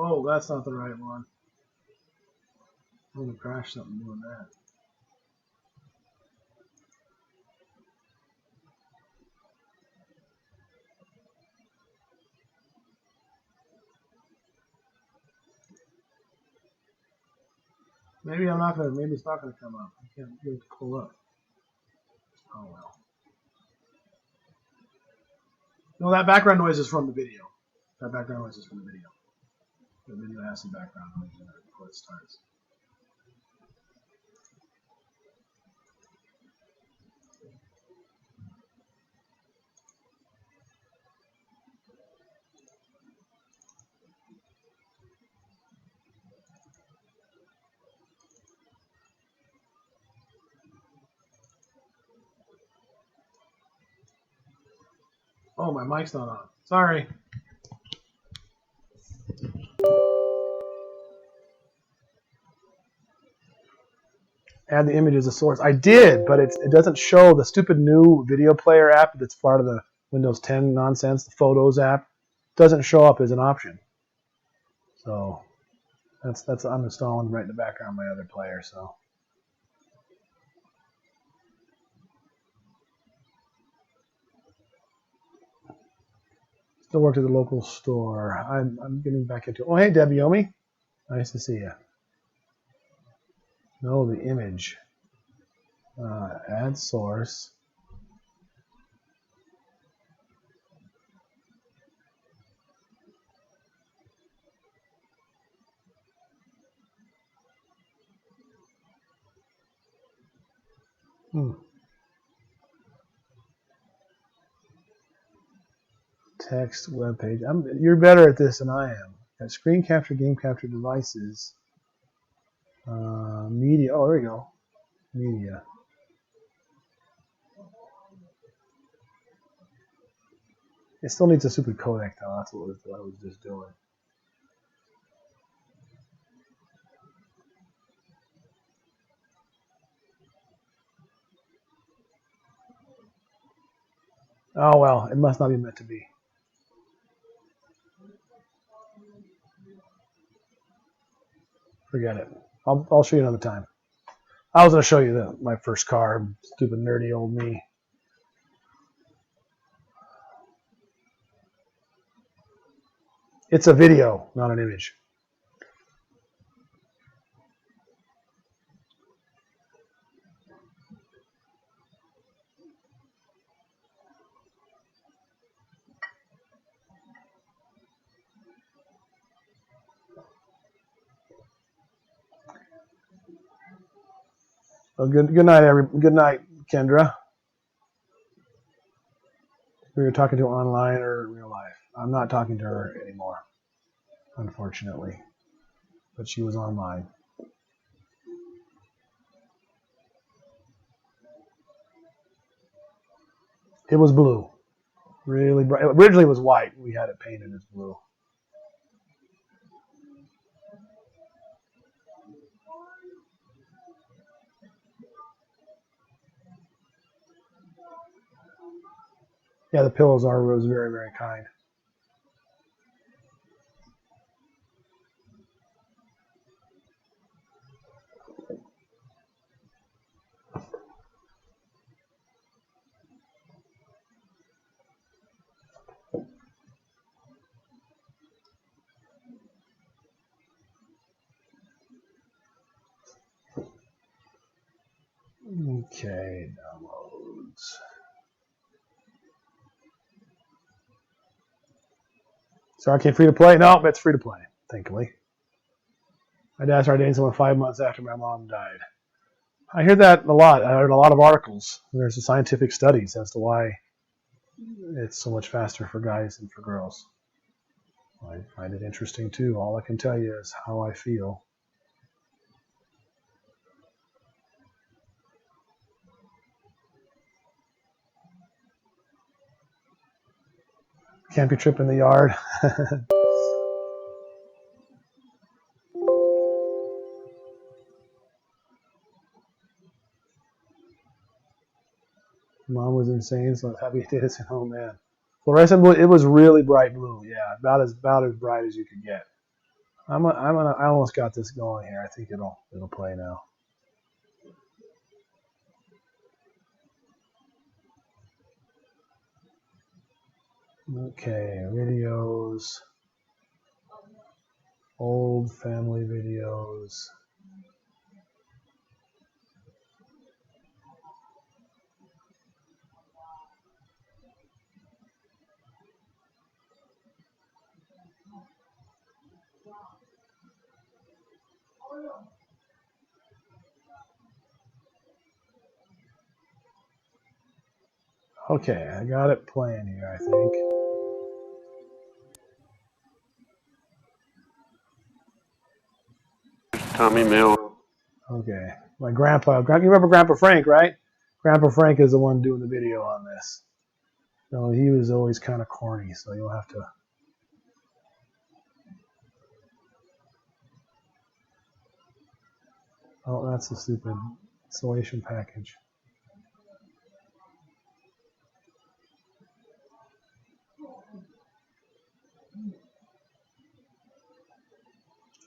Oh, that's not the right one. I'm gonna crash something doing that. Maybe I'm not gonna. Maybe it's not gonna come up. I can't get it to pull up. Oh well. No, that background noise is from the video. That background noise is from the video. The video has some background noise in it before it starts. Oh, my mic's not on. Sorry. Add the image as a source. I did, but it doesn't show the stupid new video player app that's part of the Windows 10 nonsense, the Photos app. Doesn't show up as an option. So that's I'm installing right in the background my other player. So still work at the local store. I'm getting back into. Oh, hey, Debbie Yomi. Nice to see you. No, the image. Add source. Text web page. You're better at this than I am. Got screen capture, game capture devices. Media. Oh, there we go. Media. It still needs a stupid codec though. That's what I was just doing. Oh well, it must not be meant to be. Forget it. I'll show you another time. I was gonna show you my first car. Stupid nerdy old me. It's a video, not an image. Well, good night, good night, Kendra. We were talking to her online or in real life. I'm not talking to her anymore, unfortunately. But she was online. It was blue. Really bright. Originally it was white. We had it painted as blue. Yeah, the pillows was very, very kind. Okay, downloads. So Arcane free to play? No, it's free to play, thankfully. My dad started dating someone 5 months after my mom died. I hear that a lot. I heard a lot of articles. There's scientific studies as to why it's so much faster for guys than for girls. I find it interesting too. All I can tell you is how I feel. Can't be tripping in the yard. Mom was insane, so happy did it. Oh man, fluorescent blue. It was really bright blue. Yeah, about as bright as you could get. I almost got this going here. I think it'll play now. Okay, videos, old family videos. Okay, I got it playing here, I think. Tommy Mill. Okay, my grandpa. You remember Grandpa Frank, right? Grandpa Frank is the one doing the video on this. So he was always kind of corny, so you'll have to. Oh, that's a stupid installation package.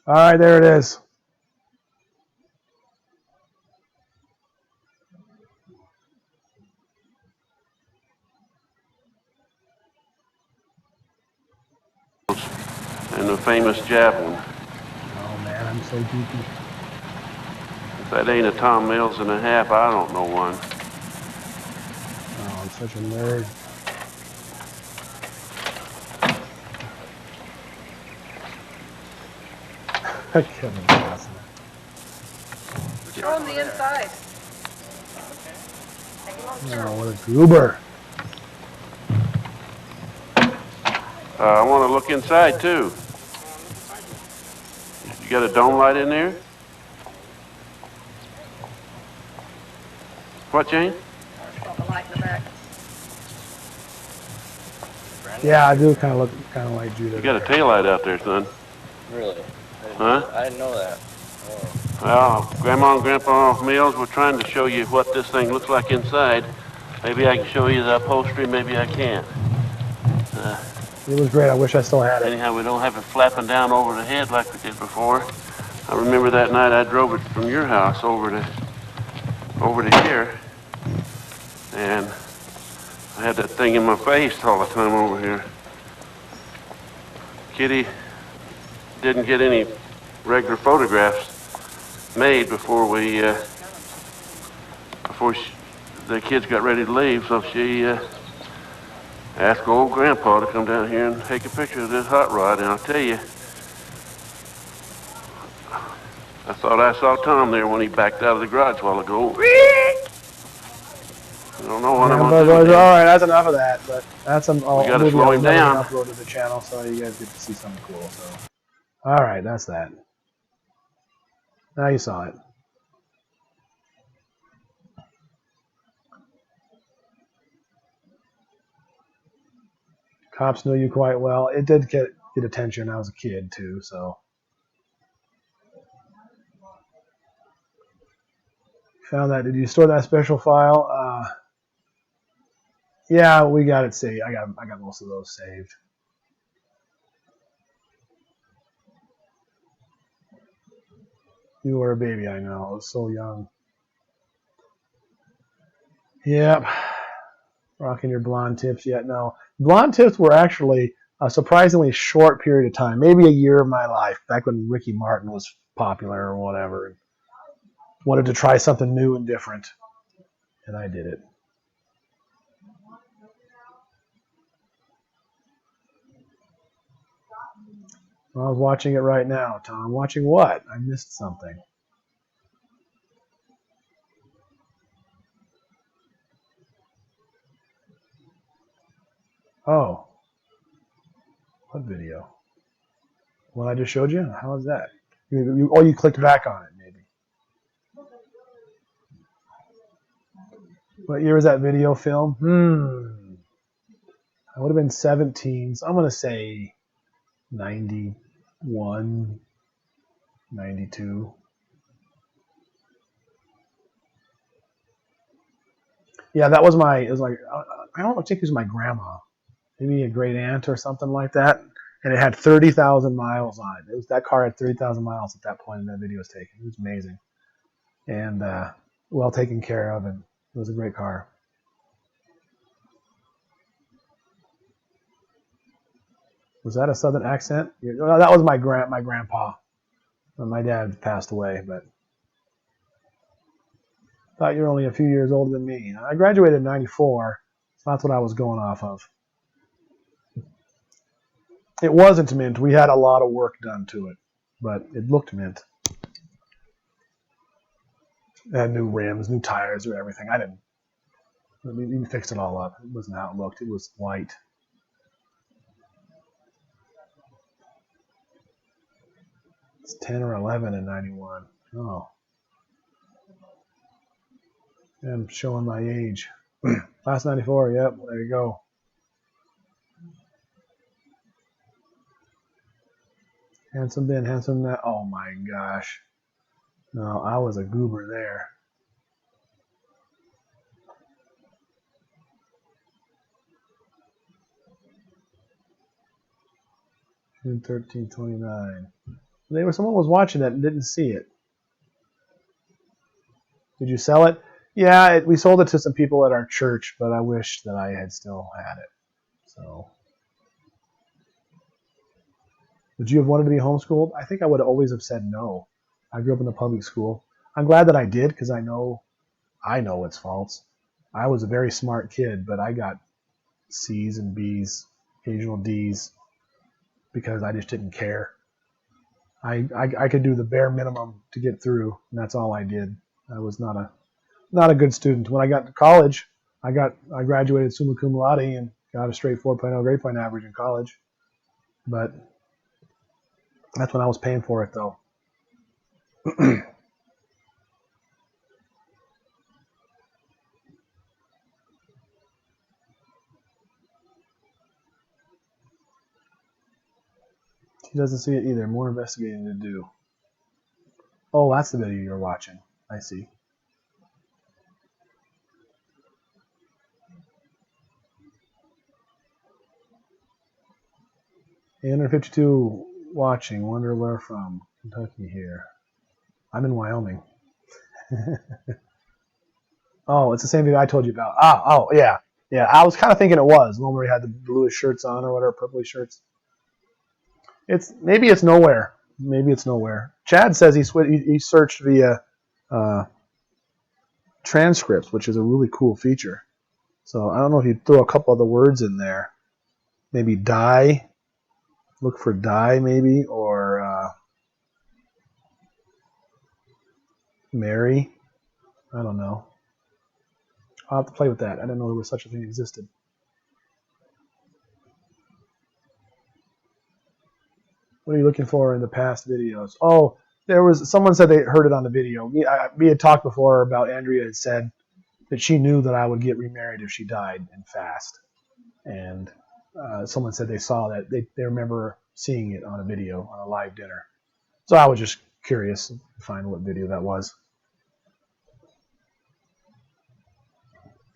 All right, there it is. And the famous javelin. Oh man, I'm so geeky. If that ain't a Tom Mills and a half, I don't know one. Oh, I'm such a nerd. Kevin Costner. Show him the inside. Oh, what a goober. I want to look inside too. You got a dome light in there? What, Jane? Got the light in the back. Yeah, I do kind of look like Judah. You got a tail light out there, son. Really? Huh? I didn't know that. Oh. Well, Grandma and Grandpa Mills were trying to show you what this thing looks like inside. Maybe I can show you the upholstery, maybe I can't. It was great. I wish I still had it. Anyhow, we don't have it flapping down over the head like we did before. I remember that night I drove it from your house over to here, and I had that thing in my face all the time over here. Kitty didn't get any regular photographs made before the kids got ready to leave, so she asked old Grandpa to come down here and take a picture of this hot rod, and I'll tell you, I thought I saw Tom there when he backed out of the garage a while ago. I don't know what I'm All going to do with him. right, that's enough of that. But that's a gotta movie slow I'll him never get down. uploaded to the channel, so you guys get to see something cool. So, all right, that's that. Now you saw it. Cops know you quite well. It did get attention. I was a kid too, so. Found that. Did you store that special file? Yeah, we got it saved. I got most of those saved. You were a baby, I know. I was so young. Yep. Rocking your blonde tips yet? No. Blonde tips were actually a surprisingly short period of time, maybe a year of my life, back when Ricky Martin was popular or whatever. And wanted to try something new and different, and I did it. I was watching it right now, Tom. Watching what? I missed something. Oh. What video? What I just showed you? How is that? You clicked back on it, maybe. What year was that video film? I would have been 17. So I'm going to say 91, 92. Yeah, that was it was like, I don't think it was my grandma. Maybe a great aunt or something like that. And it had 30,000 miles on it. That car had 30,000 miles at that point when that video was taken. It was amazing. And well taken care of, and it was a great car. Was that a southern accent? No, that was my grandpa. My dad passed away, but I thought you were only a few years older than me. I graduated in 94, so that's what I was going off of. It wasn't mint. We had a lot of work done to it, but it looked mint. It had new rims, new tires, or everything. We fixed it all up. It wasn't how it looked. It was white. It's 10 or 11 in 91. Oh. I'm showing my age. Class 94, yep, there you go. Handsome Ben, handsome that. Oh my gosh. No, I was a goober there. June 13, 29. Someone was watching that and didn't see it. Did you sell it? Yeah, we sold it to some people at our church, but I wish that I had still had it. So, would you have wanted to be homeschooled? I think I would always have said no. I grew up in the public school. I'm glad that I did because I know its faults. I was a very smart kid, but I got C's and B's, occasional D's, because I just didn't care. I could do the bare minimum to get through, and that's all I did. I was not a good student. When I got to college, I graduated summa cum laude and got a straight 4.0 grade point average in college. But that's when I was paying for it, though. She doesn't see it either. More investigating to do. Oh, that's the video you're watching. I see. 852 watching. Wonder where from. Kentucky here. I'm in Wyoming. Oh, it's the same video I told you about. Oh, yeah. Yeah, I was kind of thinking it was. The one where he had the bluish shirts on or whatever, purplish shirts. Maybe it's nowhere. Maybe it's nowhere. Chad says he searched via transcripts, which is a really cool feature. So I don't know if you throw a couple other words in there. Maybe die. Look for die, maybe, or Mary. I don't know. I'll have to play with that. I didn't know there was such a thing existed. What are you looking for in the past videos? Oh, someone said they heard it on the video. We had talked before about Andrea had said that she knew that I would get remarried if she died and fast. And someone said they saw that. They remember seeing it on a video on a live dinner. So I was just curious to find what video that was.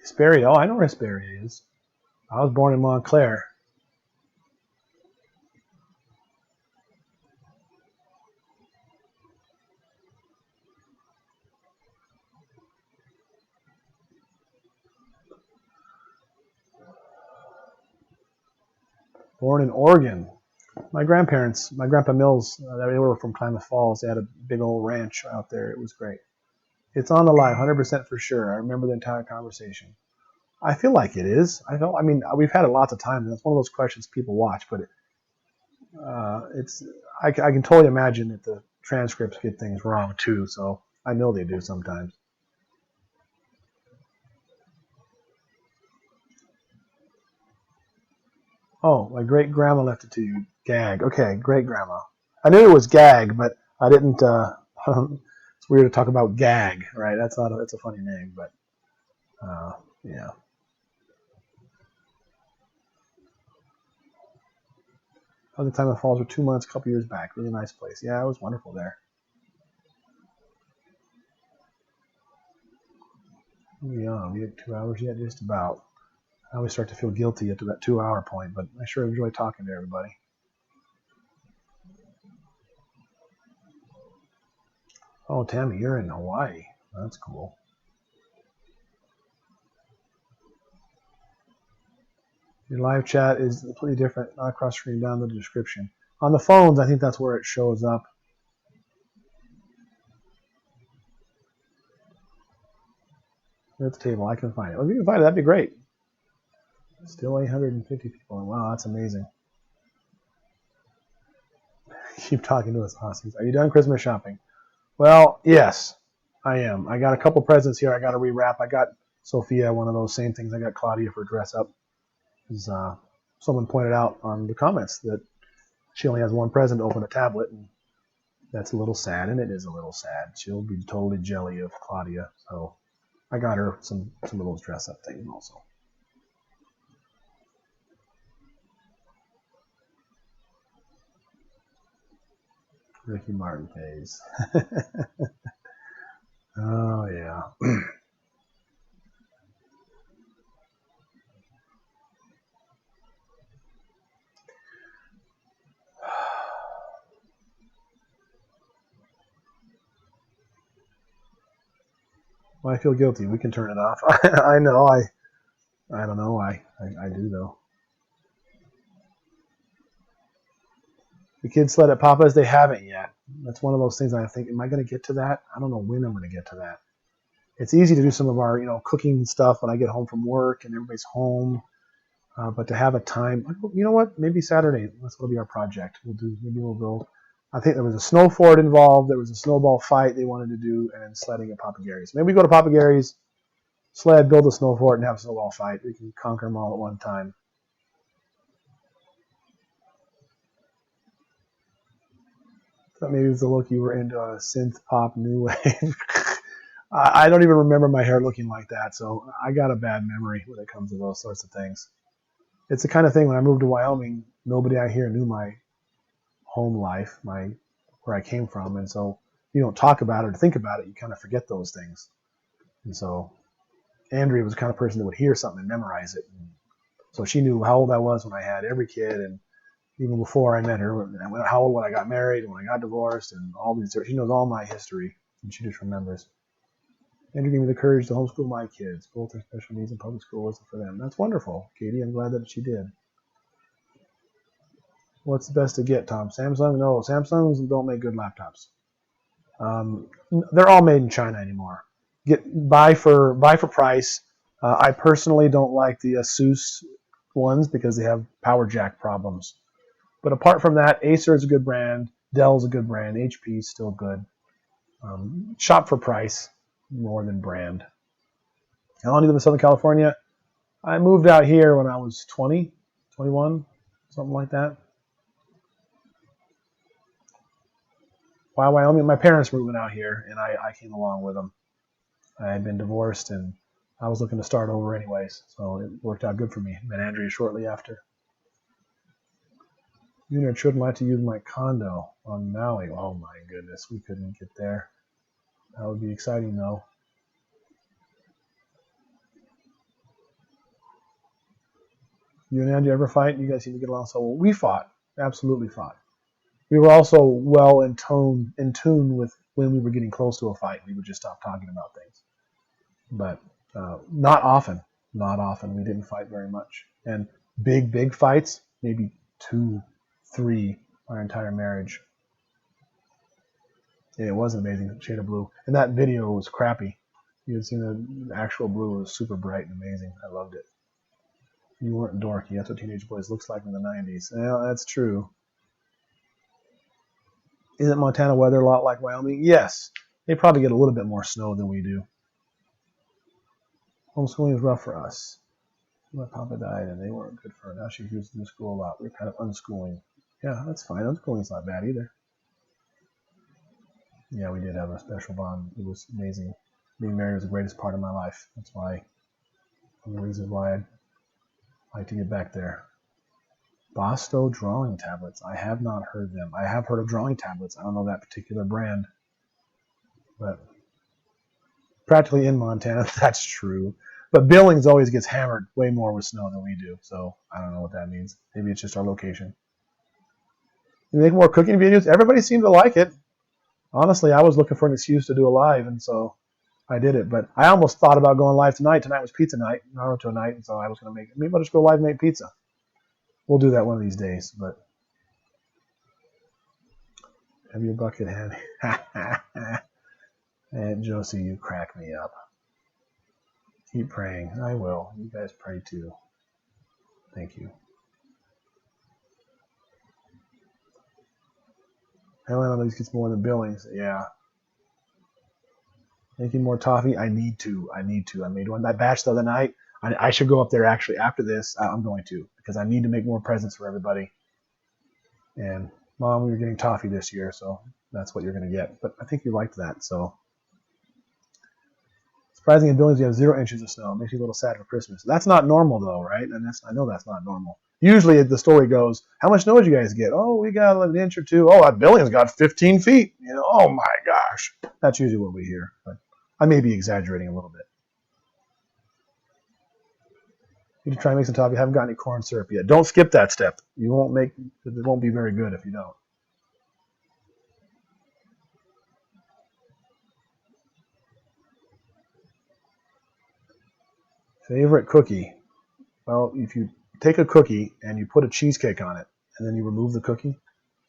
Hesperia. Oh, I know where Hesperia is. I was born in Montclair. Born in Oregon. My Grandpa Mills, they were from Klamath Falls. They had a big old ranch out there. It was great. It's on the live, 100% for sure. I remember the entire conversation. I feel like it is. We've had it lots of times. That's one of those questions people watch, but I can totally imagine that the transcripts get things wrong too. So I know they do sometimes. Oh, my great grandma left it to you. Gag. Okay, great grandma. I knew it was gag, but I didn't. It's weird to talk about gag, right? That's a funny name, but yeah. By the time the falls were 2 months, a couple years back. Really nice place. Yeah, it was wonderful there. Yeah, we had 2 hours yet, just about. I always start to feel guilty at that 2 hour point, but I sure enjoy talking to everybody. Oh, Tammy, you're in Hawaii. That's cool. Your live chat is completely different, not across screen, down the description. On the phones, I think that's where it shows up. At the table, I can find it. Well, if you can find it, that'd be great. Still 850 people. Wow, that's amazing. Keep talking to us, Aussies. Are you done Christmas shopping? Well, yes, I am. I got a couple presents here I got to rewrap. I got Sophia one of those same things. I got Claudia for dress up. Someone pointed out on the comments that she only has one present to open a tablet, and that's a little sad, and it is a little sad. She'll be totally jelly of Claudia. So I got her some of those dress up things also. Ricky Martin phase. Oh, yeah. Well, I feel guilty. We can turn it off. I know. I don't know. I do, though. The kids slept at Papa's. They haven't yet. That's one of those things I think, am I going to get to that? I don't know when I'm going to get to that. It's easy to do some of our, cooking stuff when I get home from work and everybody's home. But to have a time, you know what? Maybe Saturday. That'll be our project. Maybe we'll go. I think there was a snow fort involved. There was a snowball fight they wanted to do, and then sledding at Papa Gary's. Maybe we go to Papa Gary's, sled, build a snow fort, and have a snowball fight. We can conquer them all at one time. Thought maybe it was the look you were into, a synth pop new wave. I don't even remember my hair looking like that, so I got a bad memory when it comes to those sorts of things. It's the kind of thing when I moved to Wyoming, nobody out here knew my home life, where I came from, and so you don't talk about it or think about it, you kind of forget those things. And so Andrea was the kind of person that would hear something and memorize it. And so she knew how old I was when I had every kid, and even before I met her, how old when I got married and when I got divorced, and all these. She knows all my history, and she just remembers. Andrew gave me the courage to homeschool my kids. Both their special needs and public school wasn't for them. That's wonderful, Katie. I'm glad that she did. What's the best to get, Tom? Samsung? No, Samsungs don't make good laptops. They're all made in China anymore. Buy for price. I personally don't like the Asus ones because they have power jack problems. But apart from that, Acer is a good brand. Dell's a good brand. HP is still good. Shop for price more than brand. How long do you live in Southern California? I moved out here when I was 20, 21, something like that. Why Wyoming? My parents were moving out here, and I came along with them. I had been divorced, and I was looking to start over anyways, so it worked out good for me. Met Andrea shortly after. You and your children like to use my condo on Maui. Oh my goodness, we couldn't get there. That would be exciting though. You and Andrea ever fight? You guys seem to get along so well. We fought, absolutely fought. We were also well in tune with when we were getting close to a fight. We would just stop talking about things. But not often. Not often. We didn't fight very much. And big fights, maybe 2, 3 our entire marriage. Yeah, it was an amazing shade of blue. And that video was crappy. You had seen the actual blue was super bright and amazing. I loved it. You weren't dorky. That's what teenage boys looks like in the 90s. Yeah, that's true. Isn't Montana weather a lot like Wyoming? Yes. They probably get a little bit more snow than we do. Homeschooling is rough for us. My papa died and they weren't good for her. Now she goes to school a lot. We're kind of unschooling. Yeah, that's fine. Unschooling's not bad either. Yeah, we did have a special bond. It was amazing. Being married was the greatest part of my life. That's why, one of the reasons why I'd like to get back there. Bosto drawing tablets. I have not heard them. I have heard of drawing tablets. I don't know that particular brand. But practically in Montana, that's true. But Billings always gets hammered way more with snow than we do. So I don't know what that means. Maybe it's just our location. You make more cooking videos? Everybody seemed to like it. Honestly, I was looking for an excuse to do a live, and so I did it. But I almost thought about going live tonight. Tonight was pizza night, Naruto night, and so I was going to maybe I'll just go live and make pizza. We'll do that one of these days, but have your bucket handy. And Josie, you crack me up. Keep praying. I will. You guys pray too. Thank you. Helen at least gets more than Billings. Yeah. Making more toffee? I need to. I made one. That batch the other night. I should go up there actually after this. I'm going to because I need to make more presents for everybody. And Mom, we were getting toffee this year, so that's what you're going to get. But I think you liked that, so. Surprising in Billings, you have 0 inches of snow. It makes you a little sad for Christmas. That's not normal, though, right? And I know that's not normal. Usually the story goes, how much snow did you guys get? Oh, we got an inch or 2. Oh, Billings got 15 feet. You know, oh, my gosh. That's usually what we hear. But I may be exaggerating a little bit. You can try and make some toffee. I haven't got any corn syrup yet. Don't skip that step. It won't be very good if you don't. Favorite cookie? Well, if you take a cookie and you put a cheesecake on it and then you remove the cookie,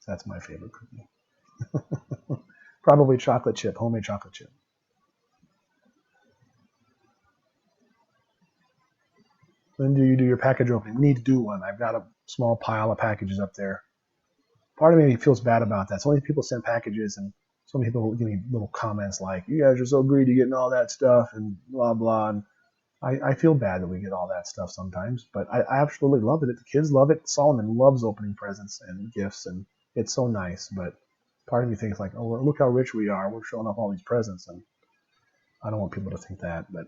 that's my favorite cookie. Probably chocolate chip, homemade chocolate chip. When do you do your package opening? We need to do one. I've got a small pile of packages up there. Part of me feels bad about that. So many people send packages and so many people give me little comments like, you guys are so greedy getting all that stuff and blah, blah. And I feel bad that we get all that stuff sometimes, but I absolutely love it. The kids love it. Solomon loves opening presents and gifts, and it's so nice. But part of me thinks like, oh, well, look how rich we are. We're showing off all these presents, and I don't want people to think that. But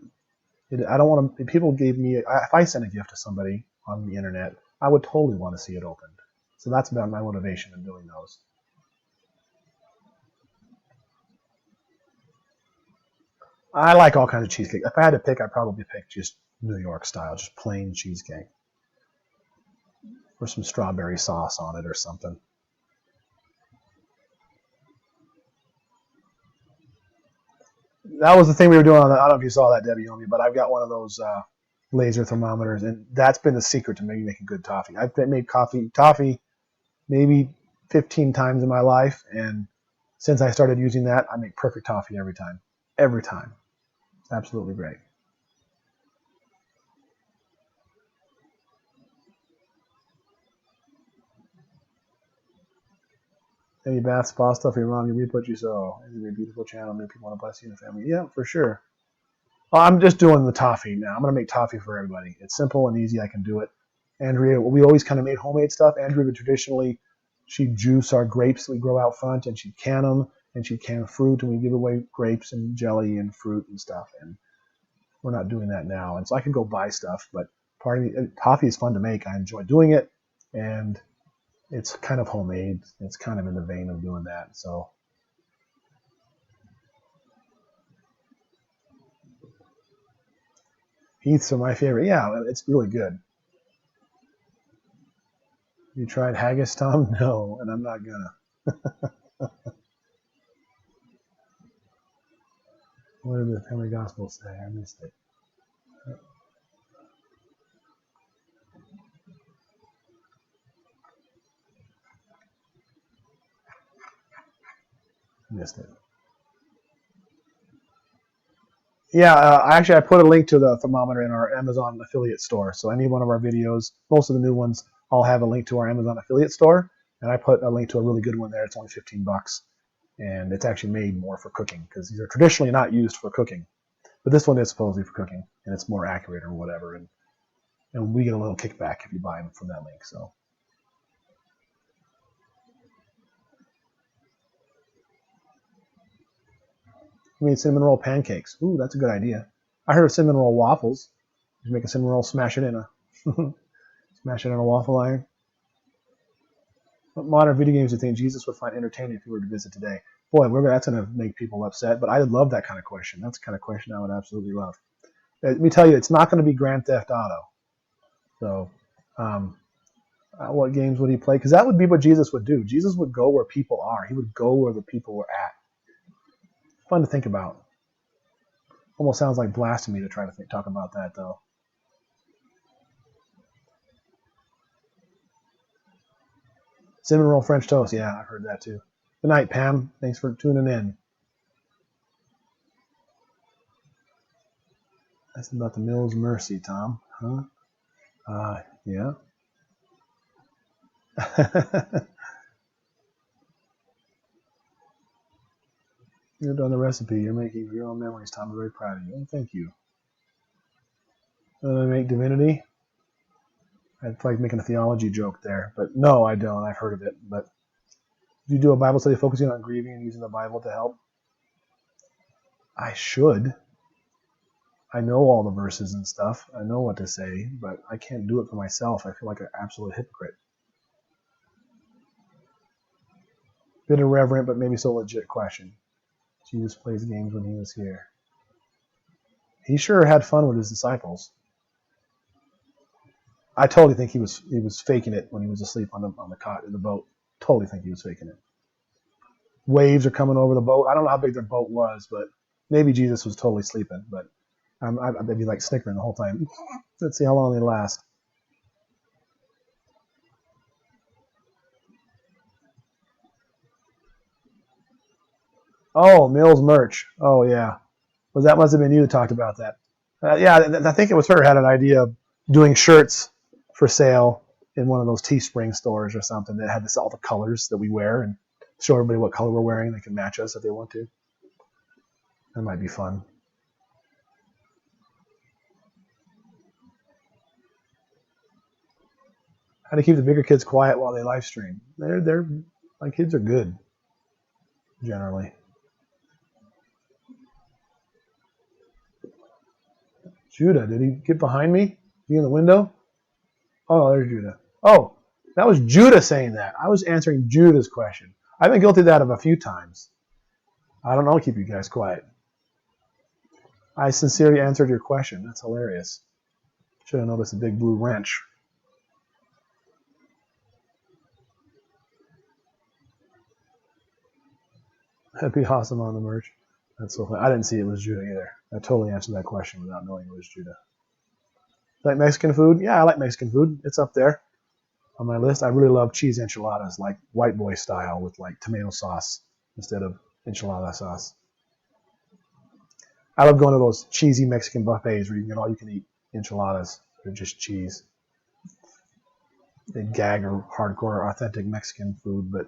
I don't want to. People gave me. If I sent a gift to somebody on the internet, I would totally want to see it opened. So that's about my motivation in doing those. I like all kinds of cheesecake. If I had to pick, I'd probably pick just New York style, just plain cheesecake. Or some strawberry sauce on it or something. That was the thing we were doing on I don't know if you saw that, Debbie, on me, but I've got one of those laser thermometers, and that's been the secret to maybe making good toffee. I've made toffee maybe 15 times in my life, and since I started using that, I make perfect toffee every time. Every time. It's absolutely great. Any bath spa stuff for your mom? You reap what you sow. It's a beautiful channel. Many people want to bless you and the family. Yeah, for sure. Well, I'm just doing the toffee now. I'm going to make toffee for everybody. It's simple and easy. I can do it. Andrea, we always kind of made homemade stuff. Andrea would traditionally, she'd juice our grapes that we grow out front, and she'd can them, and she'd can fruit, and we give away grapes and jelly and fruit and stuff. And we're not doing that now. And so I can go buy stuff, but toffee is fun to make. I enjoy doing it, and it's kind of homemade. It's kind of in the vein of doing that. So Heath's are my favorite. Yeah, it's really good. You tried haggis, Tom? No, and I'm not gonna. What did the Family Gospel say? I missed it. Missed it. Yeah, actually, I put a link to the thermometer in our Amazon affiliate store. So any one of our videos, most of the new ones, I'll have a link to our Amazon affiliate store, and I put a link to a really good one there. It's only $15, and it's actually made more for cooking because these are traditionally not used for cooking, but this one is supposedly for cooking, and it's more accurate or whatever, and we get a little kickback if you buy them from that link. So. You made cinnamon roll pancakes. Ooh, that's a good idea. I heard of cinnamon roll waffles. You make a cinnamon roll, smash it in a waffle iron. What modern video games do you think Jesus would find entertaining if he were to visit today? Boy, that's going to make people upset, but I would love that kind of question. That's the kind of question I would absolutely love. Let me tell you, it's not going to be Grand Theft Auto. So, what games would he play? Because that would be what Jesus would do. Jesus would go where people are. He would go where the people were at. Fun to think about. Almost sounds like blasphemy to try to talk about that, though. Cinnamon roll French toast. Yeah, I've heard that too. Good night, Pam. Thanks for tuning in. That's about the Mills Mercy, Tom. Huh? Yeah. You're doing the recipe. You're making your own memories, Tom. I'm very proud of you. And thank you. Make divinity. I'd like making a theology joke there, but no, I don't. I've heard of it. But do you do a Bible study focusing on grieving and using the Bible to help? I should. I know all the verses and stuff. I know what to say, but I can't do it for myself. I feel like an absolute hypocrite. Bit irreverent, but maybe so legit question. Jesus plays games when he was here. He sure had fun with his disciples. I totally think he was faking it when he was asleep on the cot in the boat. Totally think he was faking it. Waves are coming over the boat. I don't know how big their boat was, but maybe Jesus was totally sleeping. But I'd be like snickering the whole time. Let's see how long they last. Oh, Mills merch. Oh yeah. Well, that must have been you who talked about that. Yeah, I think it was her who had an idea of doing shirts for sale in one of those Teespring stores or something that had all the colors that we wear and show everybody what color we're wearing. They can match us if they want to. That might be fun. How to keep the bigger kids quiet while they live stream. My kids are good, generally. Judah, did he get behind me? Is he in the window? Oh, there's Judah. Oh, that was Judah saying that. I was answering Judah's question. I've been guilty of that a few times. I don't know, keep you guys quiet. I sincerely answered your question. That's hilarious. Should have noticed a big blue wrench. That'd be awesome on the merch. That's so funny. I didn't see it was Judah either. I totally answered that question without knowing it was Judah. Like Mexican food? Yeah, I like Mexican food. It's up there on my list. I really love cheese enchiladas, like white boy style with like tomato sauce instead of enchilada sauce. I love going to those cheesy Mexican buffets where you can get all you can eat enchiladas. They're just cheese. They gag or hardcore authentic Mexican food, but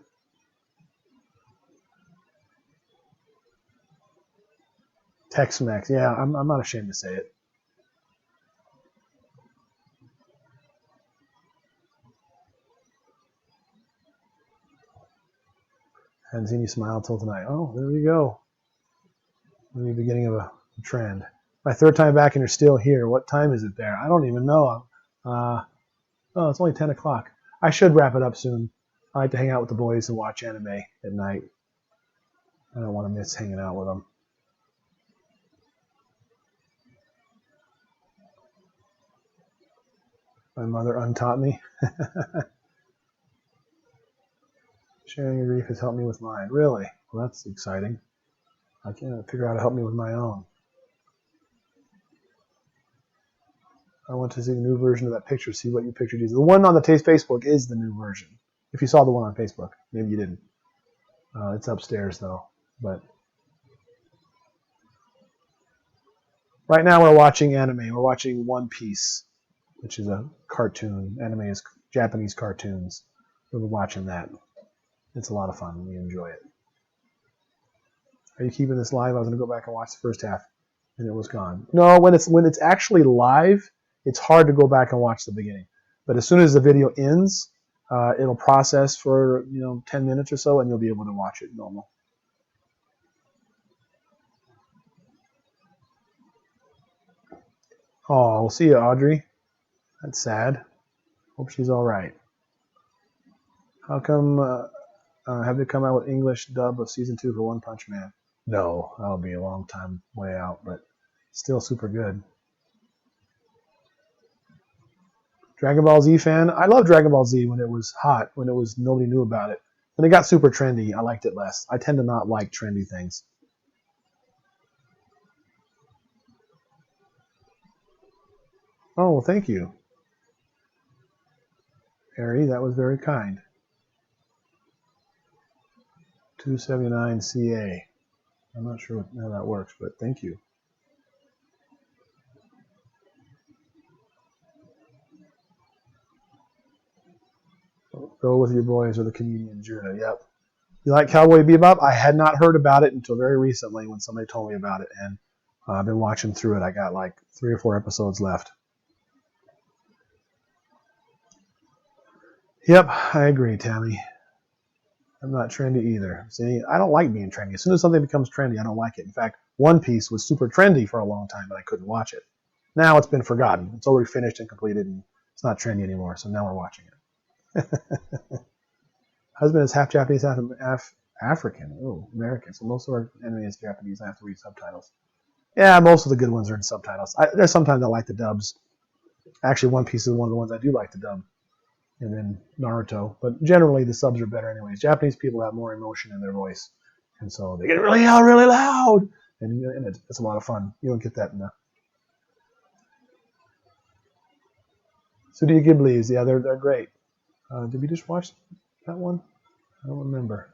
Tex-Mex. Yeah, I'm not ashamed to say it. Hadn't seen you smile till tonight. Oh, there you go. Maybe the beginning of a trend. My third time back and you're still here. What time is it there? I don't even know. Oh, it's only 10 o'clock. I should wrap it up soon. I like to hang out with the boys and watch anime at night. I don't want to miss hanging out with them. My mother untaught me. Sharing your grief has helped me with mine. Really? Well, that's exciting. I can't figure out how to help me with my own. I want to see the new version of that picture, see what you pictured. The one on the Taste Facebook is the new version. If you saw the one on Facebook, maybe you didn't. It's upstairs, though. But right now we're watching anime. We're watching One Piece, which is a cartoon. Anime is Japanese cartoons. We're watching that. It's a lot of fun. We enjoy it. Are you keeping this live? I was going to go back and watch the first half, and it was gone. No, when it's actually live, it's hard to go back and watch the beginning. But as soon as the video ends, it'll process for 10 minutes or so, and you'll be able to watch it normal. Oh, we'll see you, Audrey. That's sad. Hope she's all right. How come have they come out with English dub of season 2 for One Punch Man? No, that'll be a long time way out, but still super good. Dragon Ball Z fan? I love Dragon Ball Z when it was hot, when it was nobody knew about it. When it got super trendy, I liked it less. I tend to not like trendy things. Oh, well, thank you, Harry. That was very kind. 279 CA. I'm not sure how that works, but thank you. Go with your boys or the comedian Judah. Yep. You like Cowboy Bebop? I had not heard about it until very recently when somebody told me about it, and I've been watching through it. I got like 3 or 4 episodes left. Yep, I agree, Tammy. I'm not trendy either. See, I don't like being trendy. As soon as something becomes trendy, I don't like it. In fact, One Piece was super trendy for a long time, but I couldn't watch it. Now it's been forgotten. It's already finished and completed, and it's not trendy anymore, so now we're watching it. Husband is half Japanese, half African. Oh, American. So most of our anime is Japanese. I have to read subtitles. Yeah, most of the good ones are in subtitles. There's sometimes I like the dubs. Actually, One Piece is one of the ones I do like the dub. And then Naruto. But generally, the subs are better anyways. Japanese people have more emotion in their voice. And so they get really loud. And it's a lot of fun. You don't get that enough. Studio Ghibli's, yeah, they're great. Did we just watch that one? I don't remember.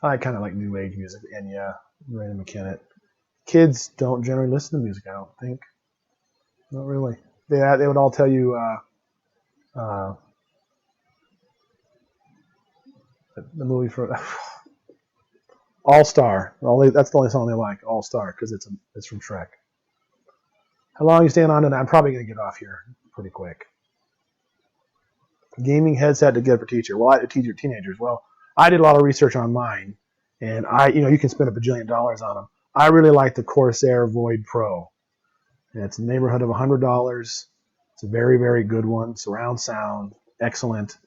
I kind of like new age music. Enya, Random McKenna. Kids don't generally listen to music, I don't think. Not really. They would all tell you the movie for All Star. That's the only song they like, All Star, because it's from Shrek. How long are you staying on? And I'm probably going to get off here pretty quick. Gaming headset to get for teacher. Well, I teach teenagers. Well, I did a lot of research on mine, and you can spend $1 billion on them. I really like the Corsair Void Pro. And it's in the neighborhood of $100. It's a very, very good one. Surround sound, excellent,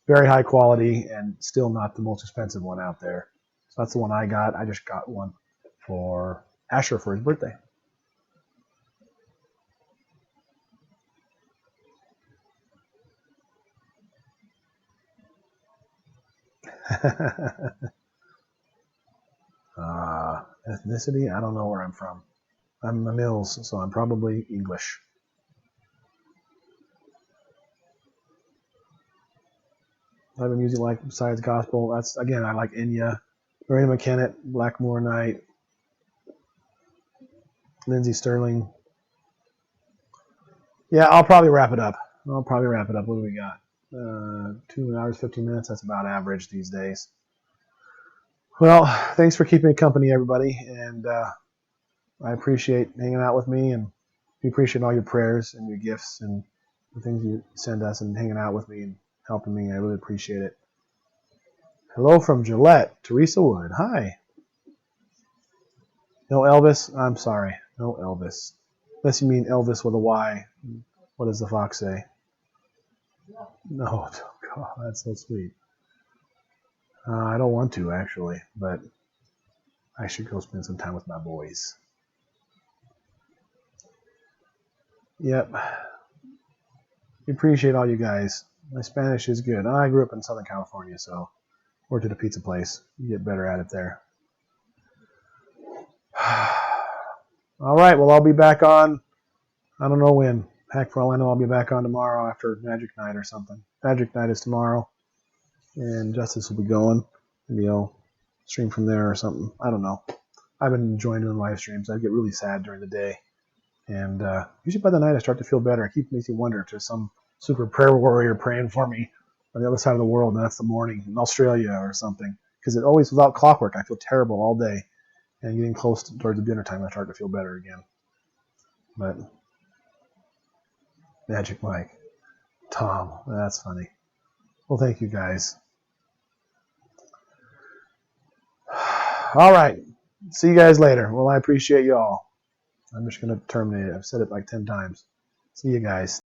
very high quality, and still not the most expensive one out there. So that's the one I got. I just got one for Asher for his birthday. Ethnicity? I don't know where I'm from. I'm a Mills, so I'm probably English. Other music like besides gospel, that's again I like Enya, Marina McKenna, Blackmore Night, Lindsey Sterling. Yeah, I'll probably wrap it up. What do we got? 2 hours, 15 minutes. That's about average these days. Well, thanks for keeping me company, everybody, and I appreciate hanging out with me, and we appreciate all your prayers and your gifts and the things you send us and hanging out with me and helping me. I really appreciate it. Hello from Gillette, Teresa Wood. Hi. No Elvis? I'm sorry. No Elvis. Unless you mean Elvis with a Y. What does the fox say? No. God, that's so sweet. I don't want to, actually, but I should go spend some time with my boys. Yep. We appreciate all you guys. My Spanish is good. I grew up in Southern California, so worked at a pizza place. You get better at it there. All right, well, I'll be back on. I don't know when. Heck, for all I know, I'll be back on tomorrow after Magic Night or something. Magic Night is tomorrow, and Justus will be going. Maybe I'll stream from there or something. I don't know. I've been enjoying doing live streams. I get really sad during the day, and usually by the night I start to feel better. It makes me wonder if there's some super prayer warrior praying for me on the other side of the world, and that's the morning in Australia or something. Because it always, without clockwork, I feel terrible all day. And getting close towards the dinner time, I start to feel better again. But Magic Mike, Tom, that's funny. Well, thank you guys. All right, see you guys later. Well, I appreciate you all. I'm just going to terminate it. I've said it like 10 times. See you guys.